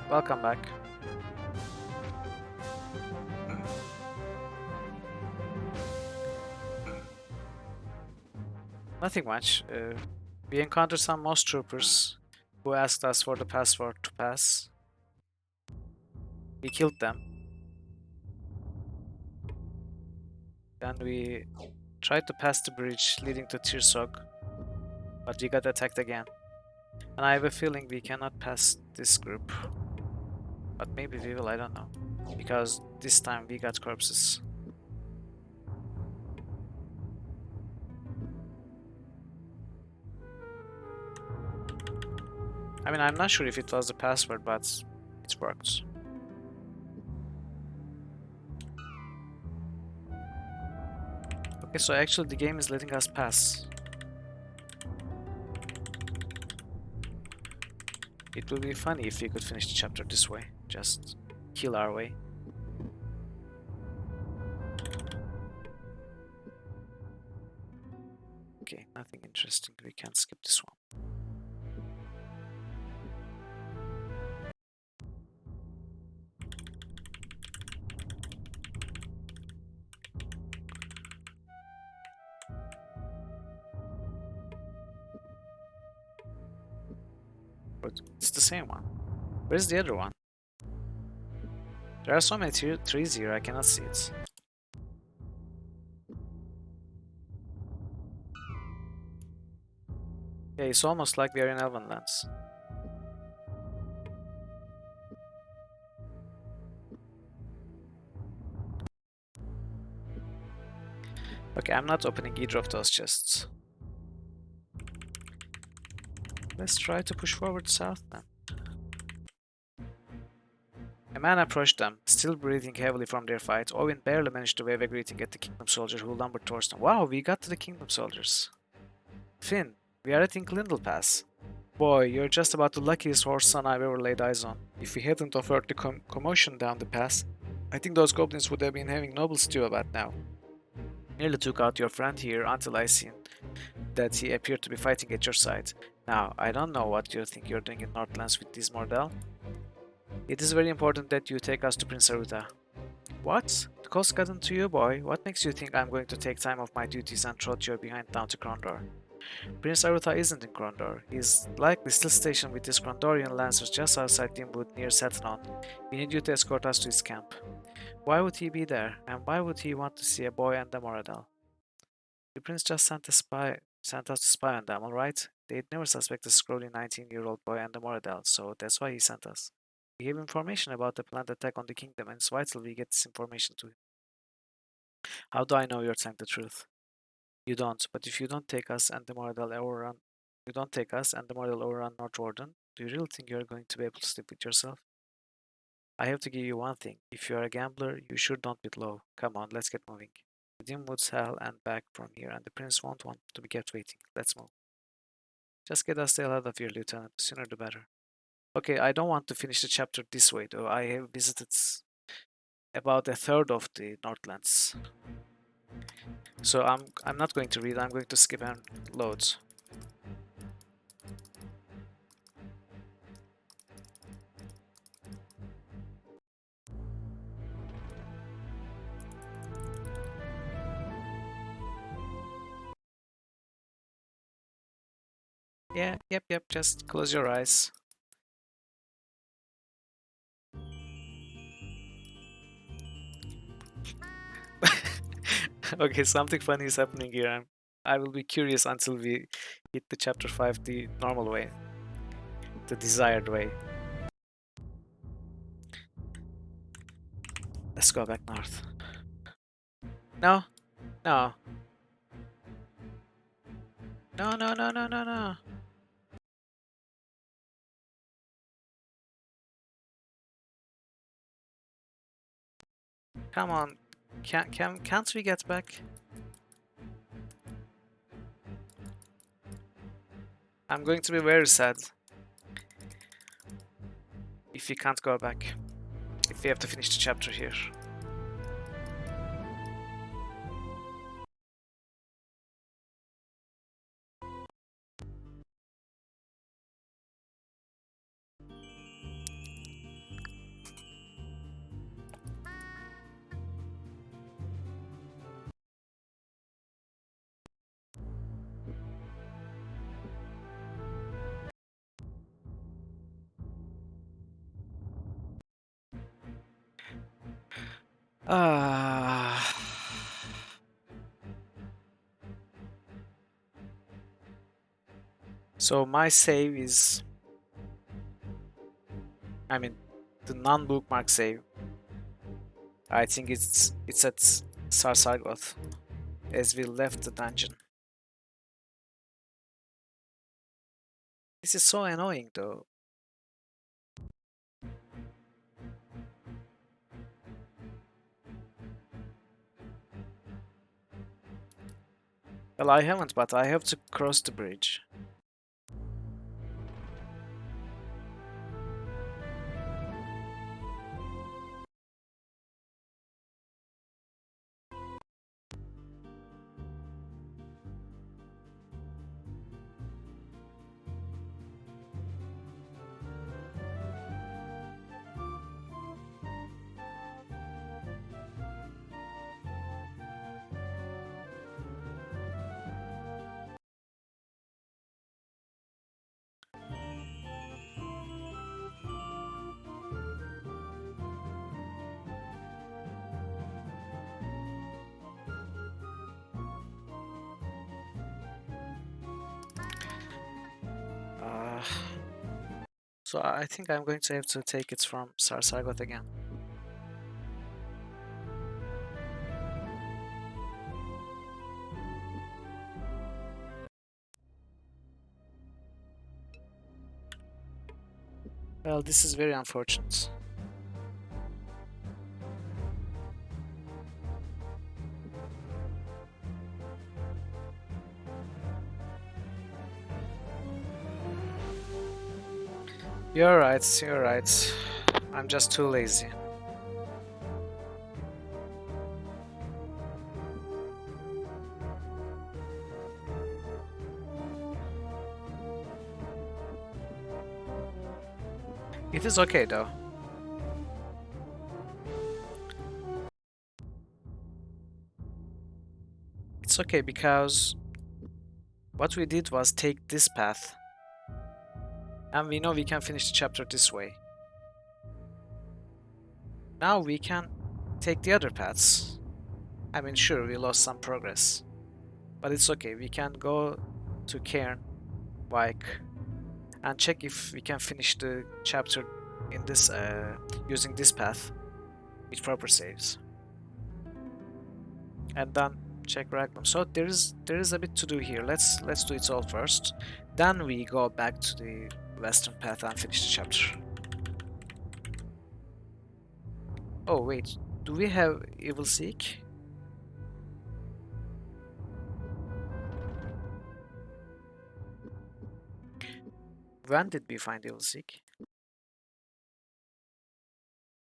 Welcome back. Nothing much. We encountered some moss troopers who asked us for the password to pass. We killed them. Then we tried to pass the bridge leading to Tirsog, but we got attacked again. And I have a feeling we cannot pass this group. But maybe we will, I don't know. Because this time we got corpses. I mean, I'm not sure if it was the password, but it worked. Okay, so actually the game is letting us pass. It would be funny if we could finish the chapter this way. Just kill our way. Okay, nothing interesting. We can skip this one. But it's the same one. Where's the other one? There are so many trees here, I cannot see it. Yeah, it's almost like we are in Elvenlands. Okay, I'm not opening either of those chests. Let's try to push forward south then. A man approached them, still breathing heavily from their fight. Owen barely managed to wave a greeting at the Kingdom soldier who lumbered towards them. Wow, we got to the Kingdom soldiers. Finn, we are at Inklindle Pass. Boy, you're just about the luckiest horse son I've ever laid eyes on. If we hadn't offered the commotion down the pass, I think those goblins would have been having noble stew about now. Nearly took out your friend here until I seen that he appeared to be fighting at your side. Now, I don't know what you think you're doing in Northlands with this Mordell. It is very important that you take us to Prince Aruta. What? The cost gotten to you, boy? What makes you think I'm going to take time off my duties and trot your behind down to Krondor? Prince Aruta isn't in Krondor. He's likely still stationed with his Krondorian lancers just outside Dimwood near Satanon. We need you to escort us to his camp. Why would he be there? And why would he want to see a boy and a Moradel? The prince just sent us to spy on them, alright? They'd never suspect a scrawny 19-year-old boy and a Moradel, so that's why he sent us. We have information about the planned attack on the kingdom, and it's vital we get this information to him. How do I know you're telling the truth? You don't, but if you don't take us and the Moradel overrun, you don't take us and the Moradel overrun North Warden, do you really think you're going to be able to sleep with yourself? I have to give you one thing. If you are a gambler, you sure don't bid low. Come on, let's get moving. The Dimwood's hell and back from here, and the prince won't want to be kept waiting. Let's move. Just get us the hell out of here, Lieutenant. The sooner the better. Okay, I don't want to finish the chapter this way, though. I have visited about a third of the Northlands. So I'm not going to read, I'm going to skip and load. Yeah, yep, just close your eyes. Okay, something funny is happening here. I will be curious until we hit the chapter 5 the normal way. The desired way. Let's go back north. No, no. No, no, no, no, no, no. Come on. Can't we get back? I'm going to be very sad if we can't go back. If we have to finish the chapter here. Ah. So my save is, I mean, the non-bookmark save. I think it's at Sarsargoth as we left the dungeon. This is so annoying though. Well, I haven't, but I have to cross the bridge. Uh, so I think I'm going to have to take it from Sarsargoth again. Well, this is very unfortunate. You're right, you're right. I'm just too lazy. It is okay though. It's okay because what we did was take this path, and we know we can finish the chapter this way. Now we can take the other paths. I mean, sure, we lost some progress, but it's okay. We can go to Cairn, Wyke, and check if we can finish the chapter in this using this path with proper saves, and then check Ragnar. So there is a bit to do here. Let's do it all first. Then we go back to the western path and finish the chapter. Oh wait, do we have Evil Seek? When did we find Evil Seek?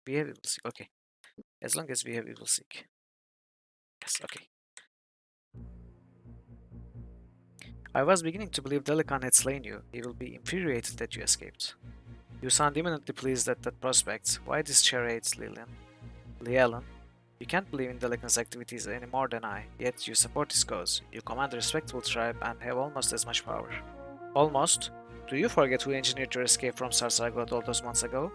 We have Evil Seek. Okay, as long as we have Evil Seek. Yes. Okay. I was beginning to believe Delican had slain you. He will be infuriated that you escaped. You sound imminently pleased at that prospect. Why this charade, Llewellyn? You can't believe in Delican's activities any more than I, yet you support his cause. You command a respectable tribe and have almost as much power. Almost? Do you forget who engineered your escape from Sarsargot all those months ago?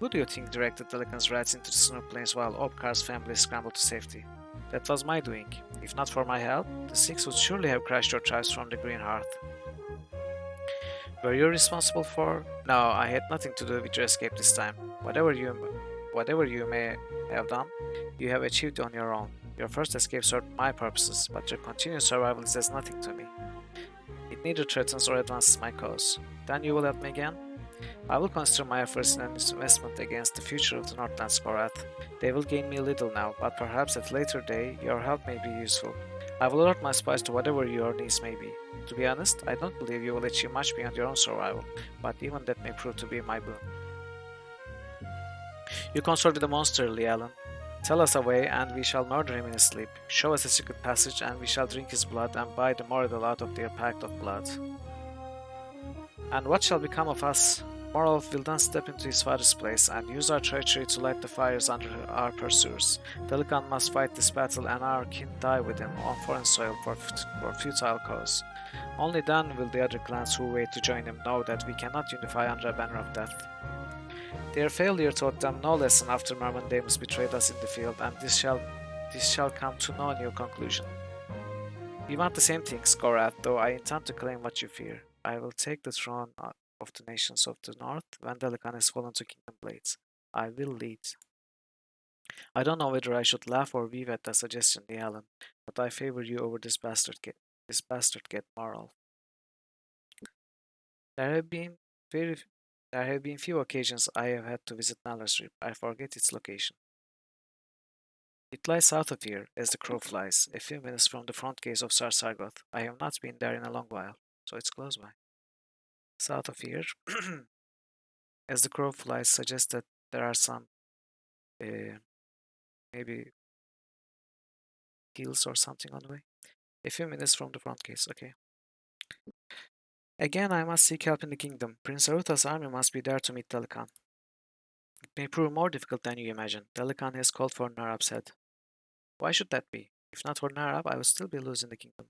Who do you think directed Delican's rats into the snow plains while Obkar's family scrambled to safety? That was my doing. If not for my help, the Six would surely have crashed your tribes from the Green Hearth. Were you responsible for? No, I had nothing to do with your escape this time. Whatever you may have done, you have achieved on your own. Your first escape served my purposes, but your continued survival is as nothing to me. neither threatens or advances my cause. Then you will help me again? I will consider my efforts an investment against the future of the Northlands, Korath. They will gain me little now, but perhaps at a later day your help may be useful. I will alert my spies to whatever your needs may be. To be honest, I don't believe you will achieve much beyond your own survival, but even that may prove to be my boon. You consort with the monster, Lialan. Tell us a way, and we shall murder him in his sleep. Show us a secret passage, and we shall drink his blood and buy the Moradel out of their pact of blood. And what shall become of us? Morolf will then step into his father's place and use our treachery to light the fires under our pursuers. Delican must fight this battle and our kin die with him on foreign soil for futile cause. Only then will the other clans who wait to join him know that we cannot unify under a banner of death. Their failure taught them no lesson after Myrmendamus betrayed us in the field, and this shall come to no new conclusion. We want the same things, Korath, though I intend to claim what you fear. I will take the throne of the nations of the north when Delican has fallen to Kingdom Blades. I will lead. I don't know whether I should laugh or weep at that suggestion, Nialan, but I favor you over this bastard kid, Marl. There have been very There have been few occasions I have had to visit Nalarstrip. I forget its location. It lies south of here, as the crow flies, a few minutes from the front gates of Sarsargoth. I have not been there in a long while, so it's close by. South of here, as the crow flies, suggests that there are some, maybe hills or something on the way. A few minutes from the front gates, okay. Again, I must seek help in the kingdom. Prince Arutha's army must be there to meet Delican. It may prove more difficult than you imagine. Delican has called for Narab's head. Why should that be? If not for Narab, I would still be losing the kingdom.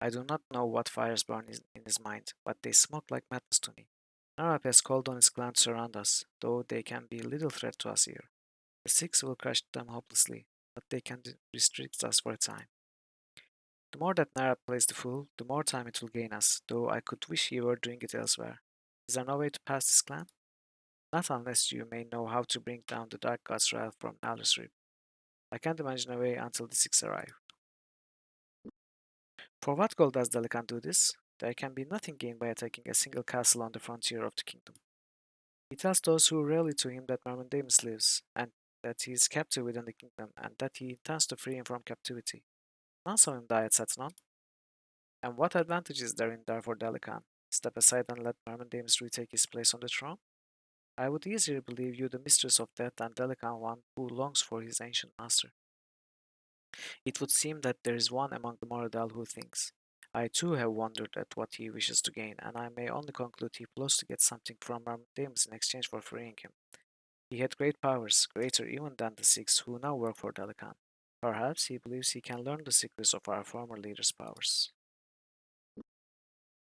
I do not know what fires burn in his mind, but they smoke like madness to me. Narab has called on his clan to surround us, though they can be little threat to us here. The Six will crush them hopelessly, but they can restrict us for a time. The more that Narab plays the fool, the more time it will gain us, though I could wish he were doing it elsewhere. Is there no way to pass this clan? Not unless you may know how to bring down the Dark God's wrath from Nalusrib. I can't imagine a way until the Six arrive. For what goal does Delican do this? There can be nothing gained by attacking a single castle on the frontier of the kingdom. He tells those who rally to him that Myrmendamus lives, and that he is captive within the kingdom, and that he intends to free him from captivity. None saw him die at Satnon. And what advantage is there in there for Delican? Step aside and let Myrmendamus retake his place on the throne? I would easier believe you the mistress of death and Delican one who longs for his ancient master. It would seem that there is one among the Moradel who thinks. I too have wondered at what he wishes to gain, and I may only conclude he plans to get something from Myrmendamus in exchange for freeing him. He had great powers, greater even than the Six who now work for Delican. Perhaps he believes he can learn the secrets of our former leader's powers.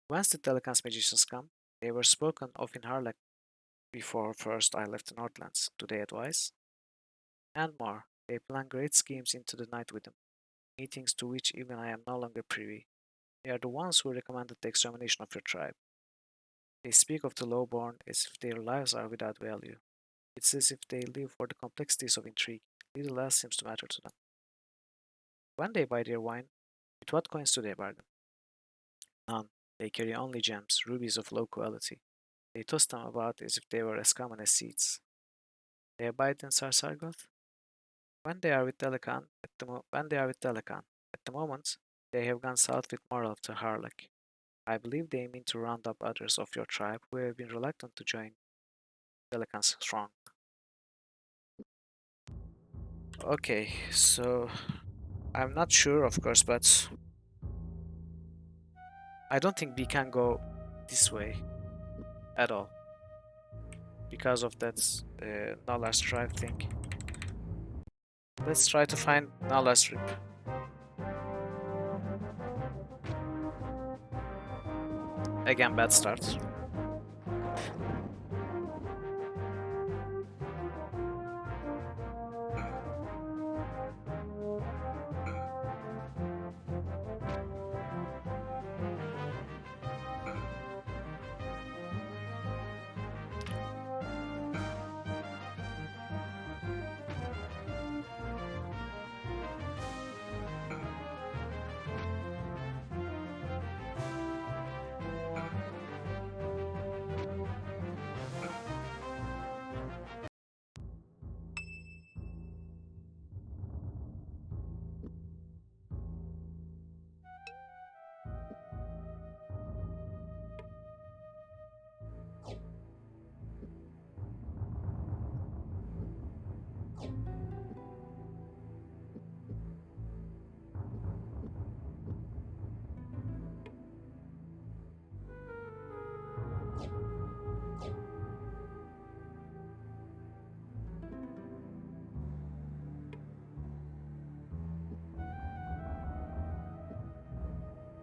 Whence did Delican's magicians come? They were spoken of in Harlech before first I left the Northlands. Do they advise? And more, they plan great schemes into the night with them, meetings to which even I am no longer privy. They are the ones who recommended the extermination of your tribe. They speak of the lowborn as if their lives are without value. It's as if they live for the complexities of intrigue. Little else seems to matter to them. When they buy their wine, with what coins do they bargain? None. They carry only gems, rubies of low quality. They toss them about as if they were as common as seeds. They abide in Sarsargoth? When they are with Delican, at the moment, they have gone south with Morlov to Harlech. I believe they mean to round up others of your tribe who have been reluctant to join Delican's throng. Okay, so I'm not sure, of course, but I don't think we can go this way at all because of that Nala's tribe thing. Let's try to find Nala's strip. Again, bad start.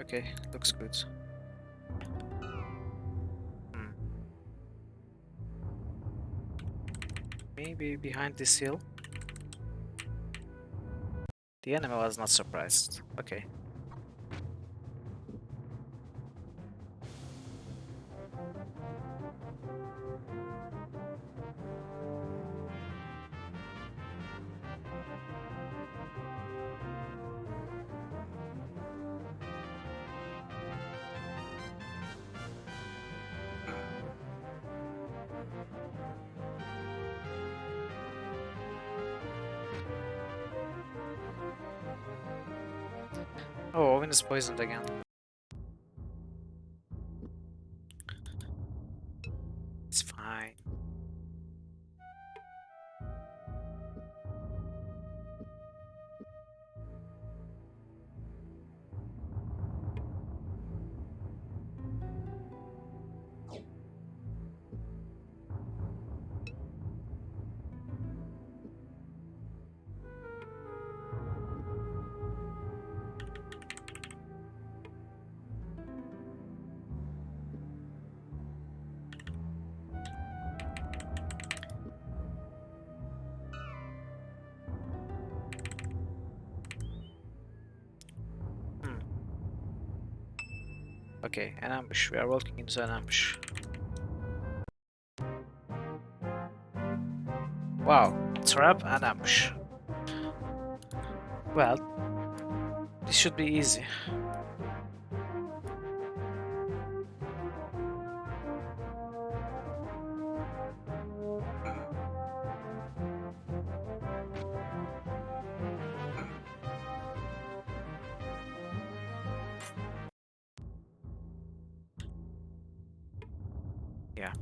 Okay, looks good. Hmm. Maybe behind this hill? The enemy was not surprised. Okay. Oh, Owen is poisoned again. It's fine. Hmm. Okay, an ambush. We are walking into an ambush. Wow, trap and ambush. Well, this should be easy. Yeah.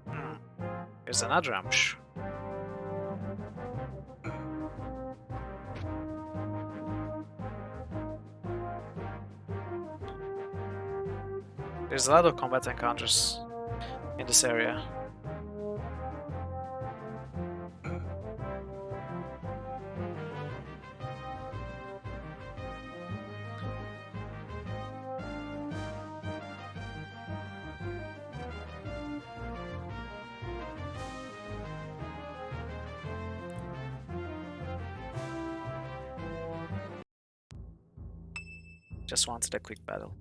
Hmm. Here's another ambush. There's a lot of combat encounters in this area. Just wanted a quick battle.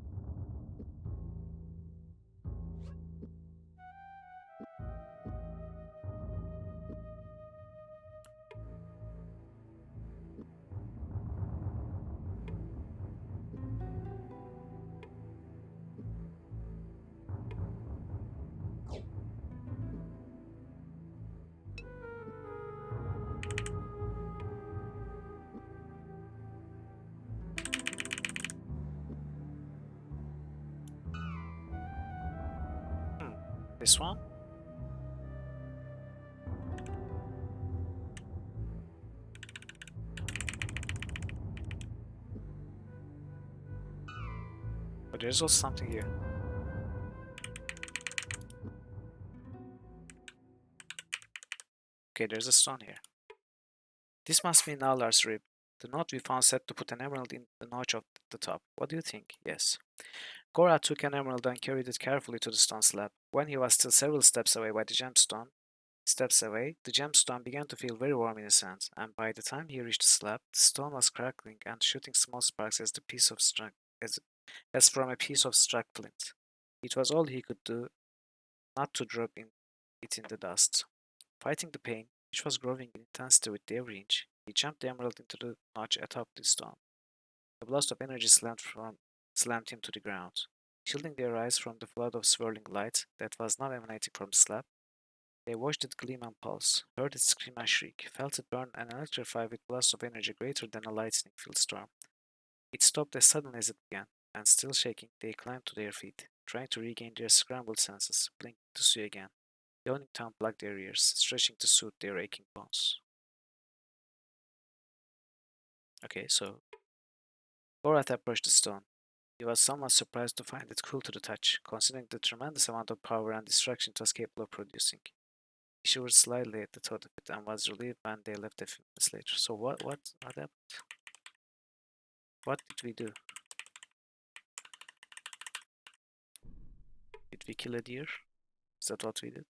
Hmm. This one? But there's also something here. Okay, there's a stone here. This must be Nalar's rib. The note we found said to put an emerald in the notch of the top. What do you think? Yes. Gora took an emerald and carried it carefully to the stone slab. When he was still several steps away the gemstone began to feel very warm in his hands, and by the time he reached the slab, the stone was crackling and shooting small sparks as from a piece of struck flint. It was all he could do not to drop it in the dust. Fighting the pain, which was growing in intensity with every inch, he jumped the emerald into the notch atop the stone. A blast of energy slammed him to the ground. Shielding their eyes from the flood of swirling light that was now emanating from the slab, they watched it gleam and pulse, heard it scream and shriek, felt it burn and electrify with blasts of energy greater than a lightning-filled storm. It stopped as suddenly as it began, and still shaking, they climbed to their feet, trying to regain their scrambled senses, blinking to see again. The yawning tongue plugged their ears, stretching to soothe their aching bones. Okay, so Borat approached the stone. He was somewhat surprised to find it cool to the touch, considering the tremendous amount of power and destruction it was capable of producing. He shivered slightly at the thought of it and was relieved when they left a few minutes later. So what happened? What did we do? Did we kill a deer? Is that what we did?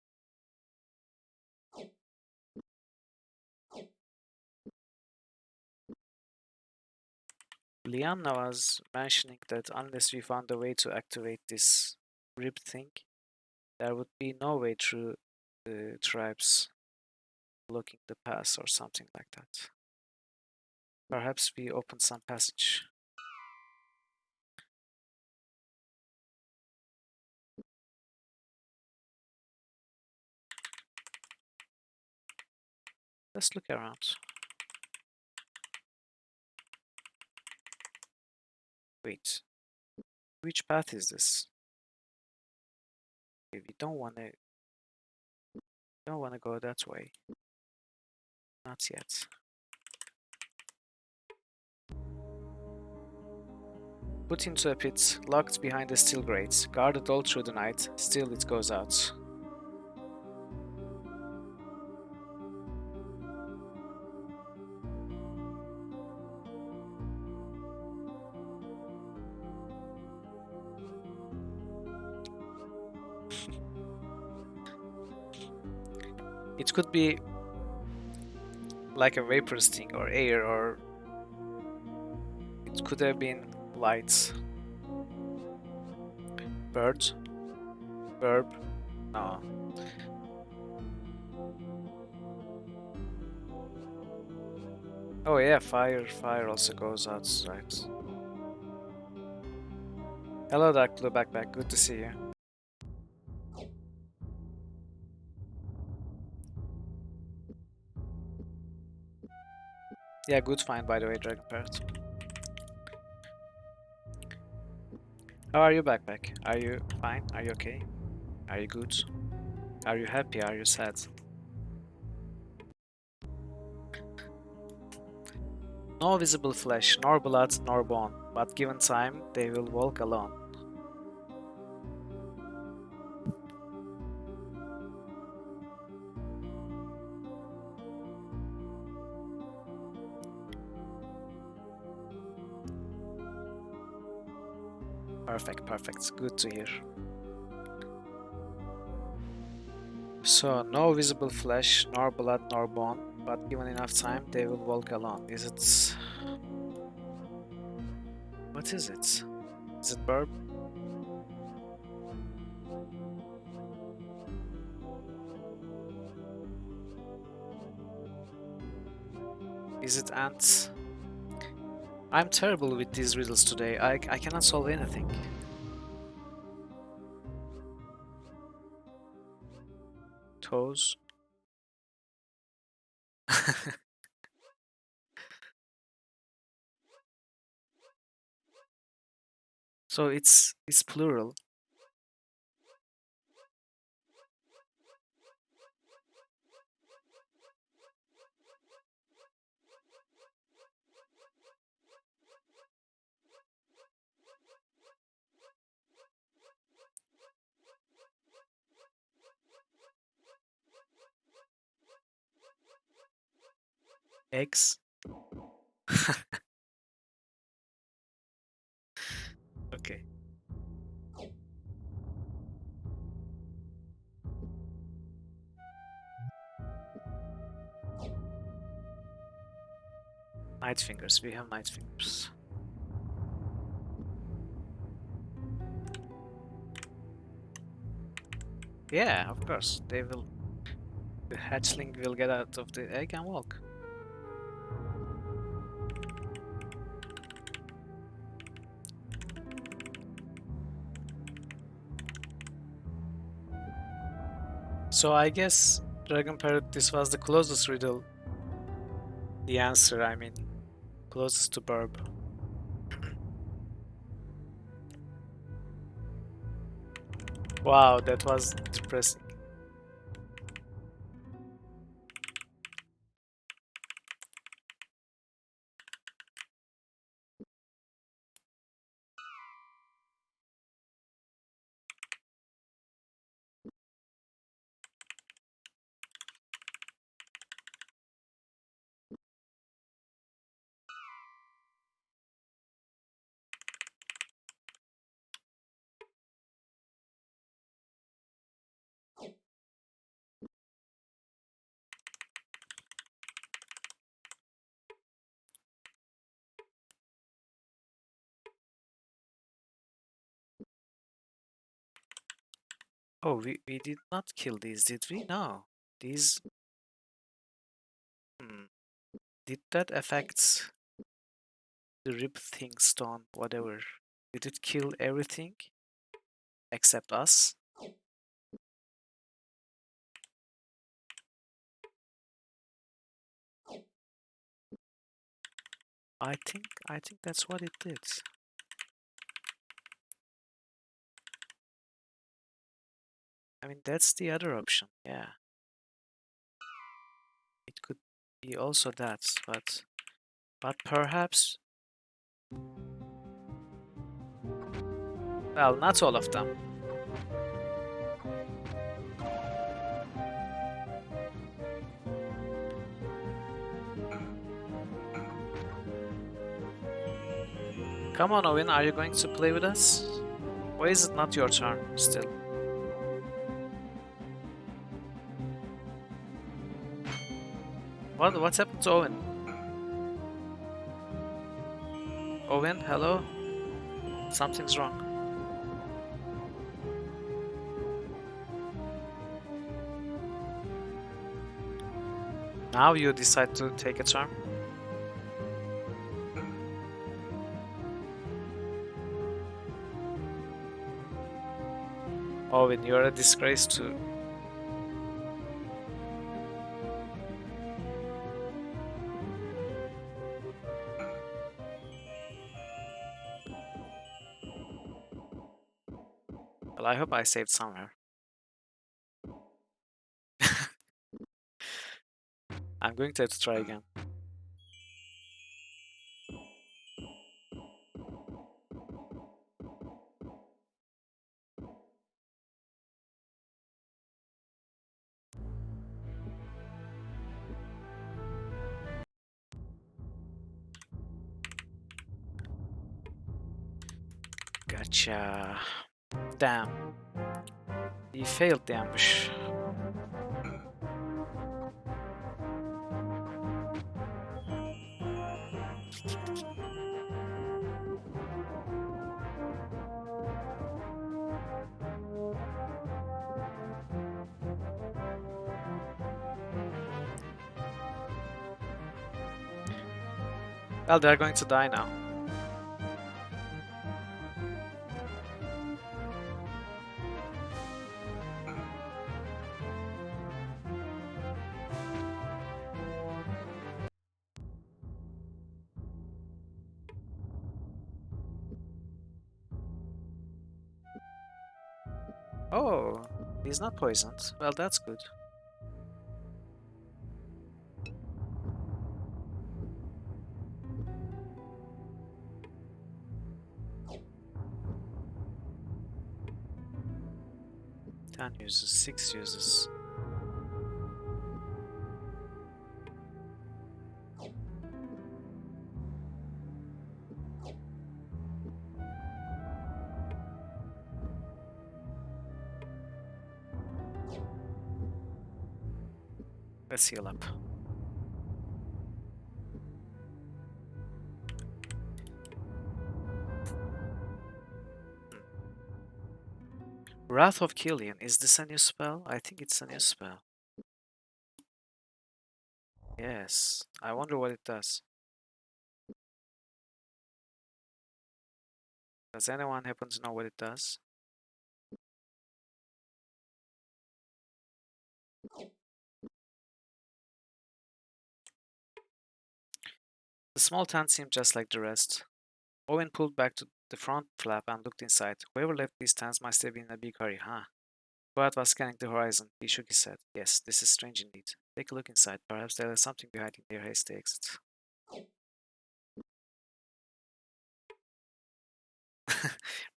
Liana was mentioning that unless we found a way to activate this rib thing, there would be no way through the tribes blocking the pass or something like that. Perhaps we open some passage. Let's look around. Wait, which path is this? Okay, we don't wanna go that way. Not yet. Put into a pit, locked behind a steel grate, guarded all through the night, still it goes out. It could be like a vaporous thing or air, or it could have been light. Bird? Verb? No. Oh yeah, fire also goes out, right? Hello Dark Blue Backpack, good to see you. Yeah, good find by the way, Dragon Parrot. How are you, Backpack? Are you fine? Are you okay? Are you good? Are you happy? Are you sad? No visible flesh, nor blood, nor bone, but given time, they will walk alone. Perfect, perfect. Good to hear. So, no visible flesh, nor blood, nor bone, but given enough time, they will walk alone. Is it... What is it? Is it verb? Is it ant? I'm terrible with these riddles today. I cannot solve anything. Toes? So it's plural. Eggs? Okay. Night fingers. We have night fingers. Yeah, of course. They will. The hatchling will get out of the egg and walk. So I guess, Dragon Parrot, this was the closest riddle. The answer, I mean, closest to burb. Wow, that was depressing. Oh, we did not kill these, did we? No. These... Hmm. Did that affect the rib thing stone, whatever? Did it kill everything except us? I think that's what it did. I mean, that's the other option, yeah. It could be also that, but perhaps, well, not all of them. Come on, Owen, are you going to play with us? Or is it not your turn still? What's happened to Owen? Owen, hello? Something's wrong. Now you decide to take a turn? Owen, you're a disgrace to... Well, I hope I saved somewhere. I'm going to have to try again. Gotcha. Damn. He failed the ambush. Well, they're going to die now. Oh, he's not poisoned. Well, that's good. Ten uses, 6 uses. Let's heal up. Wrath of Killian. Is this a new spell? I think it's a new spell. Yes. I wonder what it does. Does anyone happen to know what it does? The small tent seemed just like the rest. Owen pulled back to the front flap and looked inside. Whoever left these tents must have been in a big hurry, huh? Boat was scanning the horizon. He shook his head. Yes, this is strange indeed. Take a look inside. Perhaps there is something behind in their hasty exit.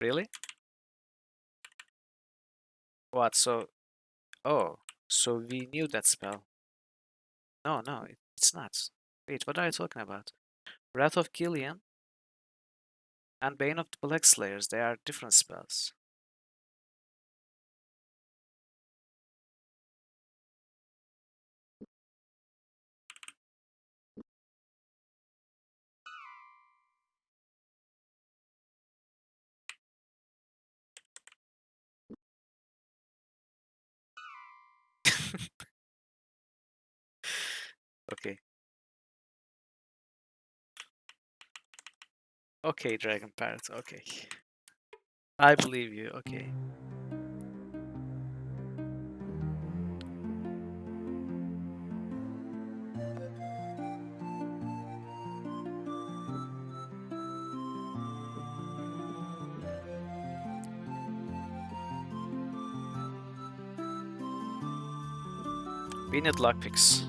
Really? What, so... Oh, so we knew that spell. No, it's not. Wait, what are you talking about? Wrath of Killian and Bane of the Black Slayers, they are different spells. Okay. Okay, Dragon Parrot. Okay. I believe you. Okay. We need lockpicks.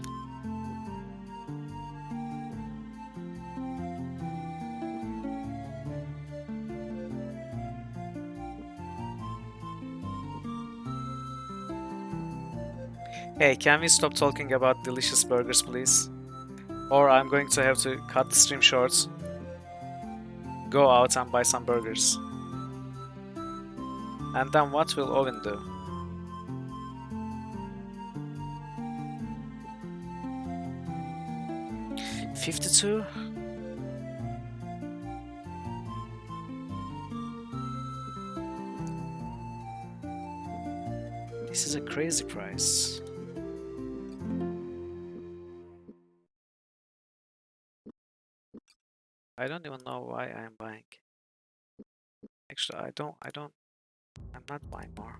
Hey, can we stop talking about delicious burgers, please? Or I'm going to have to cut the stream short, go out and buy some burgers. And then what will Owen do? 52? This is a crazy price. I don't even know why I'm buying. Actually, I'm not buying more.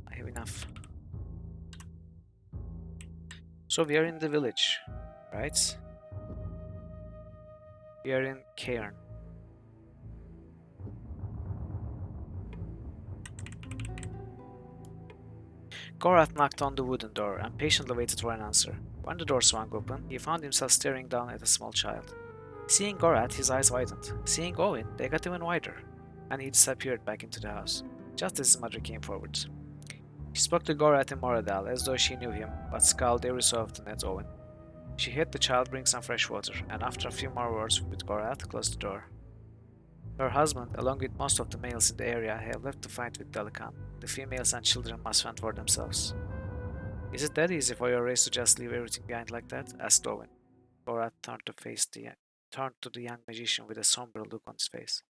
I have enough. So we are in the village, right? We are in Cairn. Gorath knocked on the wooden door and patiently waited for an answer. When the door swung open, he found himself staring down at a small child. Seeing Gorath, his eyes widened. Seeing Owen, they got even wider, and he disappeared back into the house, just as his mother came forward. She spoke to Gorath in Moradal as though she knew him, but scowled every so often at Owen. She had the child bring some fresh water, and after a few more words with Gorath, closed the door. Her husband, along with most of the males in the area, had left to fight with Delican. The females and children must fend for themselves. Is it that easy for your race to just leave everything behind like that? Asked Owen. Gorath turned to the young magician with a somber look on his face.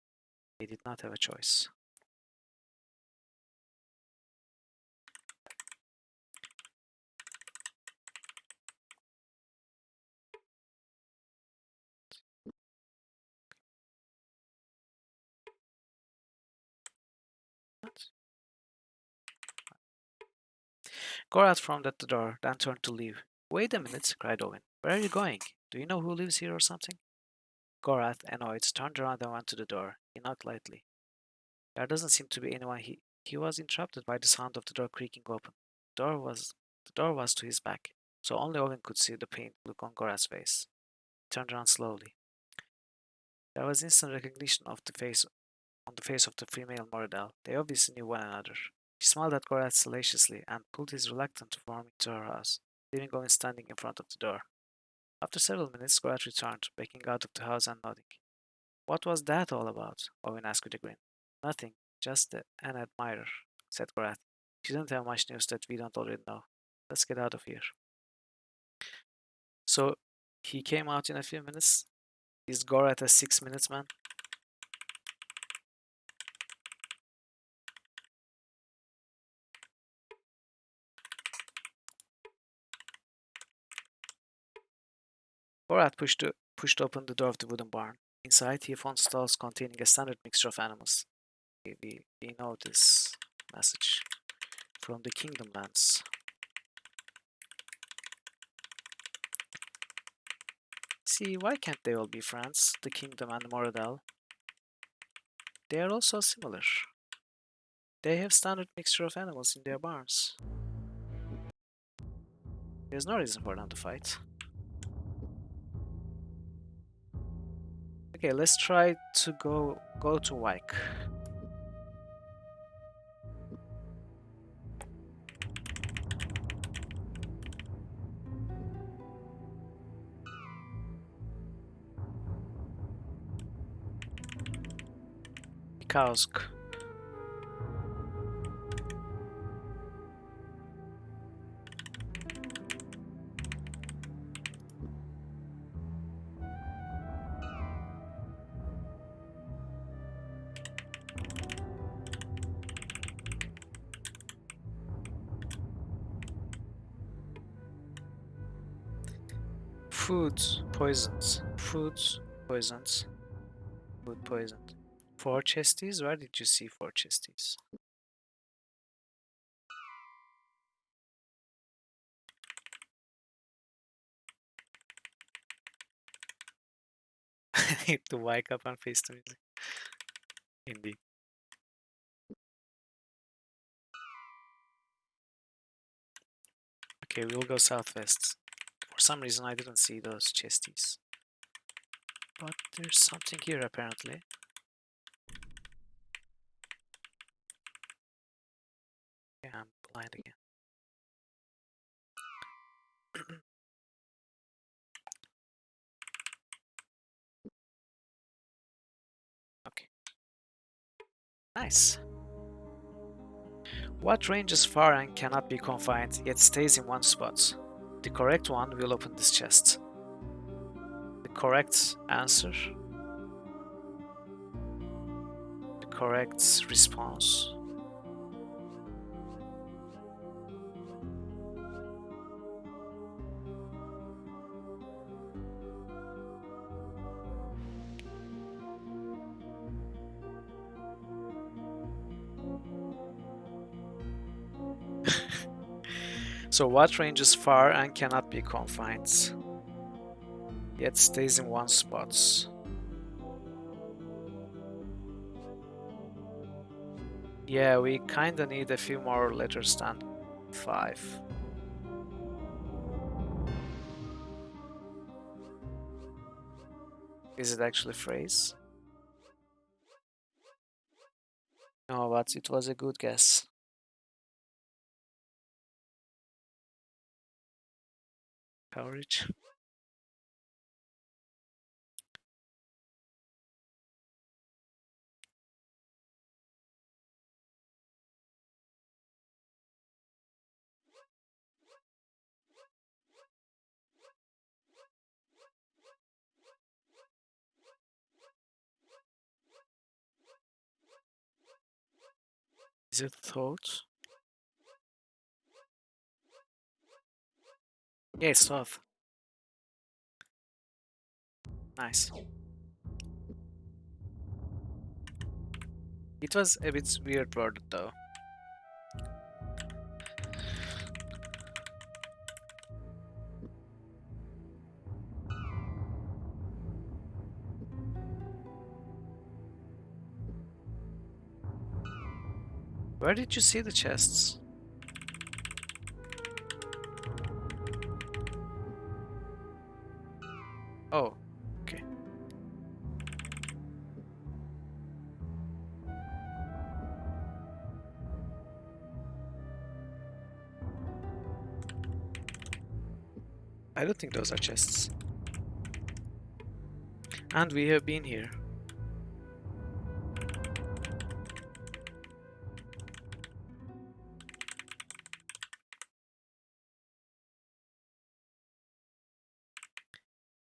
He did not have a choice. What? Gorath frowned at the door, then turned to leave. Wait a minute, cried Owen. Where are you going? Do you know who lives here or something? Gorath, annoyed, turned around and went to the door. He knocked lightly. There doesn't seem to be anyone. He was interrupted by the sound of the door creaking open. The door was to his back, so only Owen could see the pained look on Gorath's face. He turned around slowly. There was instant recognition of the face on the face of the female Moradel. They obviously knew one another. He smiled at Gorath salaciously and pulled his reluctant form into her house, leaving Owen standing in front of the door. After several minutes, Gorath returned, backing out of the house and nodding. What was that all about? Owen asked with a grin. Nothing, just an admirer, said Gorath. She doesn't have much news that we don't already know. Let's get out of here. So he came out in a few minutes. Is Gorath a 6 minutes man? Gorath pushed open the door of the wooden barn. Inside, he found stalls containing a standard mixture of animals. We know this message from the Kingdom lands. See, why can't they all be friends, the Kingdom and Moradel? They are all so similar. They have standard mixture of animals in their barns. There's no reason for them to fight. Okay, let's try to go to Wyke. Kausk. Food poisons. Food poisons. Food poisoned. 4 chesties? Where did you see 4 chesties? Hit the wake up and face the music. Indeed. Okay, we'll go southwest. For some reason I didn't see those chesties. But there's something here apparently. Yeah, I'm blind again. Okay. Nice. What ranges far and cannot be confined, yet stays in one spot? The correct one will open this chest. The correct answer. The correct response. So what ranges far and cannot be confined, yet stays in one spot? Yeah, we kinda need a few more letters than 5. Is it actually a phrase? No, but it was a good guess. Coverage. Is it thought? Yeah, it's thought. Nice. It was a bit weird worded though. Where did you see the chests? Oh, okay. I don't think those are chests. And we have been here.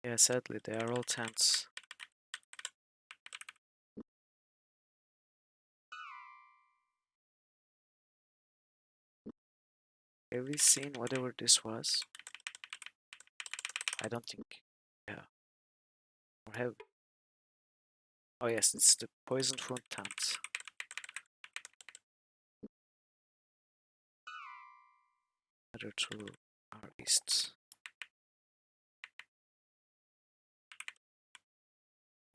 Yeah, sadly, they are all tents. Have we seen whatever this was? I don't think. Yeah. Or have. Oh yes, it's the poison food tent. Other two are east.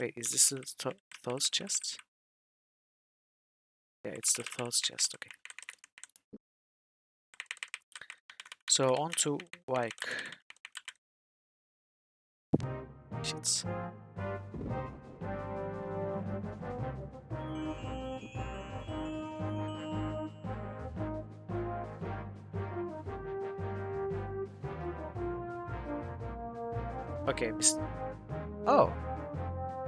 Wait, is this the thoughts chest? Yeah, it's the thoughts chest, okay. So on to Wyke. Shits. Okay, oh!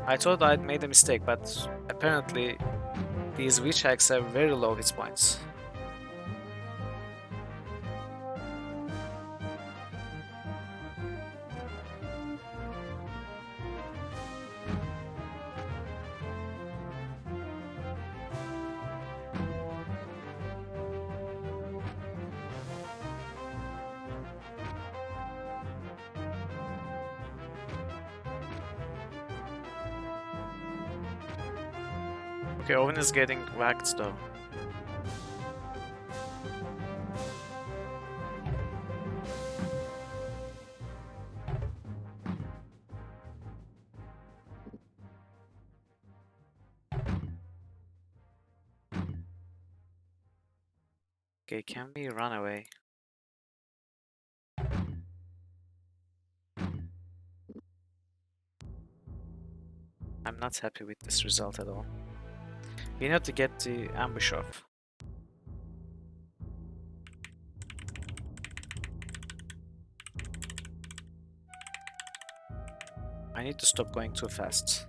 I thought I'd made a mistake, but apparently these witch hacks have very low hit points. Okay, Owen is getting whacked though. Okay, can we run away? I'm not happy with this result at all. We need to get the ambush off. I need to stop going too fast.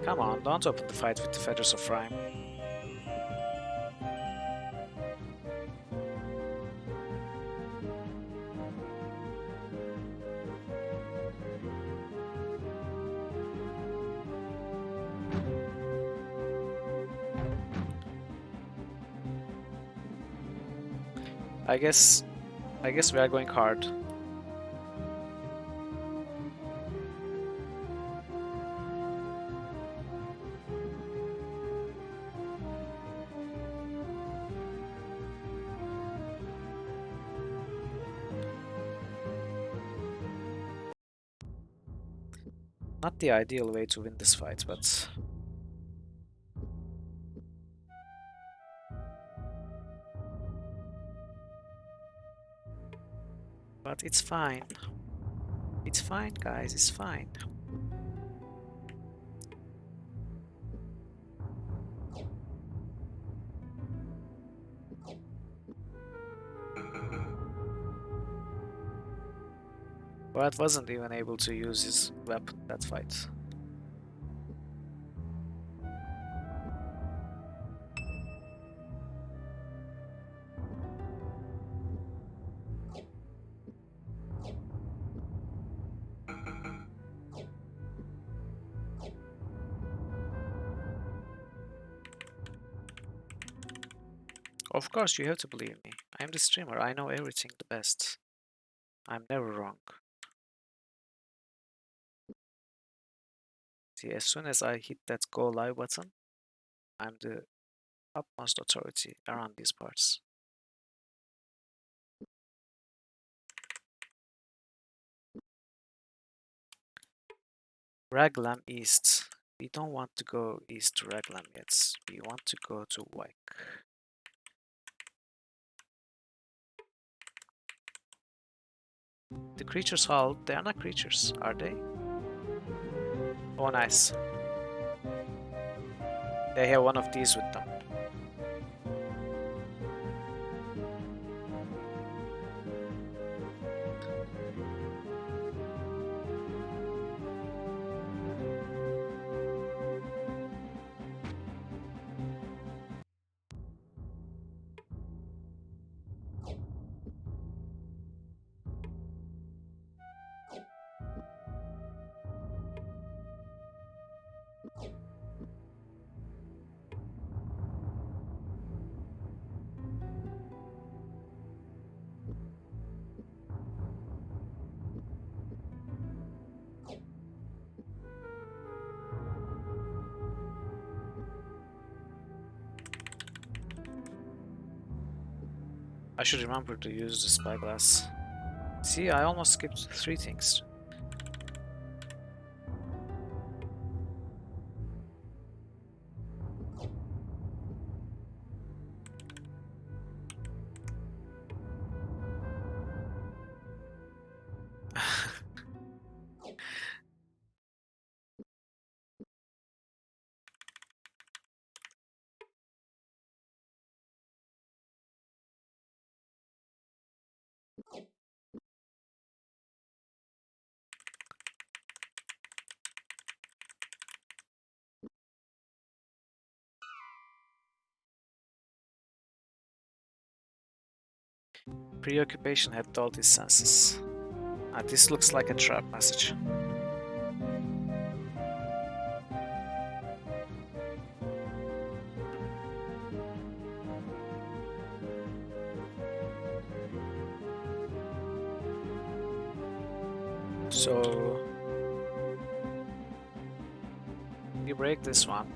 Come on, don't open the fight with the Feathers of Rhyme. I guess we are going hard. Not the ideal way to win this fight, but it's fine. It's fine, guys, it's fine. Brad wasn't even able to use his weapon that fight. Of course, you have to believe me. I'm the streamer, I know everything the best. I'm never wrong. See, as soon as I hit that go live button, I'm the utmost authority around these parts. Raglan East. We don't want to go east to Raglan yet. We want to go to Wyke. The creatures hall, they are not creatures, are they? Oh, nice. They have one of these with them. I should remember to use the spyglass. See, I almost skipped 3 things. Preoccupation had dulled his senses. This looks like a trap message. So you break this one.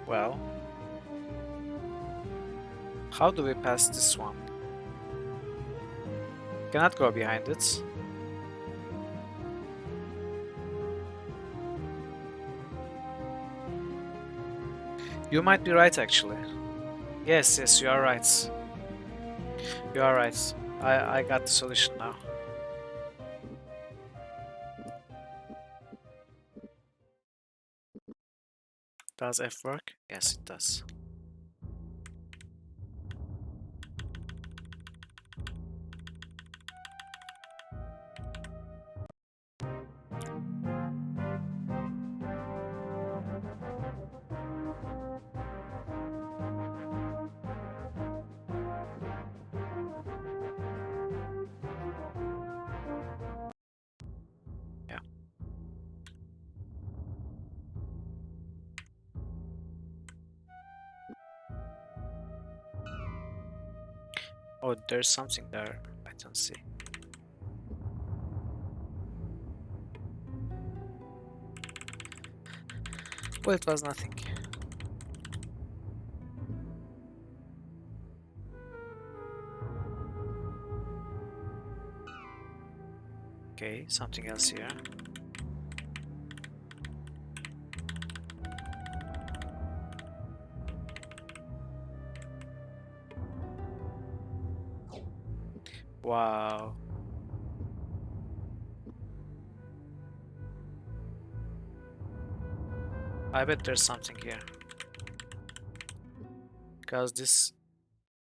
Well, how do we pass this one? Cannot go behind it. You might be right actually. Yes, yes, you are right. You are right. I got the solution now. Does F work? Yes, it does. Yeah. Oh, there's something there. I don't see. Well, it was nothing. Okay, something else here. Wow. I bet there's something here. Because this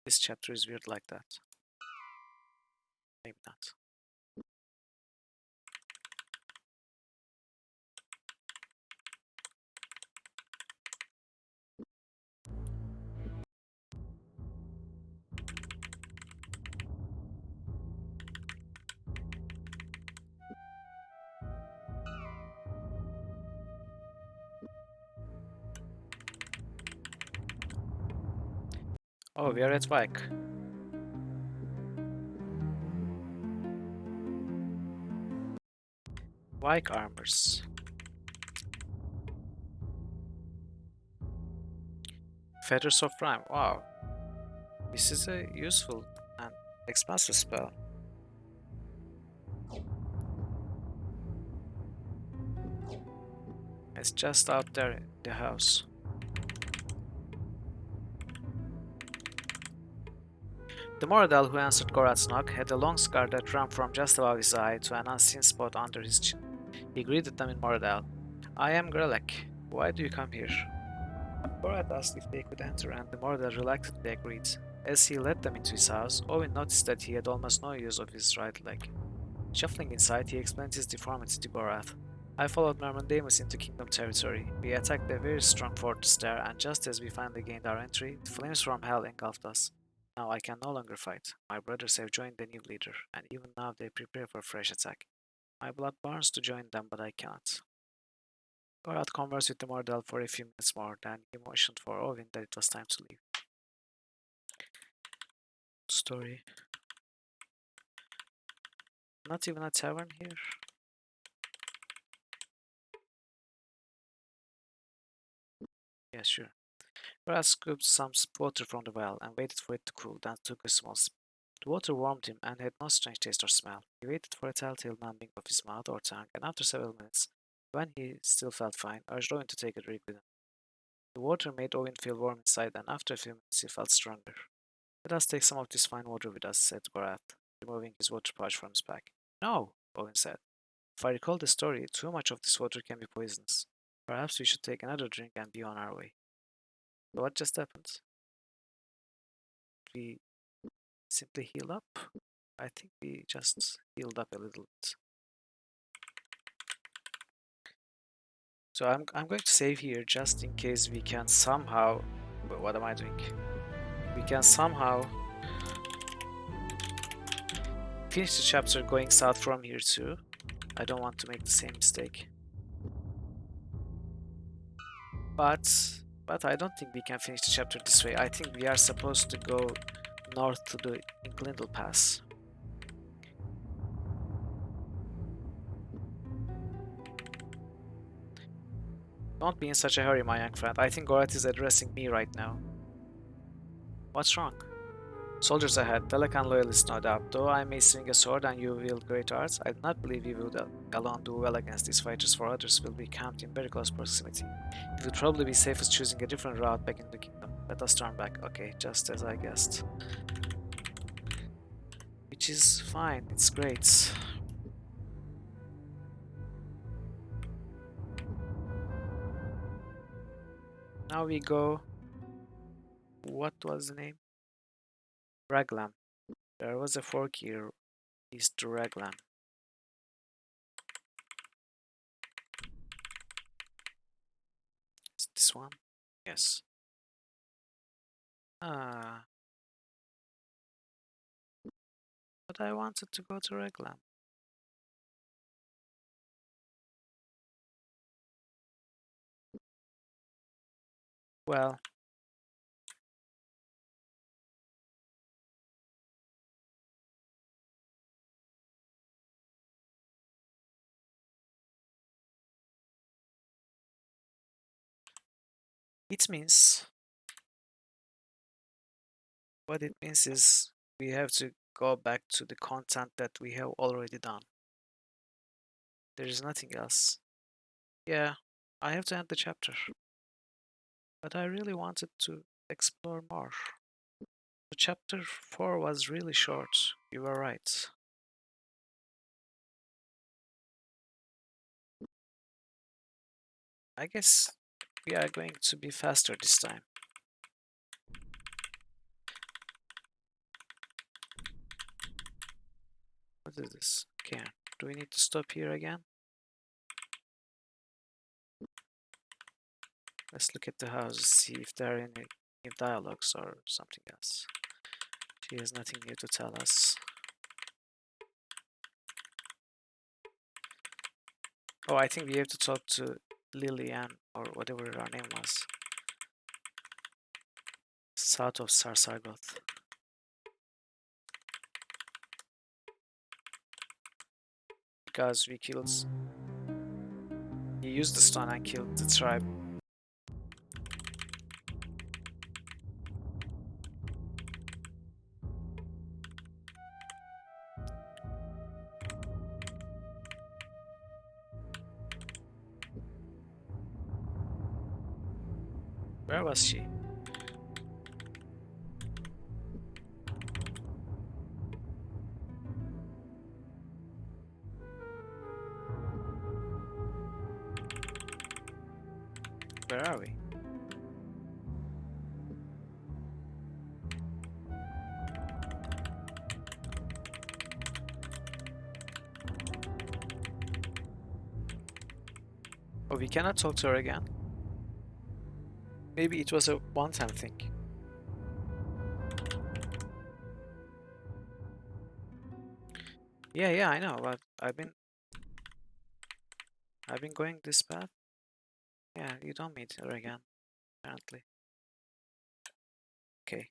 chapter is weird like that. Maybe not. Oh, we are at Vike. Vike armors. Feathers of Rhyme. Wow. This is a useful and expensive spell. It's just out there in the house. The Moradel who answered Gorath's knock had a long scar that ran from just above his eye to an unseen spot under his chin. He greeted them in Moradel. I am Grelek. Why do you come here? Gorath asked if they could enter, and the Moradel reluctantly agreed. As he led them into his house, Owen noticed that he had almost no use of his right leg. Shuffling inside, he explained his deformity to Gorath. I followed Myrmendamus into Kingdom territory. We attacked a very strong fortress there, and just as we finally gained our entry, the flames from hell engulfed us. Now I can no longer fight. My brothers have joined the new leader, and even now they prepare for a fresh attack. My blood burns to join them, but I can't. Gorath conversed with the Mordel for a few minutes more, then he motioned for Owen that it was time to leave. Story. Not even a tavern here? Yeah, sure. Gorath scooped some water from the well and waited for it to cool, then took a small sip. The water warmed him and had no strange taste or smell. He waited for a telltale numbing of his mouth or tongue, and after several minutes, when he still felt fine, urged Owen to take a drink with him. The water made Owen feel warm inside, and after a few minutes he felt stronger. Let us take some of this fine water with us, said Gorath, removing his water pouch from his pack. No, Owen said. If I recall the story, too much of this water can be poisonous. Perhaps we should take another drink and be on our way. So what just happened? We simply heal up? I think we just healed up a little bit. So I'm going to save here just in case we can somehow... What am I doing? We can somehow finish the chapter going south from here too. I don't want to make the same mistake. But I don't think we can finish the chapter this way. I think we are supposed to go north to the Inklindle Pass. Don't be in such a hurry, my young friend. I think Gorath is addressing me right now. What's wrong? Soldiers ahead, Delacan loyalists no doubt. Though I may swing a sword and you wield great arts, I do not believe you would alone do well against these fighters, for others will be camped in very close proximity. It would probably be safest choosing a different route back into the kingdom. Let us turn back. Okay, just as I guessed. Which is fine, it's great. Now we go... What was the name? Raglan. There was a fork here, east to Raglan. Is this one? Yes. Ah, but I wanted to go to Raglan. Well, it means... What it means is we have to go back to the content that we have already done. There is nothing else. Yeah, I have to end the chapter. But I really wanted to explore more. The chapter 4 was really short. You were right. I guess we are going to be faster this time. What is this? Okay, do we need to stop here again? Let's look at the houses, see if there are any dialogues or something else. She has nothing new to tell us. Oh, I think we have to talk to Lillian, or whatever her name was. South of Sarsargoth. Because we killed... He used the stone and killed the tribe. Where was she? Where are we? Oh, we cannot talk to her again. Maybe it was a one-time thing. Yeah, I know, but I've been going this path. Yeah, you don't meet her again, apparently. Okay.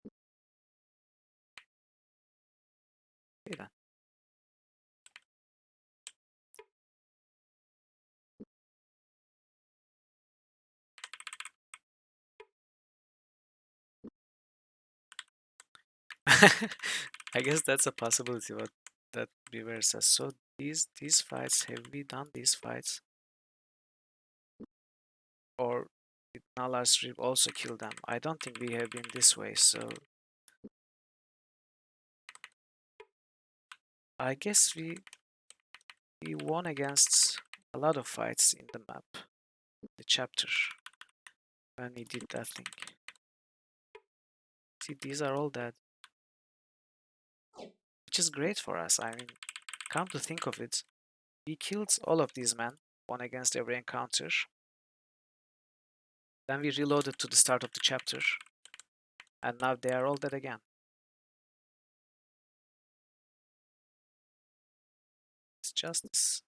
Okay then. I guess that's a possibility, what that Beaver says. So these fights, have we done these fights? Or did Nala Strip also kill them? I don't think we have been this way, so I guess we won against a lot of fights in the map, the chapter, when we did that thing. See, these are all dead, which is great for us. I mean, come to think of it, we killed all of these men, one against every encounter. Then we reloaded to the start of the chapter, and now they are all dead again. It's justice.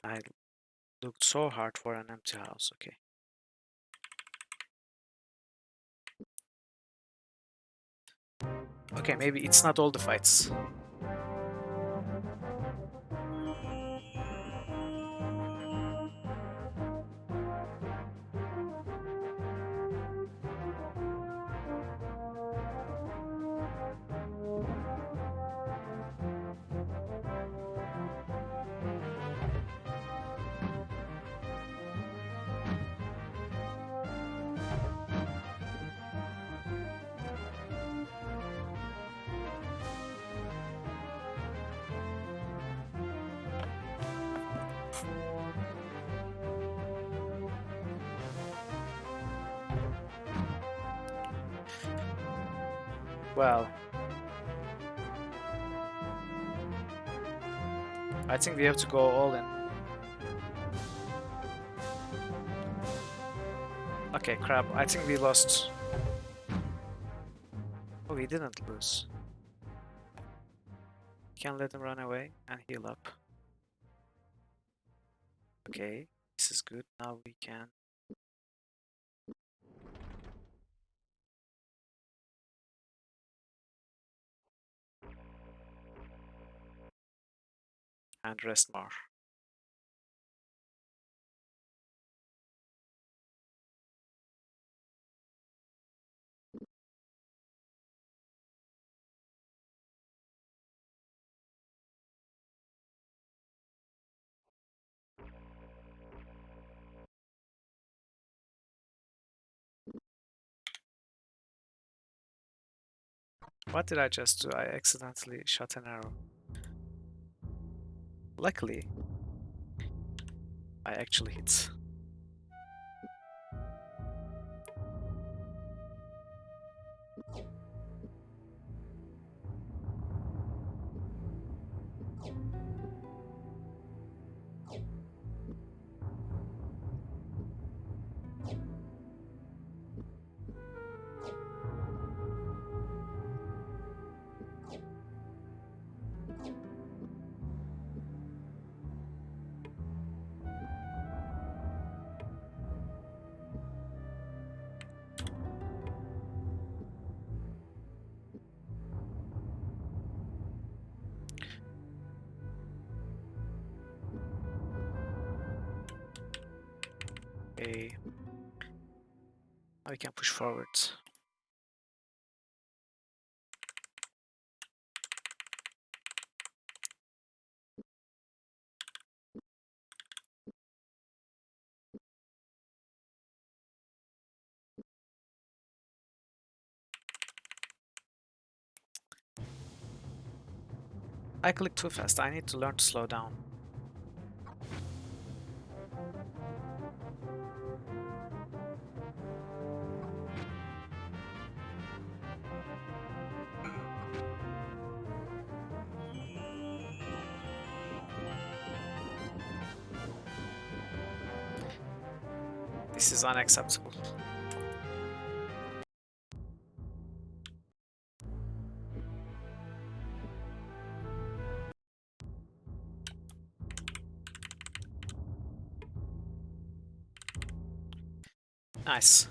I looked so hard for an empty house. Okay. Okay, maybe it's not all the fights. Well, I think we have to go all in. Okay, crap. I think we lost. Oh, we didn't lose. Can let him run away and heal up. Okay, this is good. Now we can. And rest more. What did I just do? I accidentally shot an arrow. Luckily, I actually hit. Okay. Now we can push forward. I clicked too fast. I need to learn to slow down. This is unacceptable. Nice.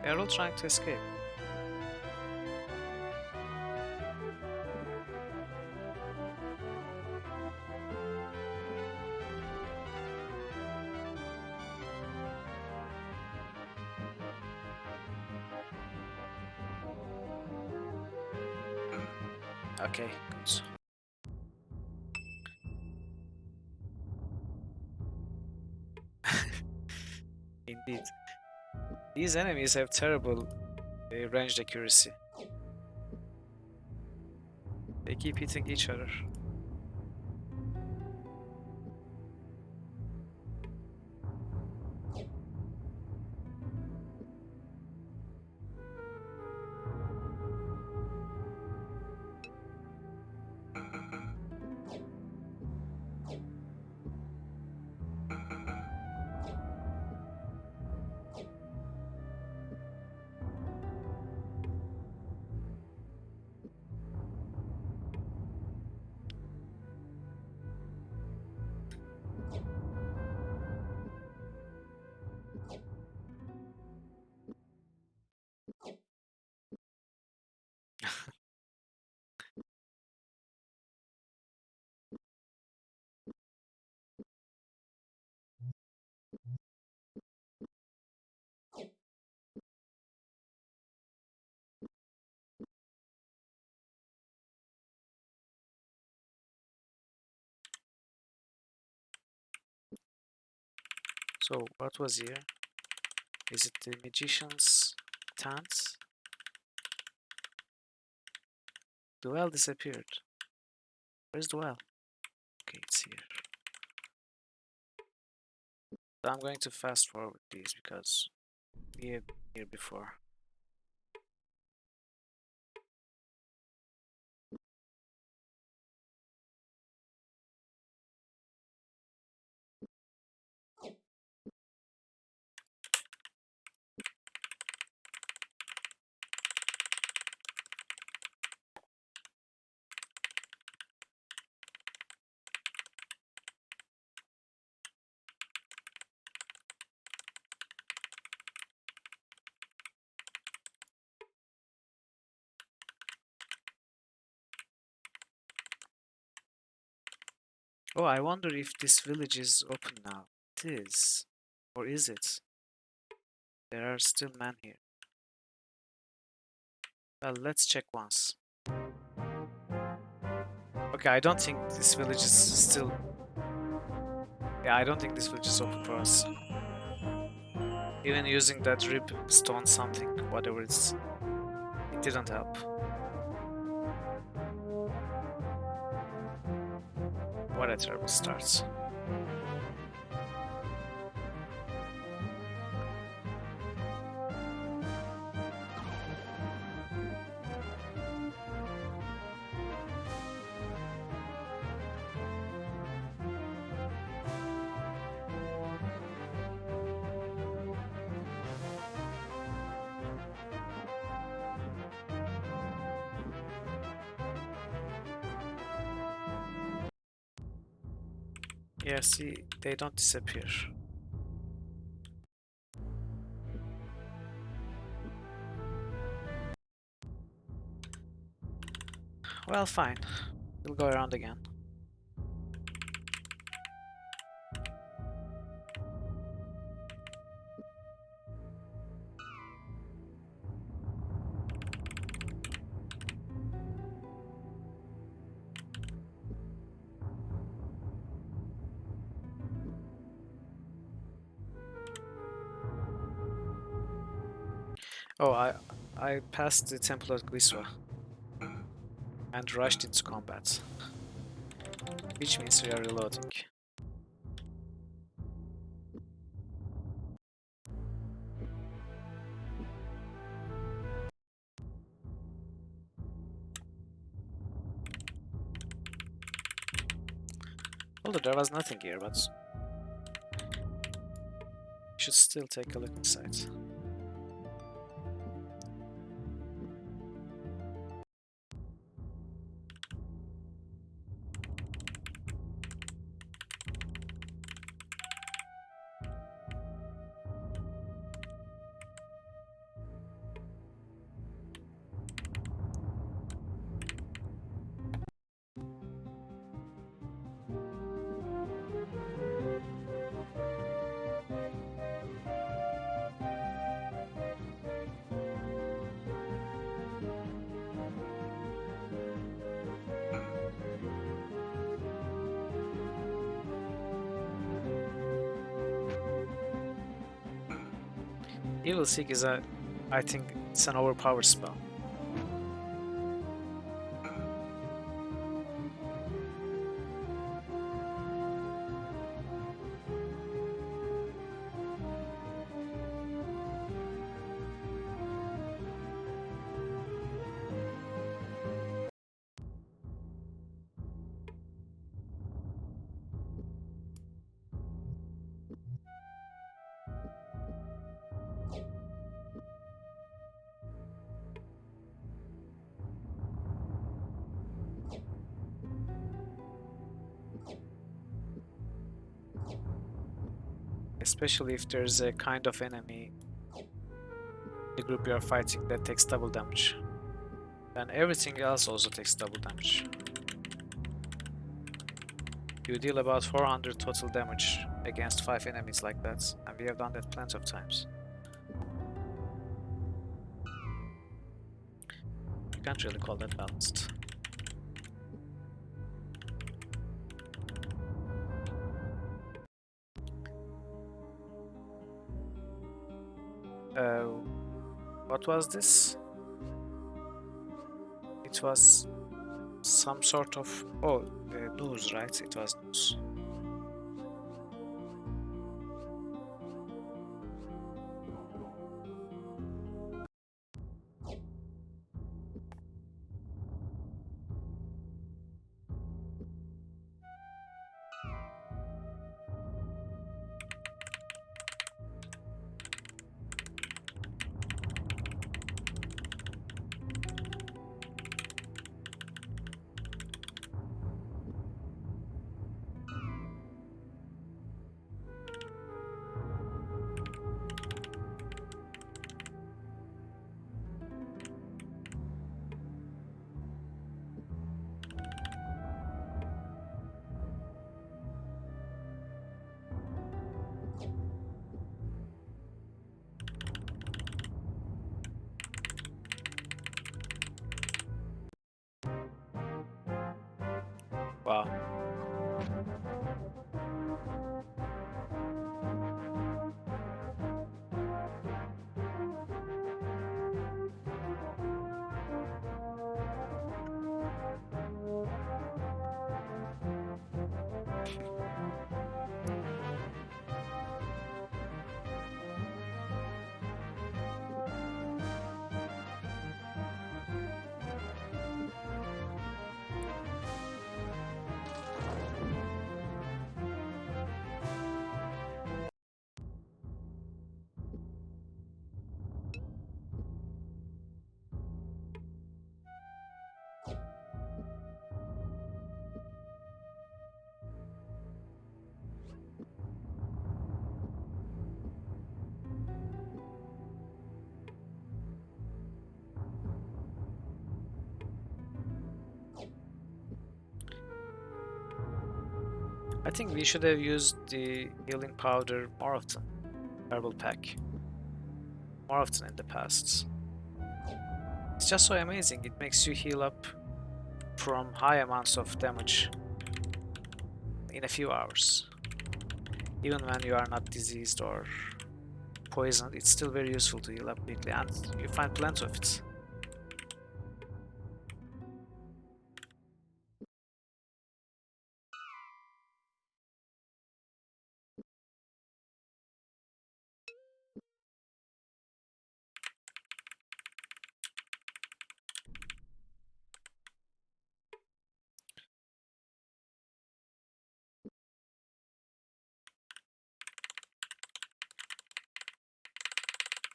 They're all trying to escape. Okay, good. Indeed. These enemies have terrible ranged accuracy. They keep hitting each other. So what was here? Is it the magician's tent? The well disappeared. Where's the well? Okay, it's here. So I'm going to fast forward these because we have been here before. Oh, I wonder if this village is open now. It is. Or is it? There are still men here. Well, let's check once. Okay, I don't think this village is still... Yeah, I don't think this village is open for us. Even using that rib stone something, whatever it's... It didn't help. What a terrible start. Yeah, see, they don't disappear. Well, fine. We'll go around again. Oh, I passed the Temple of Gliswa and rushed into combat, which means we are reloading. Although there was nothing here, but we should still take a look inside. Evil Seek is a I think it's an overpowered spell. Especially if there's a kind of enemy the group you are fighting that takes double damage. Then everything else also takes double damage. You deal about 400 total damage against 5 enemies like that, and we have done that plenty of times. You can't really call that balanced. What was this? It was some sort of... oh, news, right? It was news. Wow. I think we should have used the healing powder more often. Herbal pack. More often in the past. It's just so amazing. It makes you heal up from high amounts of damage in a few hours. Even when you are not diseased or poisoned, it's still very useful to heal up quickly, and you find plenty of it.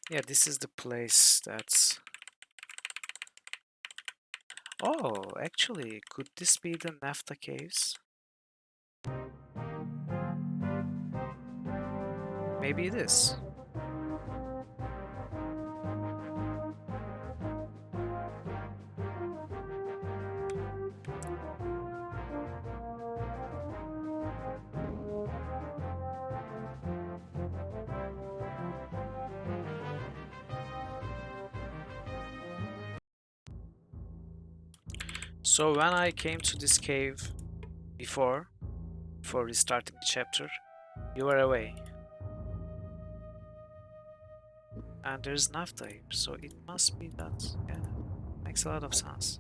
Yeah, this is the place that's... oh, actually, could this be the Naphtha caves? Maybe it is. So when I came to this cave before restarting the chapter, you were away. And there's naphtha here, so it must be that. Yeah, makes a lot of sense.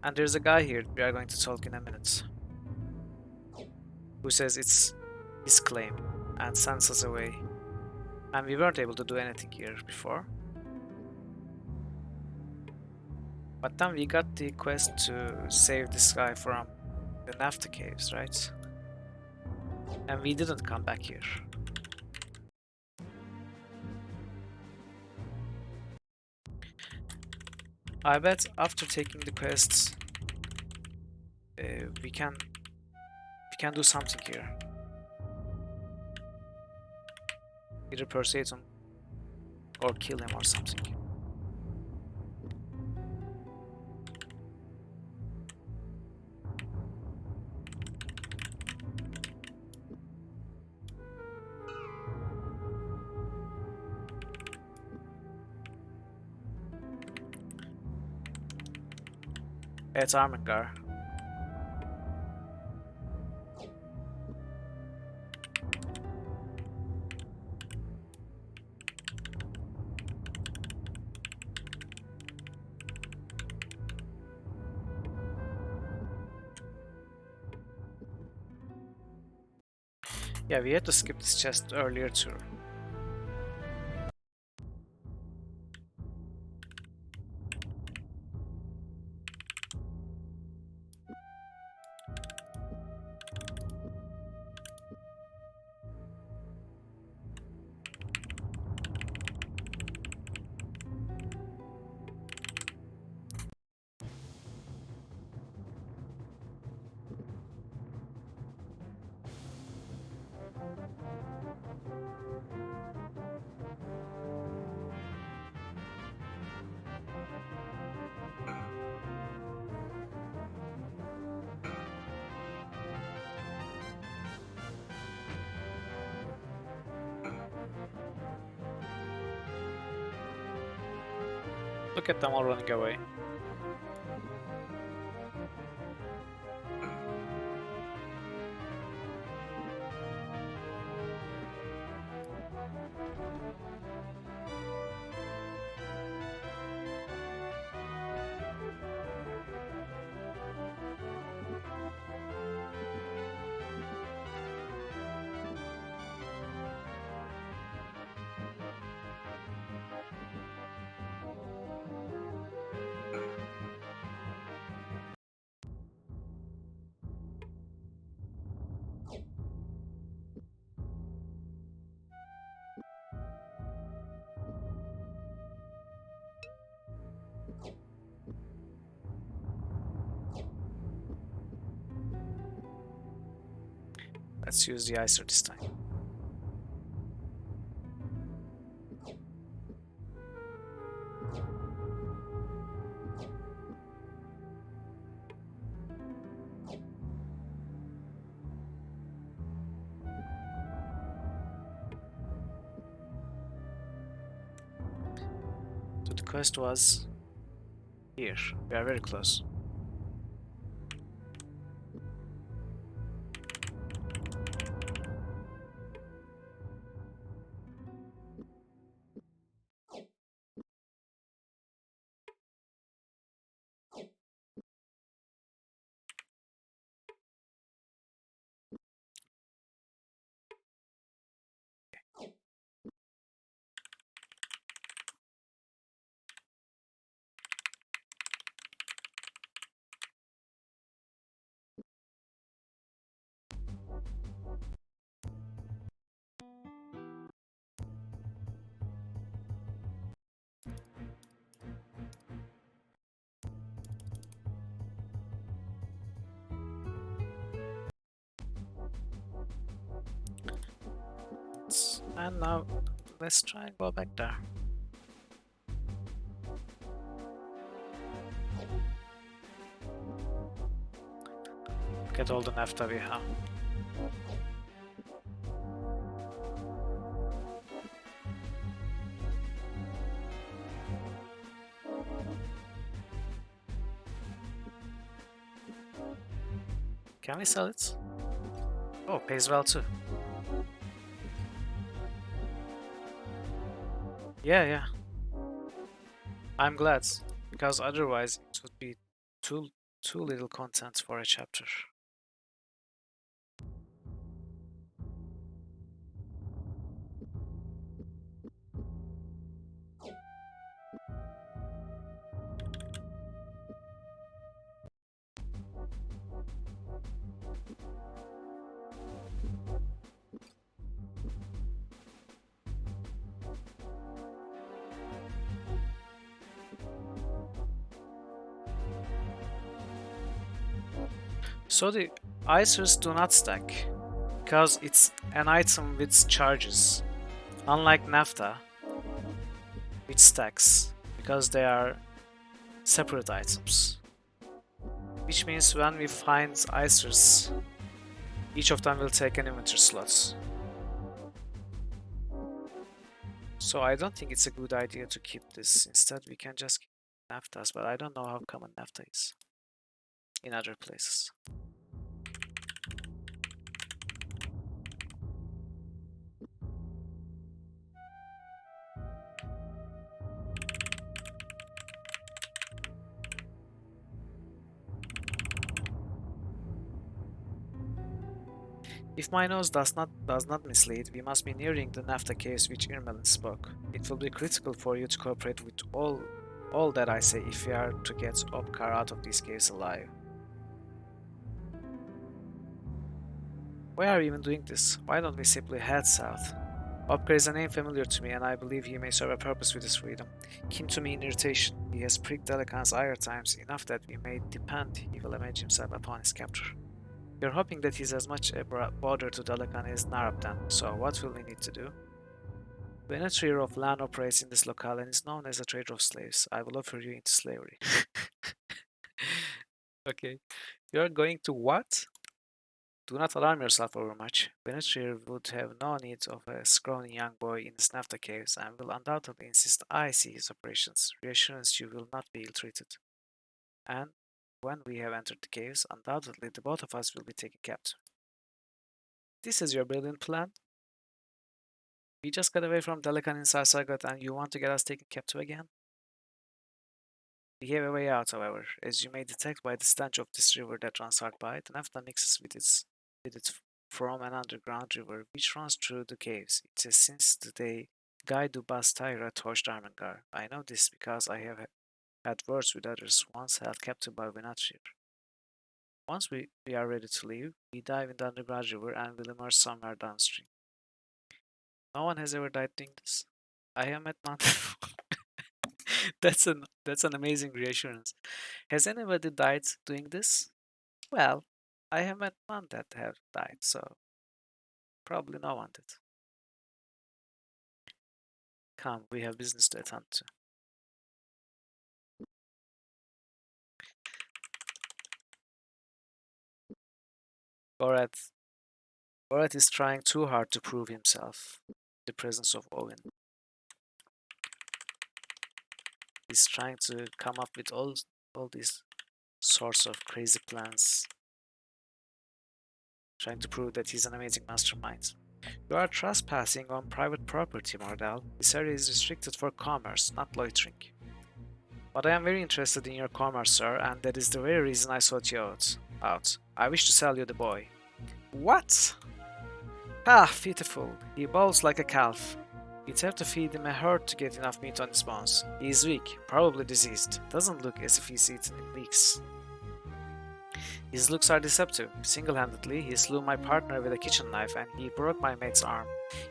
And there's a guy here we are going to talk in a minute who says it's his claim and sends us away. And we weren't able to do anything here before. But then we got the quest to save this guy from the naphtha caves, right? And we didn't come back here. I bet after taking the quests, we can do something here. Either persuade him or kill him or something. It's Armengar. Yeah, we had to skip this chest earlier too. Look at them all running away. Let's use the Icer this time. So the quest was here. We are very close. And now let's try and go back there. Get all the naphtha we have. Can we sell it? Oh, pays well too. Yeah. I'm glad, because otherwise it would be too little content for a chapter. So the icers do not stack, because it's an item with charges, unlike naphtha, which stacks, because they are separate items. Which means when we find icers, each of them will take an inventory slot. So I don't think it's a good idea to keep this. Instead, we can just keep naphthas, but I don't know how common naphtha is in other places. If my nose does not mislead, we must be nearing the naphtha caves which Irmelin spoke. It will be critical for you to cooperate with all that I say if we are to get Opkar out of these caves alive. Why are we even doing this? Why don't we simply head south? Opkar is a name familiar to me, and I believe he may serve a purpose with his freedom. Keen to me in irritation, he has pricked Delacan's ire times enough that we may depend he will avenge himself upon his capture. We are hoping that he's as much a bother to Delacan as Narabdan, so what will we need to do? When a trader of land operates in this locale and is known as a trader of slaves, I will offer you into slavery. Okay. You're going to what? Do not alarm yourself overmuch. Benetrier would have no need of a scrawny young boy in the Snafta caves and will undoubtedly insist I see his operations. Reassurance you will not be ill-treated. And when we have entered the caves, undoubtedly the both of us will be taken captive. This is your brilliant plan? We just got away from Delican in Sarsagot and you want to get us taken captive again? We have a way out, however. As you may detect by the stench of this river that runs hard by, the naphtha mixes with it from an underground river which runs through the caves. It is since the day Guy du Bastaira torched Armengar. I know this because I have had words with others once held captive by Venatrir. Once we are ready to leave, we dive in the underground river and will emerge somewhere downstream. No one has ever died doing this. I have met none. That's an amazing reassurance. Has anybody died doing this? Well, I have met none that have died, so probably no one did. Come, we have business to attend to. Borat, Borat is trying too hard to prove himself. In the presence of Owen. He's trying to come up with all these sorts of crazy plans, trying to prove that he's an amazing mastermind. You are trespassing on private property, Mordell. This area is restricted for commerce, not loitering. But I am very interested in your commerce, sir, and that is the very reason I sought you out. I wish to sell you the boy. What? Ah, pitiful. He bowls like a calf. You'd have to feed him a herd to get enough meat on his bones. He is weak, probably diseased. Doesn't look as if he's eaten in weeks. His looks are deceptive. Single-handedly, he slew my partner with a kitchen knife and he broke my mate's arm.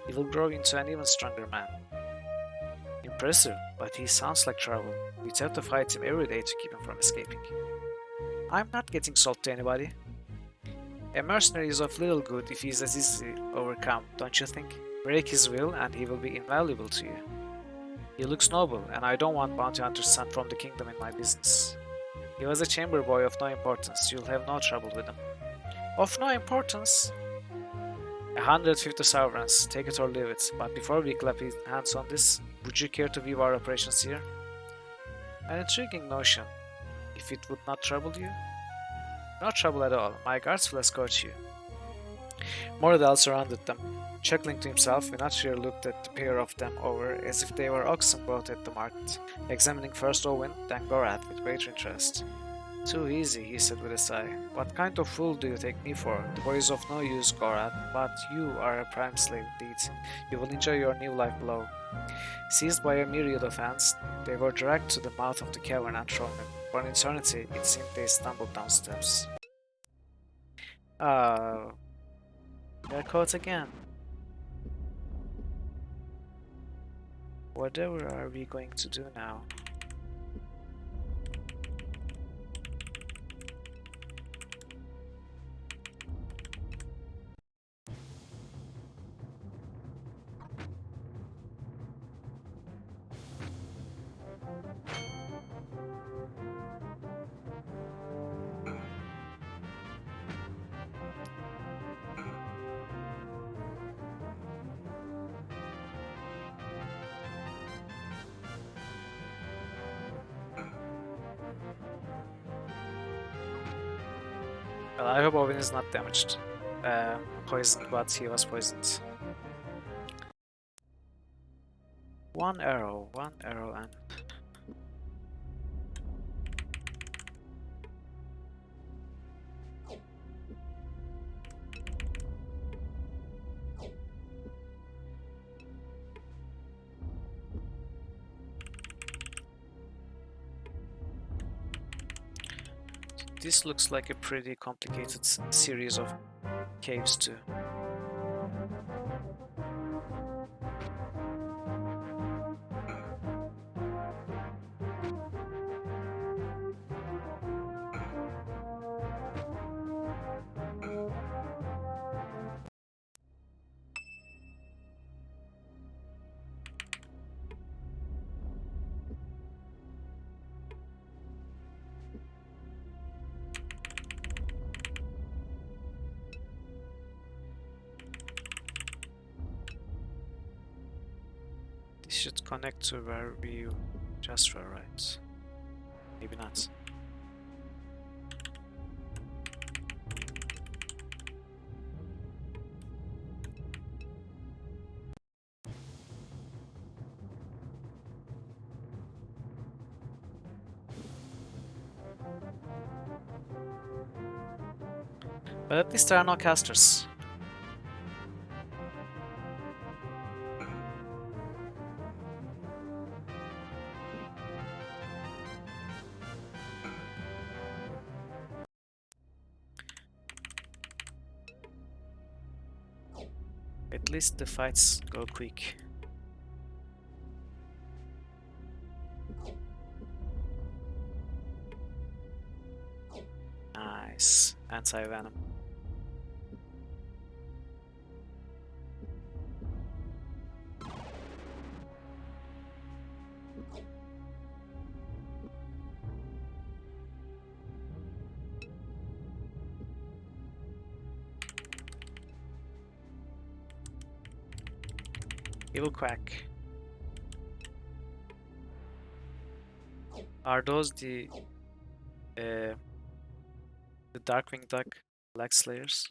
He will grow into an even stronger man. Impressive, but he sounds like trouble. You'd have to fight him every day to keep him from escaping. I'm not getting sold to anybody. A mercenary is of little good if he is as easily overcome, don't you think? Break his will and he will be invaluable to you. He looks noble, and I don't want bounty hunters sent from the kingdom in my business. He was a chamber boy of no importance, you'll have no trouble with him. Of no importance? 150 sovereigns, take it or leave it, but before we clap hands on this, would you care to view our operations here? An intriguing notion, if it would not trouble you. No trouble at all, my guards will escort you. Moradel surrounded them. Chuckling to himself, Vinatier looked at the pair of them over as if they were oxen bought at the market, examining first Owen, then Gorath with great interest. Too easy, he said with a sigh. What kind of fool do you take me for? The boy is of no use, Gorath, but you are a prime slave indeed. You will enjoy your new life below. Seized by a myriad of ants, they were dragged to the mouth of the cavern and thrown in. For an eternity, it seemed they stumbled down steps. Oh, they're caught again. Whatever are we going to do now? Well, I hope Owen is not damaged. Poisoned, but he was poisoned. One arrow, and... This looks like a pretty complicated series of caves too. This should connect to where we just were, right? Maybe not. But at least there are no casters. At least the fights go quick. Nice. Anti-venom. Evil Quack. Are those the Darkwing Duck Black Slayers?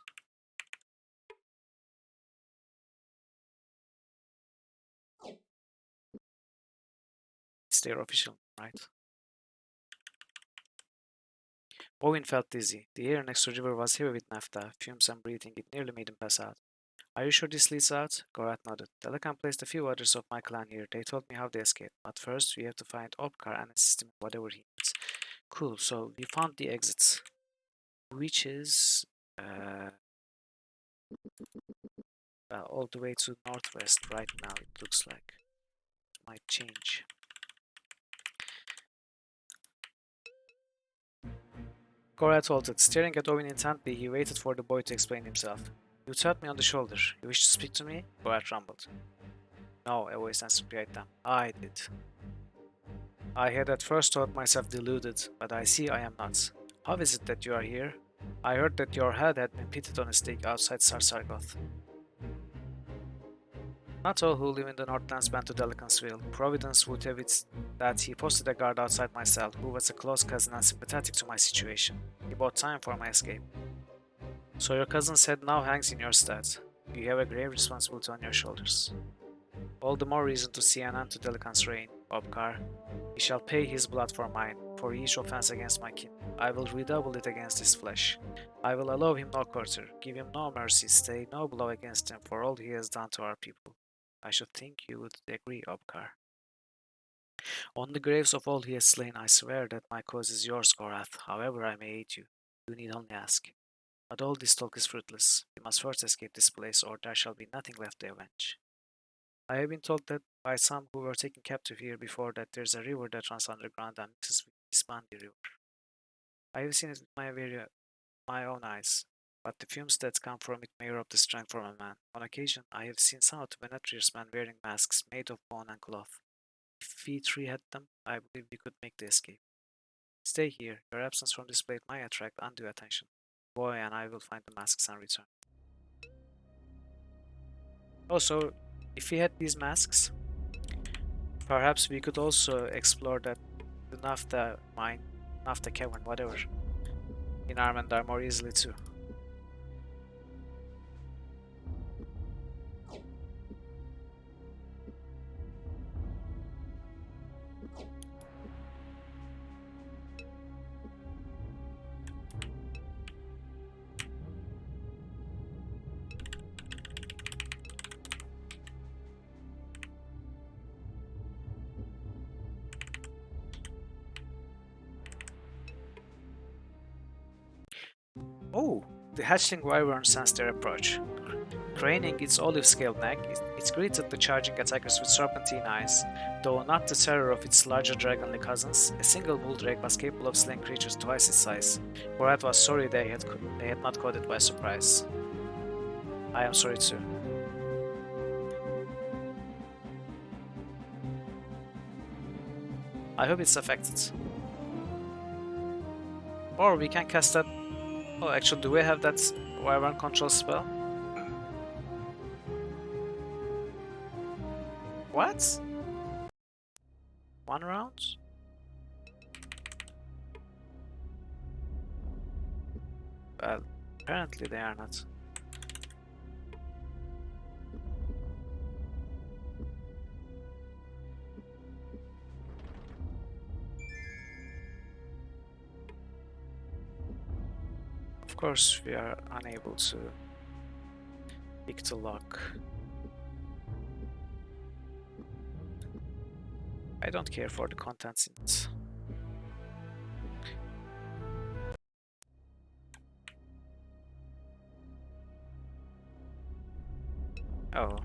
It's their official, right? Owen felt dizzy. The air next to the river was heavy with naphtha, fumes and breathing. It nearly made him pass out. Are you sure this leads out? Gorath nodded. Delacan placed a few others of my clan here. They told me how they escaped. But first, we have to find Opkar and assist him in whatever he needs. Cool, so we found the exits. Which is... all the way to northwest right now, it looks like. It might change. Gorath halted. Staring at Owen intently, he waited for the boy to explain himself. You tapped me on the shoulder. You wish to speak to me? Gorath rumbled. No, a voice answered behind them. I did. I had at first thought myself deluded, but I see I am not. How is it that you are here? I heard that your head had been pitted on a stake outside Sarsargoth. Not all who live in the Northlands band to Delicansville. Providence would have it that he posted a guard outside my cell, who was a close cousin and sympathetic to my situation. He bought time for my escape. So your cousin's head now hangs in your stead. You have a grave responsibility on your shoulders. All the more reason to see an end to Delican's reign, Obkar. He shall pay his blood for mine, for each offense against my kin. I will redouble it against his flesh. I will allow him no quarter, give him no mercy, stay no blow against him for all he has done to our people. I should think you would agree, Obkar. On the graves of all he has slain, I swear that my cause is yours, Gorath. However I may aid you, you need only ask. But all this talk is fruitless. We must first escape this place, or there shall be nothing left to avenge. I have been told that by some who were taken captive here before that there's a river that runs underground and mixes with this Bandi river. I have seen it with my own eyes, but the fumes that come from it may rob the strength from a man. On occasion, I have seen some of the Benetrius men wearing masks made of bone and cloth. If we three had them, I believe we could make the escape. Stay here. Your absence from this place might attract undue attention. Boy and I will find the masks and return. Also, if we had these masks, perhaps we could also explore the naphtha mine, naphtha cavern, whatever, in Armandar more easily too. Oh, the hatchling wyvern sensed their approach. Craning its olive-scaled neck, it greeted the charging attackers with serpentine eyes. Though not the terror of its larger dragonly cousins, a single bull drake was capable of slaying creatures twice its size. Borat was sorry they had not caught it by surprise. I am sorry too. I hope it's affected. Or we can cast that. Oh, actually, do we have that wyvern control spell? What? 1 round? Well, apparently they are not. Of course, we are unable to pick the lock. I don't care for the contents in it. Oh.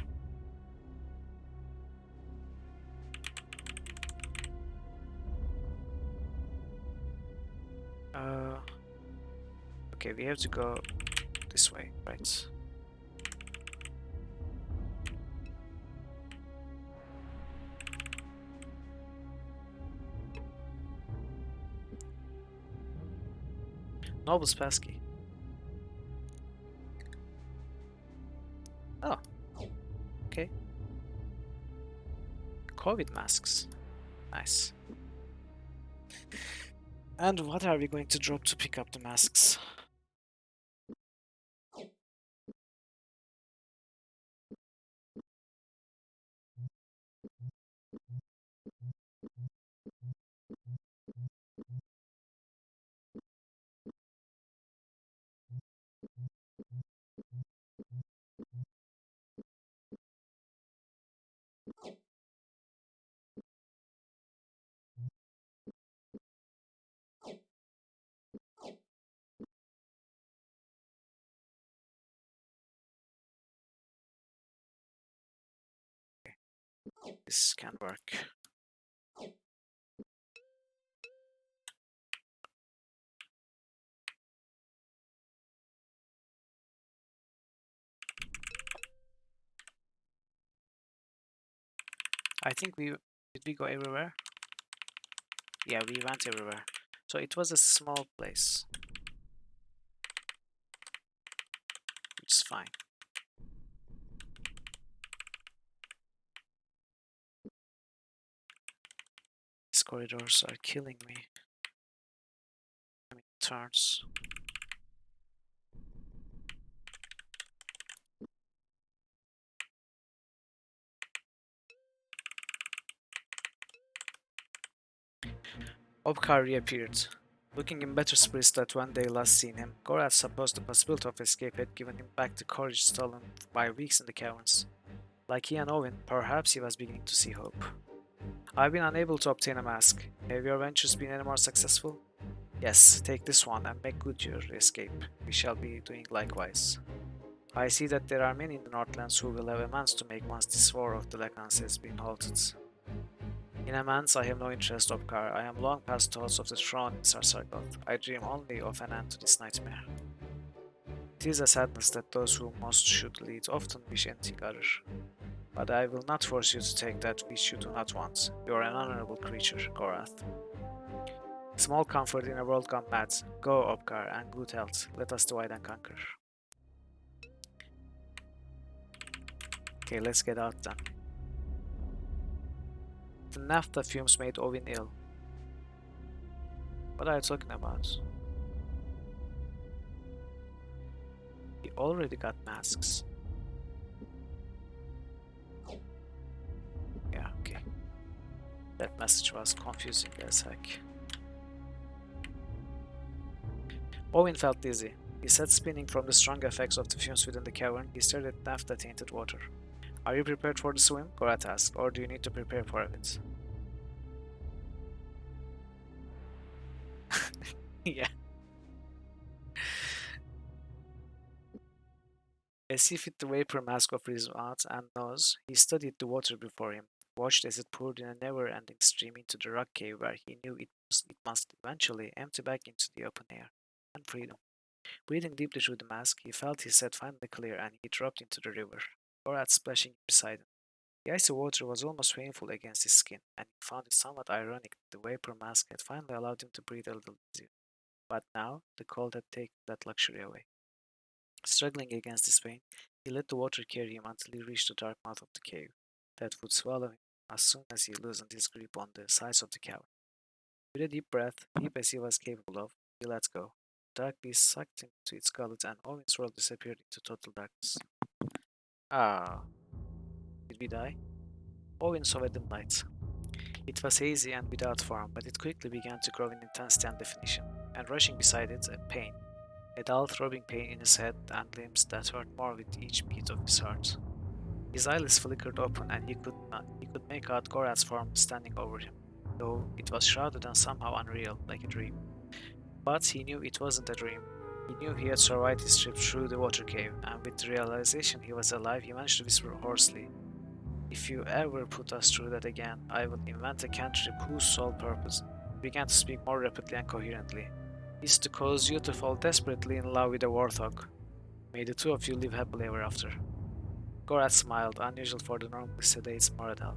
Okay, we have to go this way, right? Noble's Passkey. Oh. Okay. COVID masks. Nice. And what are we going to drop to pick up the masks? This can work. I think did we go everywhere? Yeah, we went everywhere. So it was a small place. Which is fine. These corridors are killing me. I mean, turns. Obkar reappeared, looking in better spirits than when they last seen him. Gorath supposed the possibility of escape had given him back the courage stolen by weeks in the caverns. Like he and Owen, perhaps he was beginning to see hope. I've been unable to obtain a mask. Have your ventures been any more successful? Yes, take this one and make good your escape. We shall be doing likewise. I see that there are many in the Northlands who will have amends to make once this war of the Lacans has been halted. In amends I have no interest, Obkar. I am long past thoughts of the throne in Sarsargoth. I dream only of an end to this nightmare. It is a sadness that those who most should lead often wish anything other. But I will not force you to take that which you do not want. You are an honorable creature, Gorath. Small comfort in a world gone mad. Go, Obkar, and good health. Let us divide and conquer. Okay, let's get out then. The naphtha fumes made Owen ill. What are you talking about? He already got masks. Yeah, okay. That message was confusing as heck. Owen felt dizzy. His head spinning from the strong effects of the fumes within the cavern, he stared at naphtha-tainted water. Are you prepared for the swim? Gorath asked, or do you need to prepare for it? Yeah. As he fit the vapor mask over his mouth and nose, he studied the water before him, watched as it poured in a never-ending stream into the rock cave where he knew it must eventually empty back into the open air and freedom. Breathing deeply through the mask, he felt his head finally clear and he dropped into the river, Gorath splashing beside him. The icy water was almost painful against his skin, and he found it somewhat ironic that the vapor mask had finally allowed him to breathe a little easier. But now, the cold had taken that luxury away. Struggling against his pain, he let the water carry him until he reached the dark mouth of the cave, that would swallow him as soon as he loosened his grip on the sides of the cavern. With a deep breath, deep as he was capable of, he let go. The dark beast sucked him to its gullet, and Owen's world disappeared into total darkness. Ah, did we die? Owen saw a dim light. It was hazy and without form, but it quickly began to grow in intensity and definition, and rushing beside it, a pain, a dull throbbing pain in his head and limbs that hurt more with each beat of his heart. His eyelids flickered open and he could make out Gorath's form standing over him, though it was shrouded and somehow unreal, like a dream. But he knew it wasn't a dream. He knew he had survived his trip through the water cave, and with the realization he was alive, he managed to whisper hoarsely, "If you ever put us through that again, I will invent a cantrip whose sole purpose," he began to speak more rapidly and coherently, "is to cause you to fall desperately in love with a warthog. May the two of you live happily ever after." Gorath smiled, unusual for the normally sedate Moradel,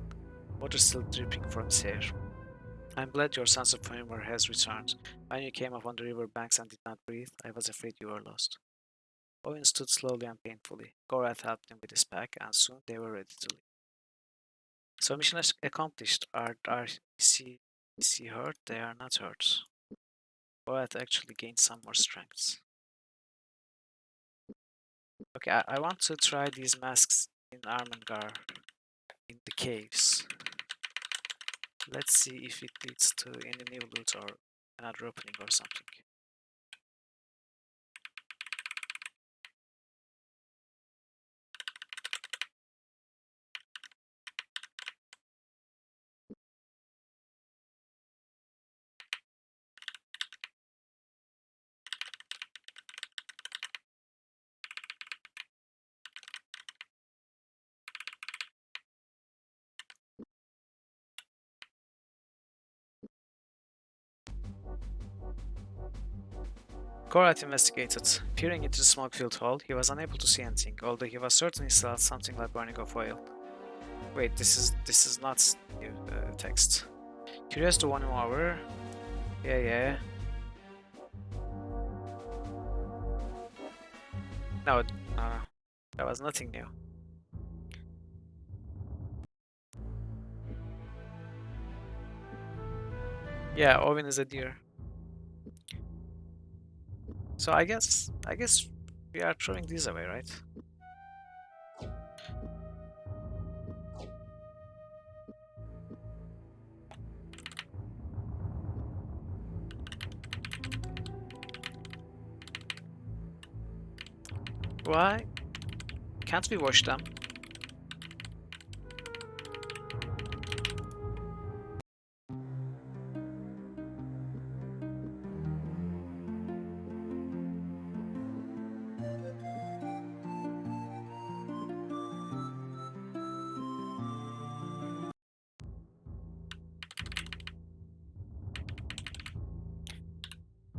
water still dripping from his hair. "I'm glad your sense of humor has returned. When you came up on the river banks and did not breathe, I was afraid you were lost." Owen stood slowly and painfully. Gorath helped him with his pack, and soon they were ready to leave. So mission accomplished. Is he hurt? They are not hurt. Gorath actually gained some more strength. Okay, I want to try these masks in Armengar, in the caves. Let's see if it leads to any new loot or another opening or something. Gorath investigated. Peering into the smoke-filled hall, he was unable to see anything, although he was certain he saw something like burning of oil. Wait, this is not new text. Curious to one over. Yeah. No, there was nothing new. Yeah, Owen is a deer. So I guess we are throwing these away, right? Why can't we watch them?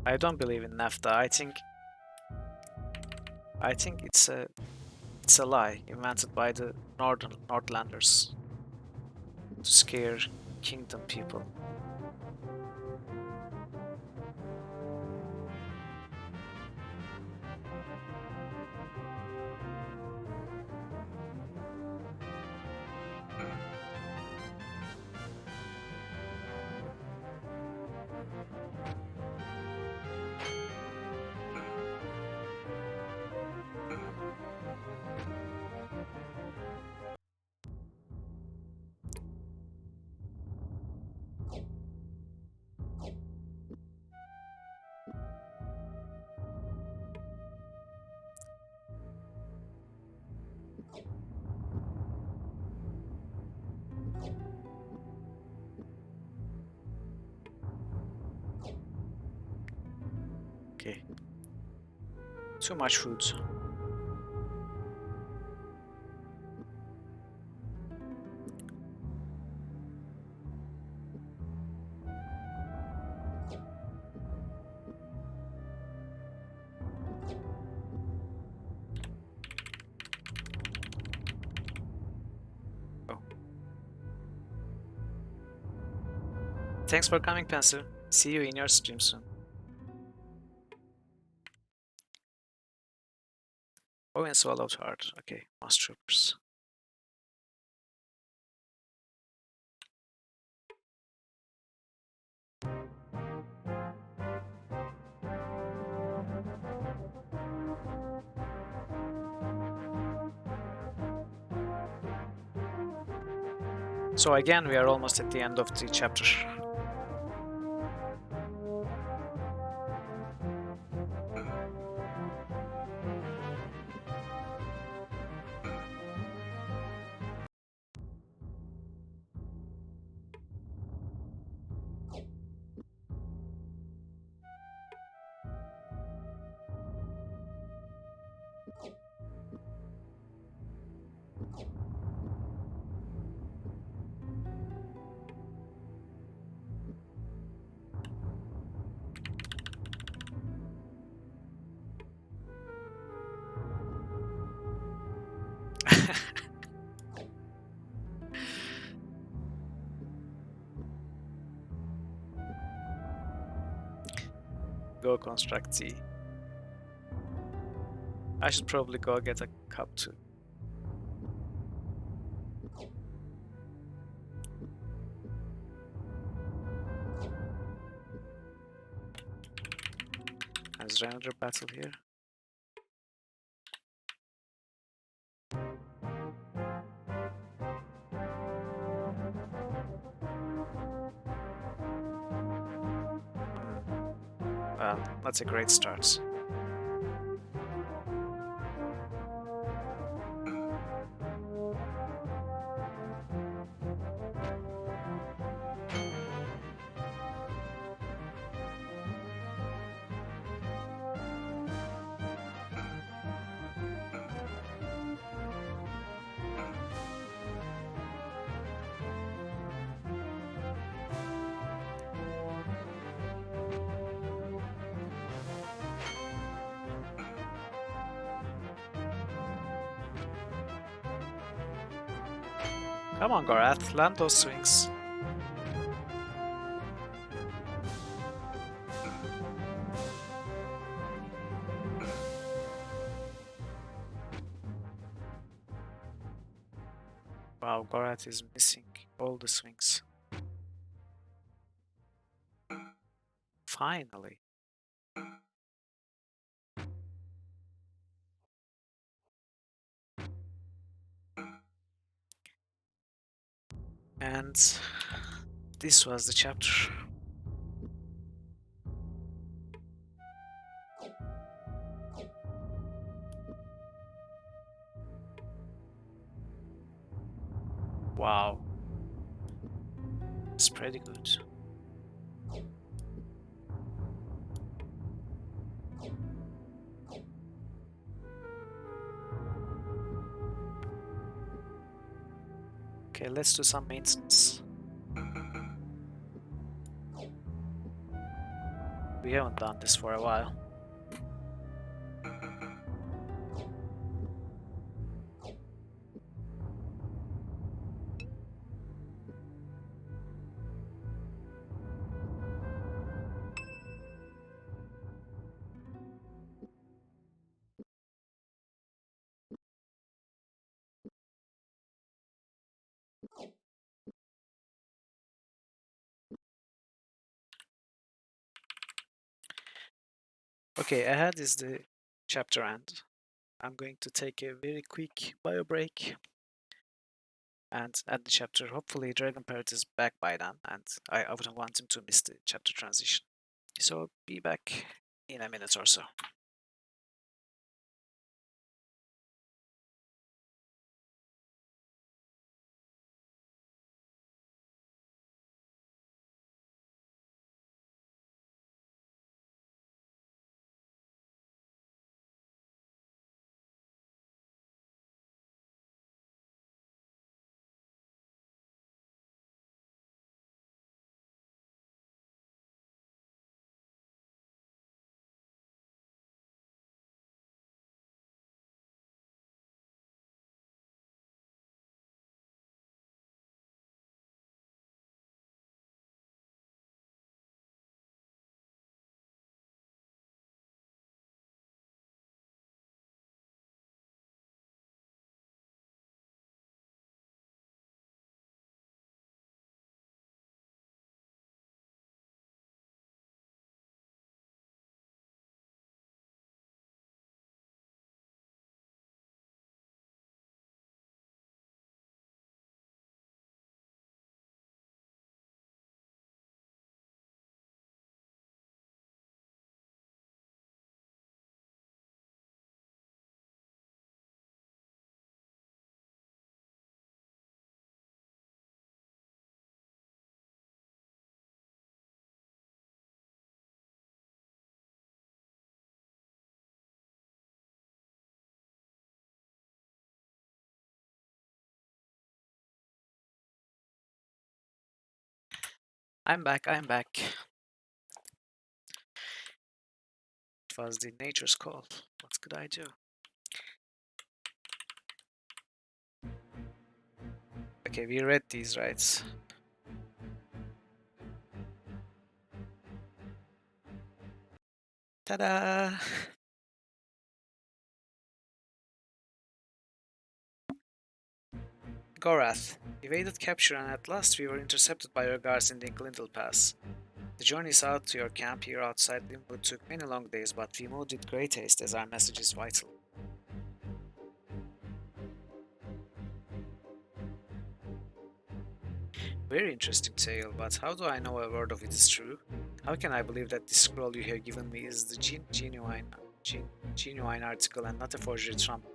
I don't believe in NAFTA. I think it's a lie invented by the Nordlanders to scare kingdom people. Okay. Too much food. Oh. Thanks for coming, Pencil. See you in your stream soon. Oh, and swallowed hard. Okay, Moss Troopers. So again, we are almost at the end of the chapter. Go construct Z. I should probably go get a cup too. Is there another battle here? Well, that's a great start. Come on, Gorath, land those swings. Wow, Gorath is missing all the swings. Finally. And this was the chapter. Wow. It's pretty good. Okay, let's do some maintenance. We haven't done this for a while. Okay, ahead is the chapter end. I'm going to take a very quick bio break and add the chapter. Hopefully Dragon Parrot is back by then, and I wouldn't want him to miss the chapter transition. So be back in a minute or so. I'm back, I'm back. It was the nature's call. What could I do? Okay, we read these, right? Ta-da! Gorath. Evaded capture and at last we were intercepted by your guards in the Glindle Pass. The journey south to your camp here outside Limwood took many long days, but we moved with great haste as our message is vital. Very interesting tale, but how do I know a word of it is true? How can I believe that this scroll you have given me is the genuine article and not a forgery trumped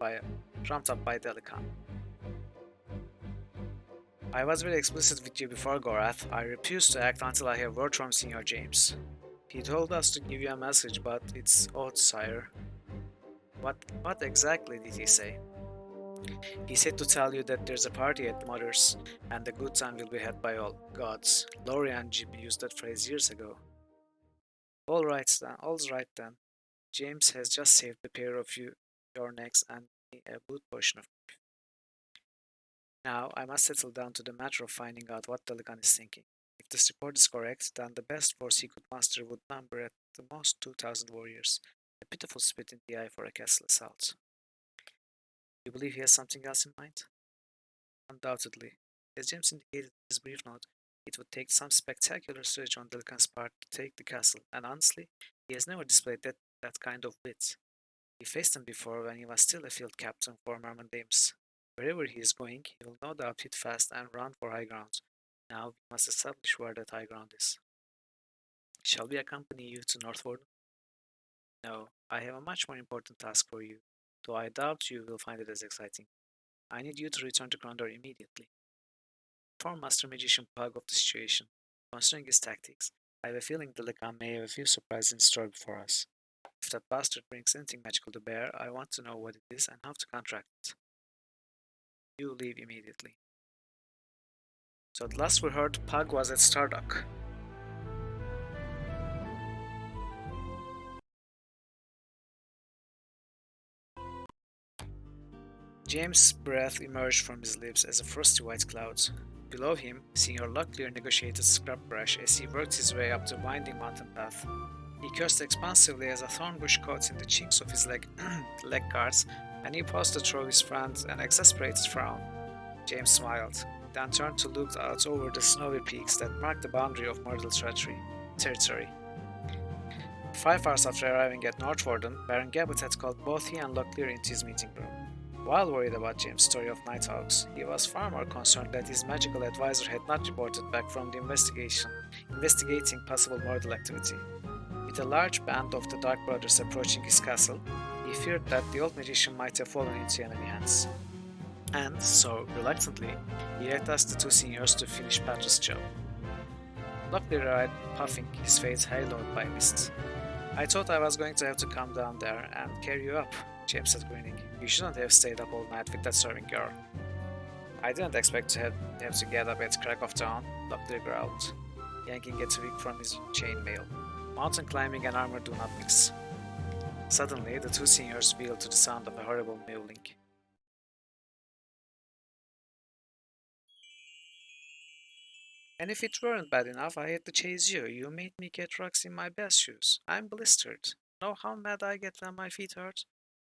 up by Delican? I was very explicit with you before, Gorath. I refuse to act until I have word from Senior James. He told us to give you a message, but it's odd, sire. What exactly did he say? He said to tell you that there's a party at Mother's, and the good time will be had by all gods. Laurie and Jim used that phrase years ago. All right then. James has just saved a pair of your necks and me a good portion of. Now I must settle down to the matter of finding out what Delican is thinking. If this report is correct, then the best force he could muster would number at the most 2,000 warriors. A pitiful spit in the eye for a castle assault. You believe he has something else in mind? Undoubtedly. As James indicated in his brief note, it would take some spectacular strategy on Delican's part to take the castle, and honestly, he has never displayed that kind of wit. He faced him before when he was still a field captain for Merman Dames. Wherever he is going, he will no doubt hit fast and run for high ground. Now we must establish where that high ground is. Shall we accompany you to Northward? No, I have a much more important task for you, though I doubt you will find it as exciting. I need you to return to Krondor immediately. inform Master Magician Pug of the situation. Considering his tactics, I have a feeling the Lagan may have a few surprises in store for us. If that bastard brings anything magical to bear, I want to know what it is and how to contract it. You leave immediately. So at last we heard Pug was at Stardock. James' breath emerged from his lips as a frosty white cloud. Below him, Senior Locklear negotiated scrap brush as he worked his way up the winding mountain path. He cursed expansively as a thorn bush caught in the chinks of his leg guards, and he paused to throw his friend an exasperated frown. James smiled, then turned to look out over the snowy peaks that marked the boundary of mortal territory. 5 hours after arriving at North Warden, Baron Gabbett had called both he and Locklear into his meeting room. While worried about James' story of Nighthawks, he was far more concerned that his magical advisor had not reported back from the investigating possible mortal activity. With a large band of the Dark Brothers approaching his castle, he feared that the old magician might have fallen into enemy hands. And so, reluctantly, he had asked the two seniors to finish Patra's job. Locklear arrived puffing, his face haloed by mist. I thought I was going to have to come down there and carry you up, James said, grinning. You shouldn't have stayed up all night with that serving girl. I didn't expect to have to get up at crack of dawn, Locklear growled, yanking a twig from his chainmail. Mountain climbing and armor do not mix. Suddenly, the two seniors wheeled to the sound of a horrible mewling. And if it weren't bad enough, I had to chase you. You made me get rocks in my best shoes. I'm blistered. Know how mad I get when my feet hurt?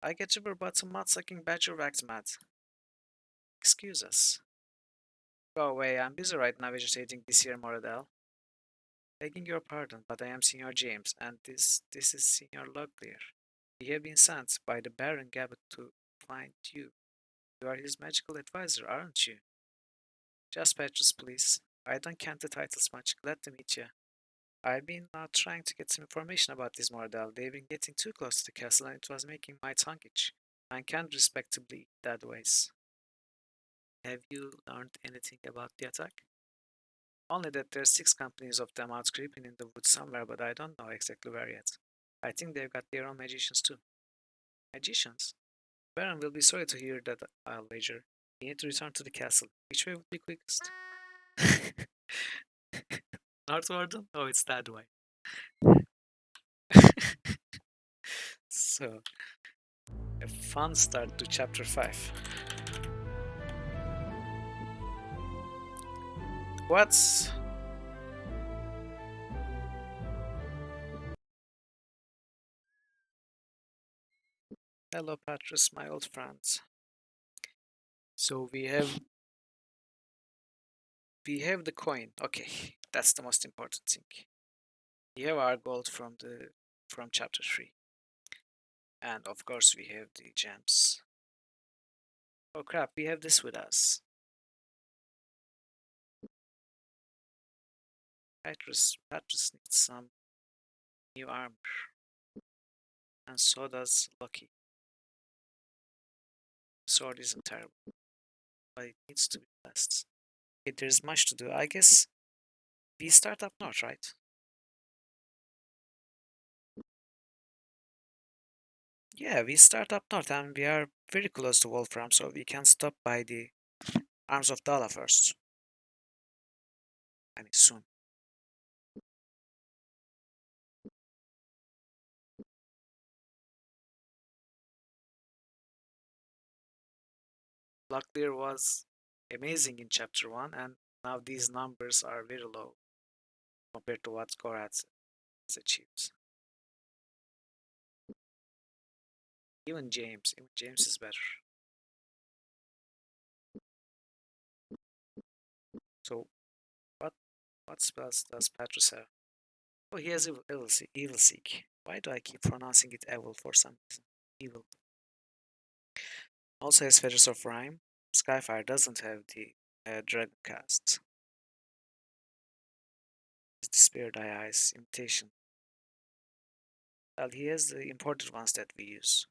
I get jibber bottom mud-sucking badger wax mad. Excuse us. Go away, I'm busy right now vegetating this here Moradel. Begging your pardon, but I am Senior James, and this is Senior Locklear. We have been sent by the Baron Gabbett to find you. You are his magical advisor, aren't you? Just Petrus, please. I don't count the titles much. Glad to meet you. I've been trying to get some information about this Mordell. They've been getting too close to the castle and it was making my tongue itch. I can't respectably that ways. Have you learned anything about the attack? Only that there's 6 companies of them out creeping in the woods somewhere, but I don't know exactly where yet. I think they've got their own magicians too. Magicians? Baron will be sorry to hear that, I'll wager. We need to return to the castle. Which way would be quickest? Northward? Oh, it's that way. So, a fun start to chapter 5. What's... Hello, Patrus, my old friends. So we have the coin. Okay, that's the most important thing. We have our gold from chapter 3. And of course we have the gems. Oh crap, we have this with us. Patrus needs some new armor. And so does Lucky. Sword isn't terrible, but it needs to be blessed. Okay, there's much to do. I guess we start up north, right? Yeah, we start up north and we are very close to Wolfram, so we can stop by the Arms of Dala first. I mean, soon. Locklear was amazing in chapter 1, and now these numbers are very low compared to what Gorath has achieved. Even James is better. So, what spells does Patrus have? Oh, he has evil Seek. Why do I keep pronouncing it evil for some reason? Evil. Also has Feathers of Rhyme. Skyfire doesn't have the Dragon cast. It's the Spirit Eye Eyes imitation. Well, he has the imported ones that we use.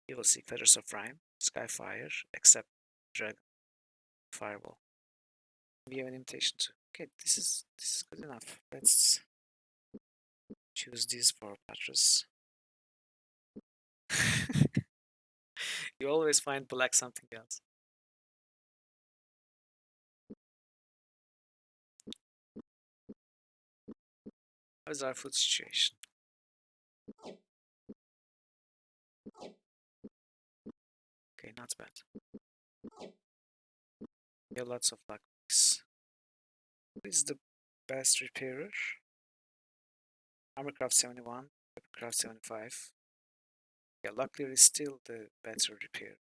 You will see Feathers of Rhyme, Skyfire, except Dragon, Fireball. We have an invitation too. Okay, this is good enough. Let's choose these four patches. You always find black something else. How's our food situation? Okay, not bad. We have lots of luck. Who is the best repairer? Armorcraft 71, Weaponcraft 75. Yeah, Lucklier is still the better repair.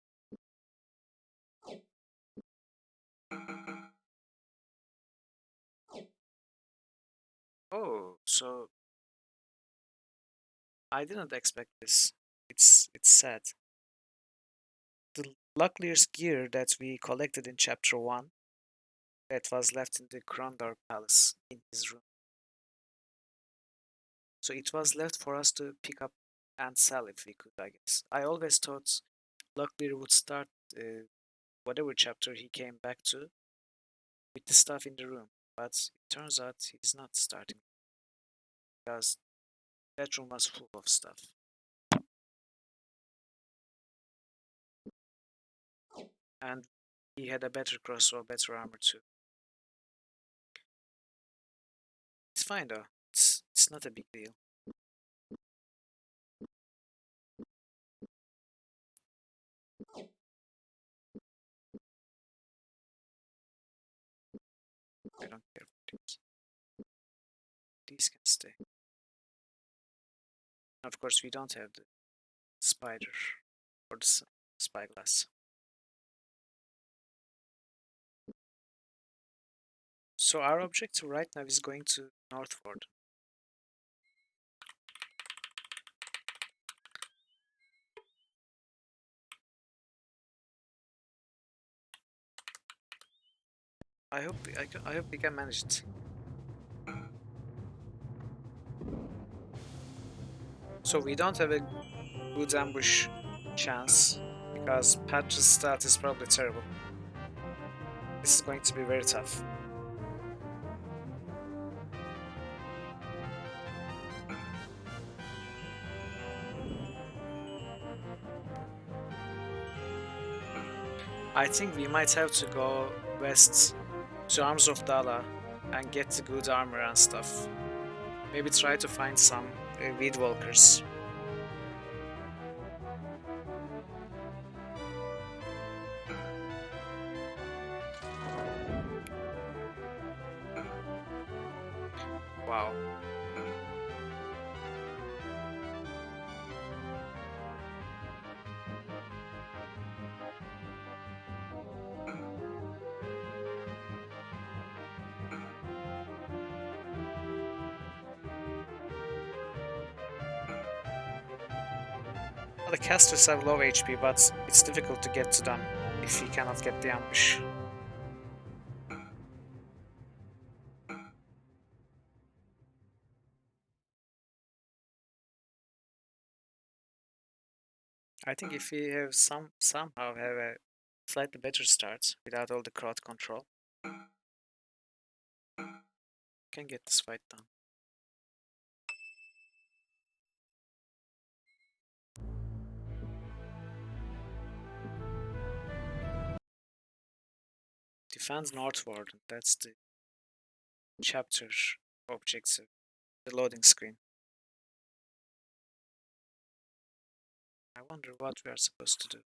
Oh, so I didn't expect this. It's sad. The Lucklier's gear that we collected in chapter 1 that was left in the Krondor palace in his room. So it was left for us to pick up and sell if we could, I guess. I always thought Locklear would start whatever chapter he came back to with the stuff in the room, but it turns out he's not starting because that room was full of stuff. And he had a better crossbow, better armor too. It's fine though. It's not a big deal. I don't care for these. These can stay. Of course, we don't have the spider or the spyglass. So our objective right now is going to northward. I hope we can manage it. So we don't have a good ambush chance because Patch's stat is probably terrible. This is going to be very tough. I think we might have to go west to Arms of Dala and get the good armor and stuff. Maybe try to find some weed walkers. Wow. The casters have low HP, but it's difficult to get to them if you cannot get the ambush. I think if we have somehow have a slightly better start without all the crowd control, can get this fight done. Defend northward, that's the chapter objective, the loading screen. I wonder what we are supposed to do.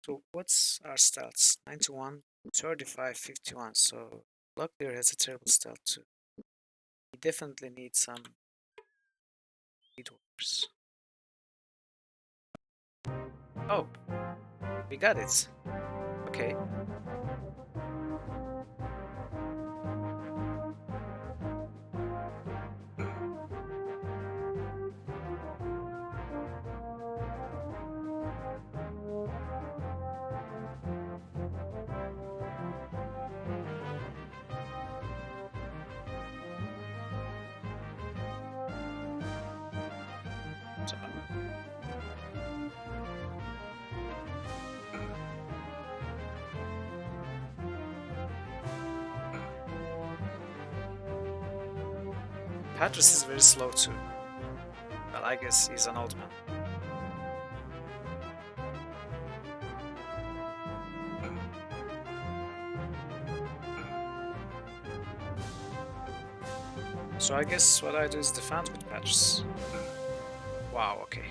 So what's our stats? 91, 35, 51. So Locklear has a terrible stat too. We definitely need some lead workers. Oh, we got it. Okay. So, Patrice is very slow too. Well, I guess he's an old man. So I guess what I do is defend with Patrice. Wow, okay.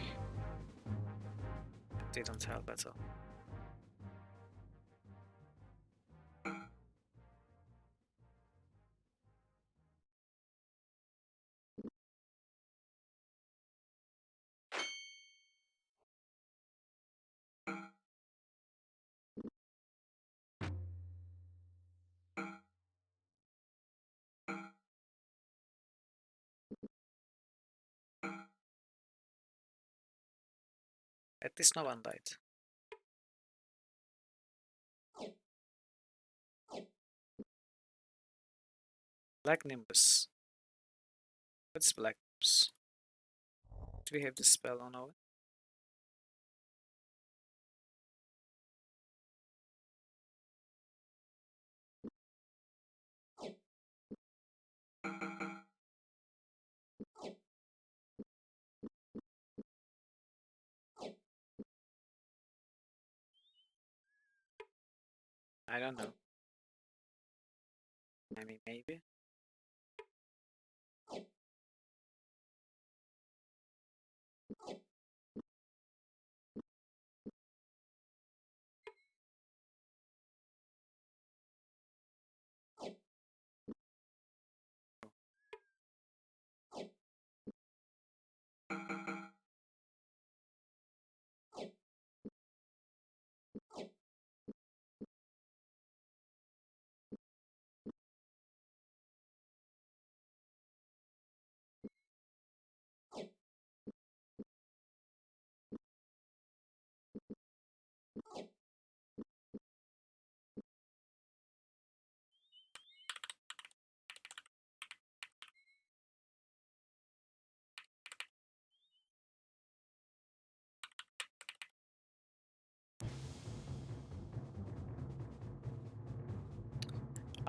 Didn't help at all. At least no one died. Black Nimbus. What's Black Nimbus? Do we have this spell on our? I don't know. I mean, maybe.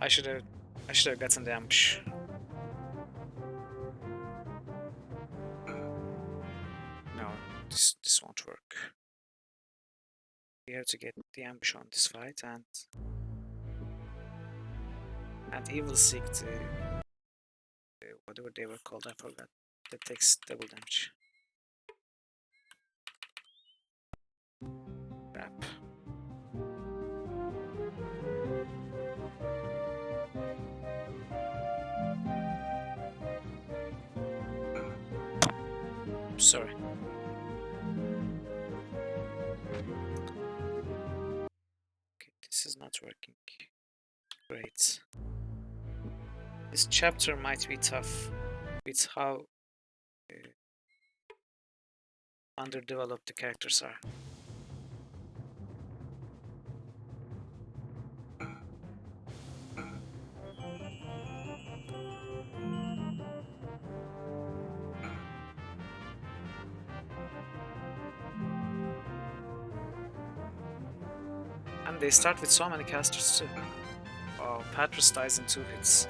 I should have gotten the ambush. No, this won't work. We have to get the ambush on this fight, and he will seek the whatever they were called. I forgot. That takes double damage. Crap. Sorry. Okay, this is not working. Great. This chapter might be tough with how underdeveloped the characters are. And they start with so many casters too. Wow, Patrice dies in 2 hits.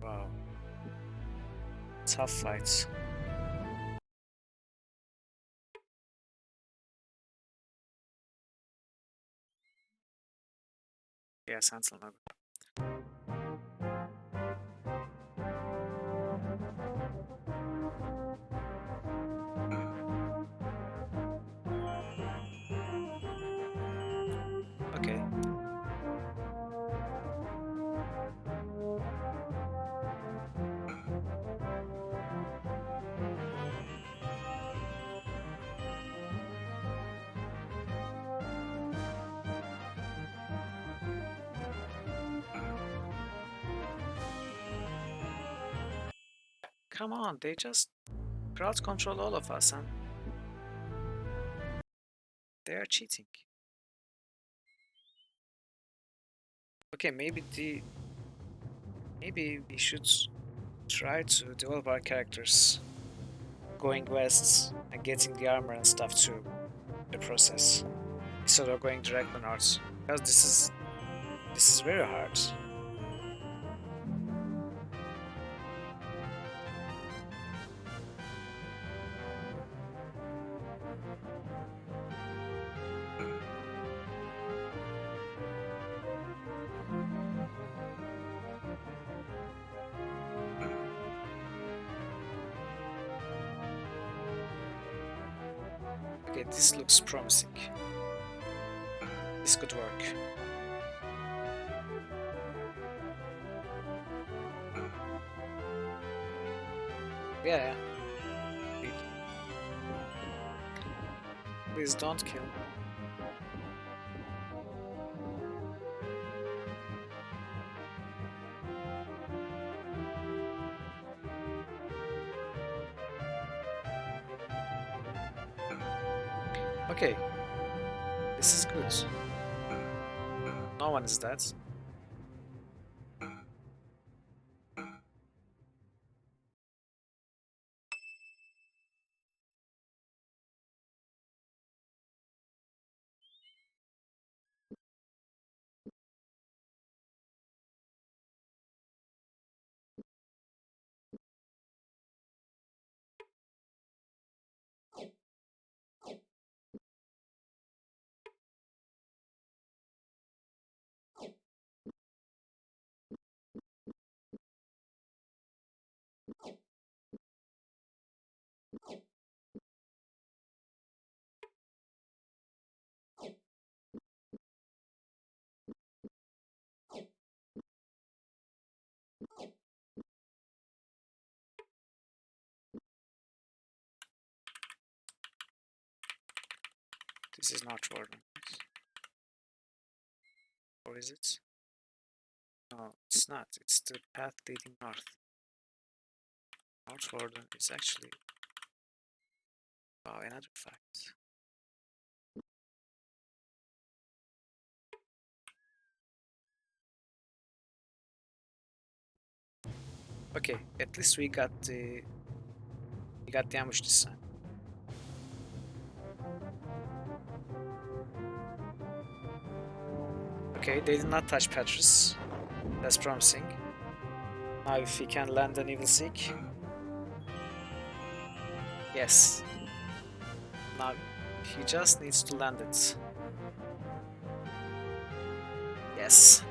Wow. Tough fights. Yes, Hansel no. Okay. Come on, they just crowd control all of us, and They are cheating. Okay, maybe we should try to develop our characters going west and getting the armor and stuff to the process instead of going directly north, because this is very hard. Okay, this looks promising. This could work. Yeah. Please don't kill. Okay. This is good. No one is dead. This is not Jordan. Or is it? No, it's not. It's the path leading north. North Jordan is actually... Wow, another fact. Okay, at least we got the ambush this time. Okay, they did not touch Petrus. That's promising. Now if we can land an Evil Seek. Yes. Now he just needs to land it. Yes.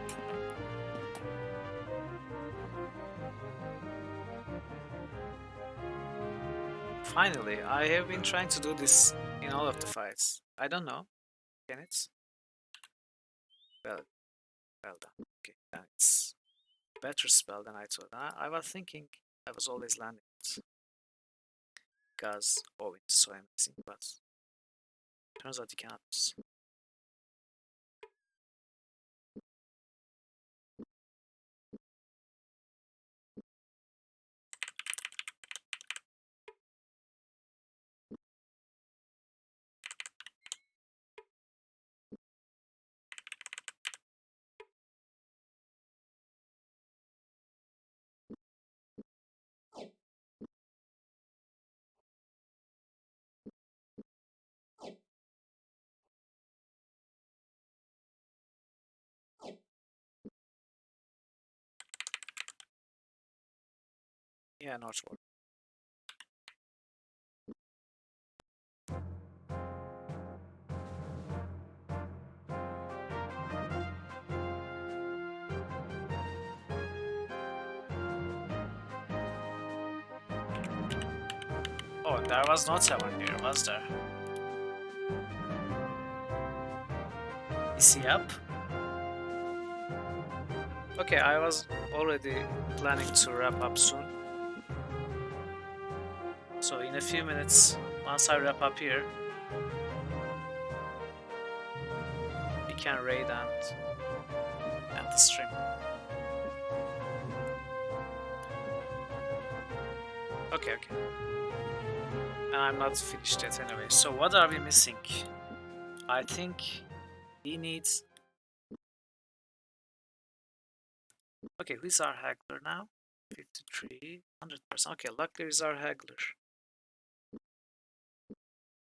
Finally, I have been trying to do this in all of the fights. I don't know. Can it? Well done. Okay, then it's better spell than I thought. I was thinking I was always landing it. Because, oh, it's so amazing, but turns out you cannot. Yeah, northward. Oh, there was no tavern here, was there? Is he up? Okay, I was already planning to wrap up soon. So in a few minutes, once I wrap up here, we can raid and end the stream. Okay. And I'm not finished yet anyway. So what are we missing? I think he needs... Okay, who's our haggler now? 53, 100%. Okay, luckily is our haggler.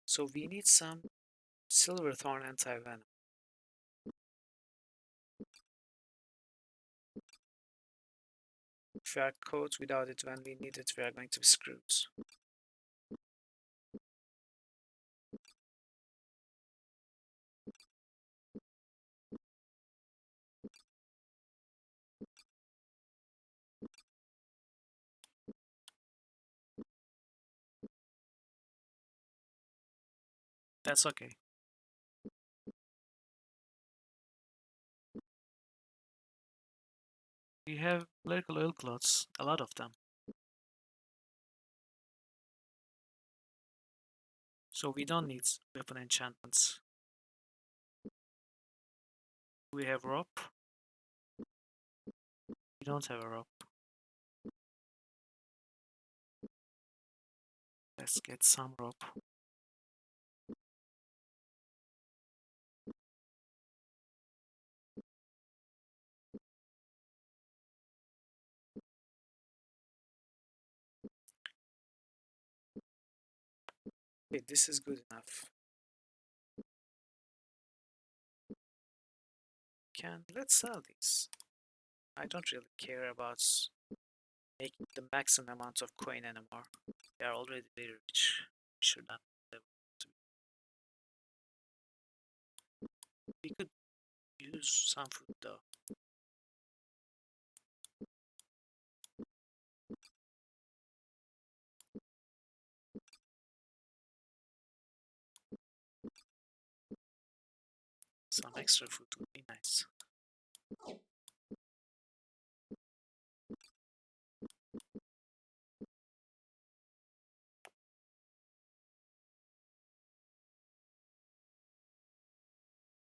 So we need some Silverthorn anti-venom. If we are caught without it when we need it, we are going to be screwed. That's okay. We have lyrical oil cloths, a lot of them. So we don't need weapon enchantments. We have rope. We don't have a rope. Let's get some rope. Okay, this is good enough. Let's sell these. I don't really care about making the maximum amount of coin anymore. They are already very rich. We should not level to. We could use some food though. Some extra food would be nice.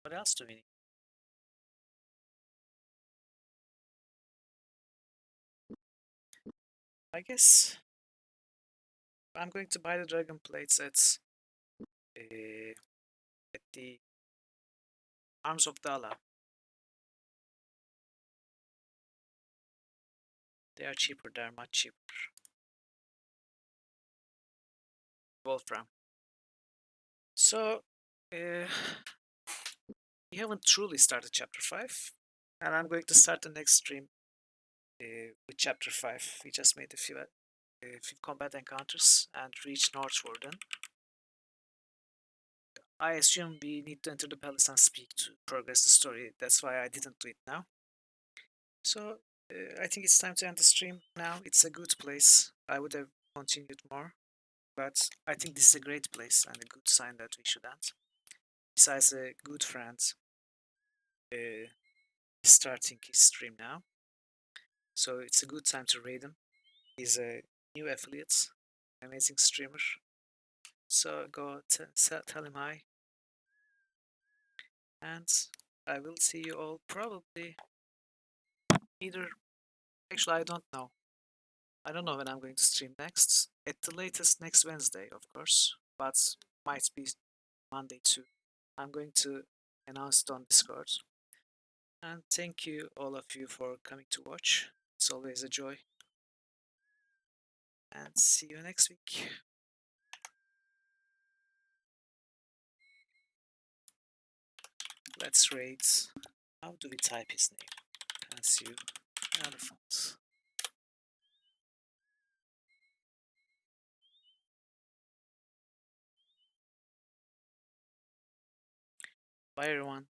What else do we need? I guess I'm going to buy the dragon plates at the Arms of Dala. They are cheaper. They are much cheaper. Wolfram. So we haven't truly started chapter 5, and I'm going to start the next stream with chapter 5. We just made a few combat encounters and reached Northwarden. I assume we need to enter the palace and speak to progress the story. That's why I didn't do it now. So I think it's time to end the stream now. It's a good place. I would have continued more, but I think this is a great place and a good sign that we should end. Besides a good friend uh, starting his stream now, so it's a good time to raid him. He's a new affiliate, amazing streamer. So go tell him hi, and I will see you all probably either. Actually, I don't know. I don't know when I'm going to stream next. At the latest next Wednesday, of course, but might be Monday too. I'm going to announce it on Discord. And thank you all of you for coming to watch. It's always a joy. And see you next week. Let's raid. How do we type his name? Pursue elephants. Bye everyone.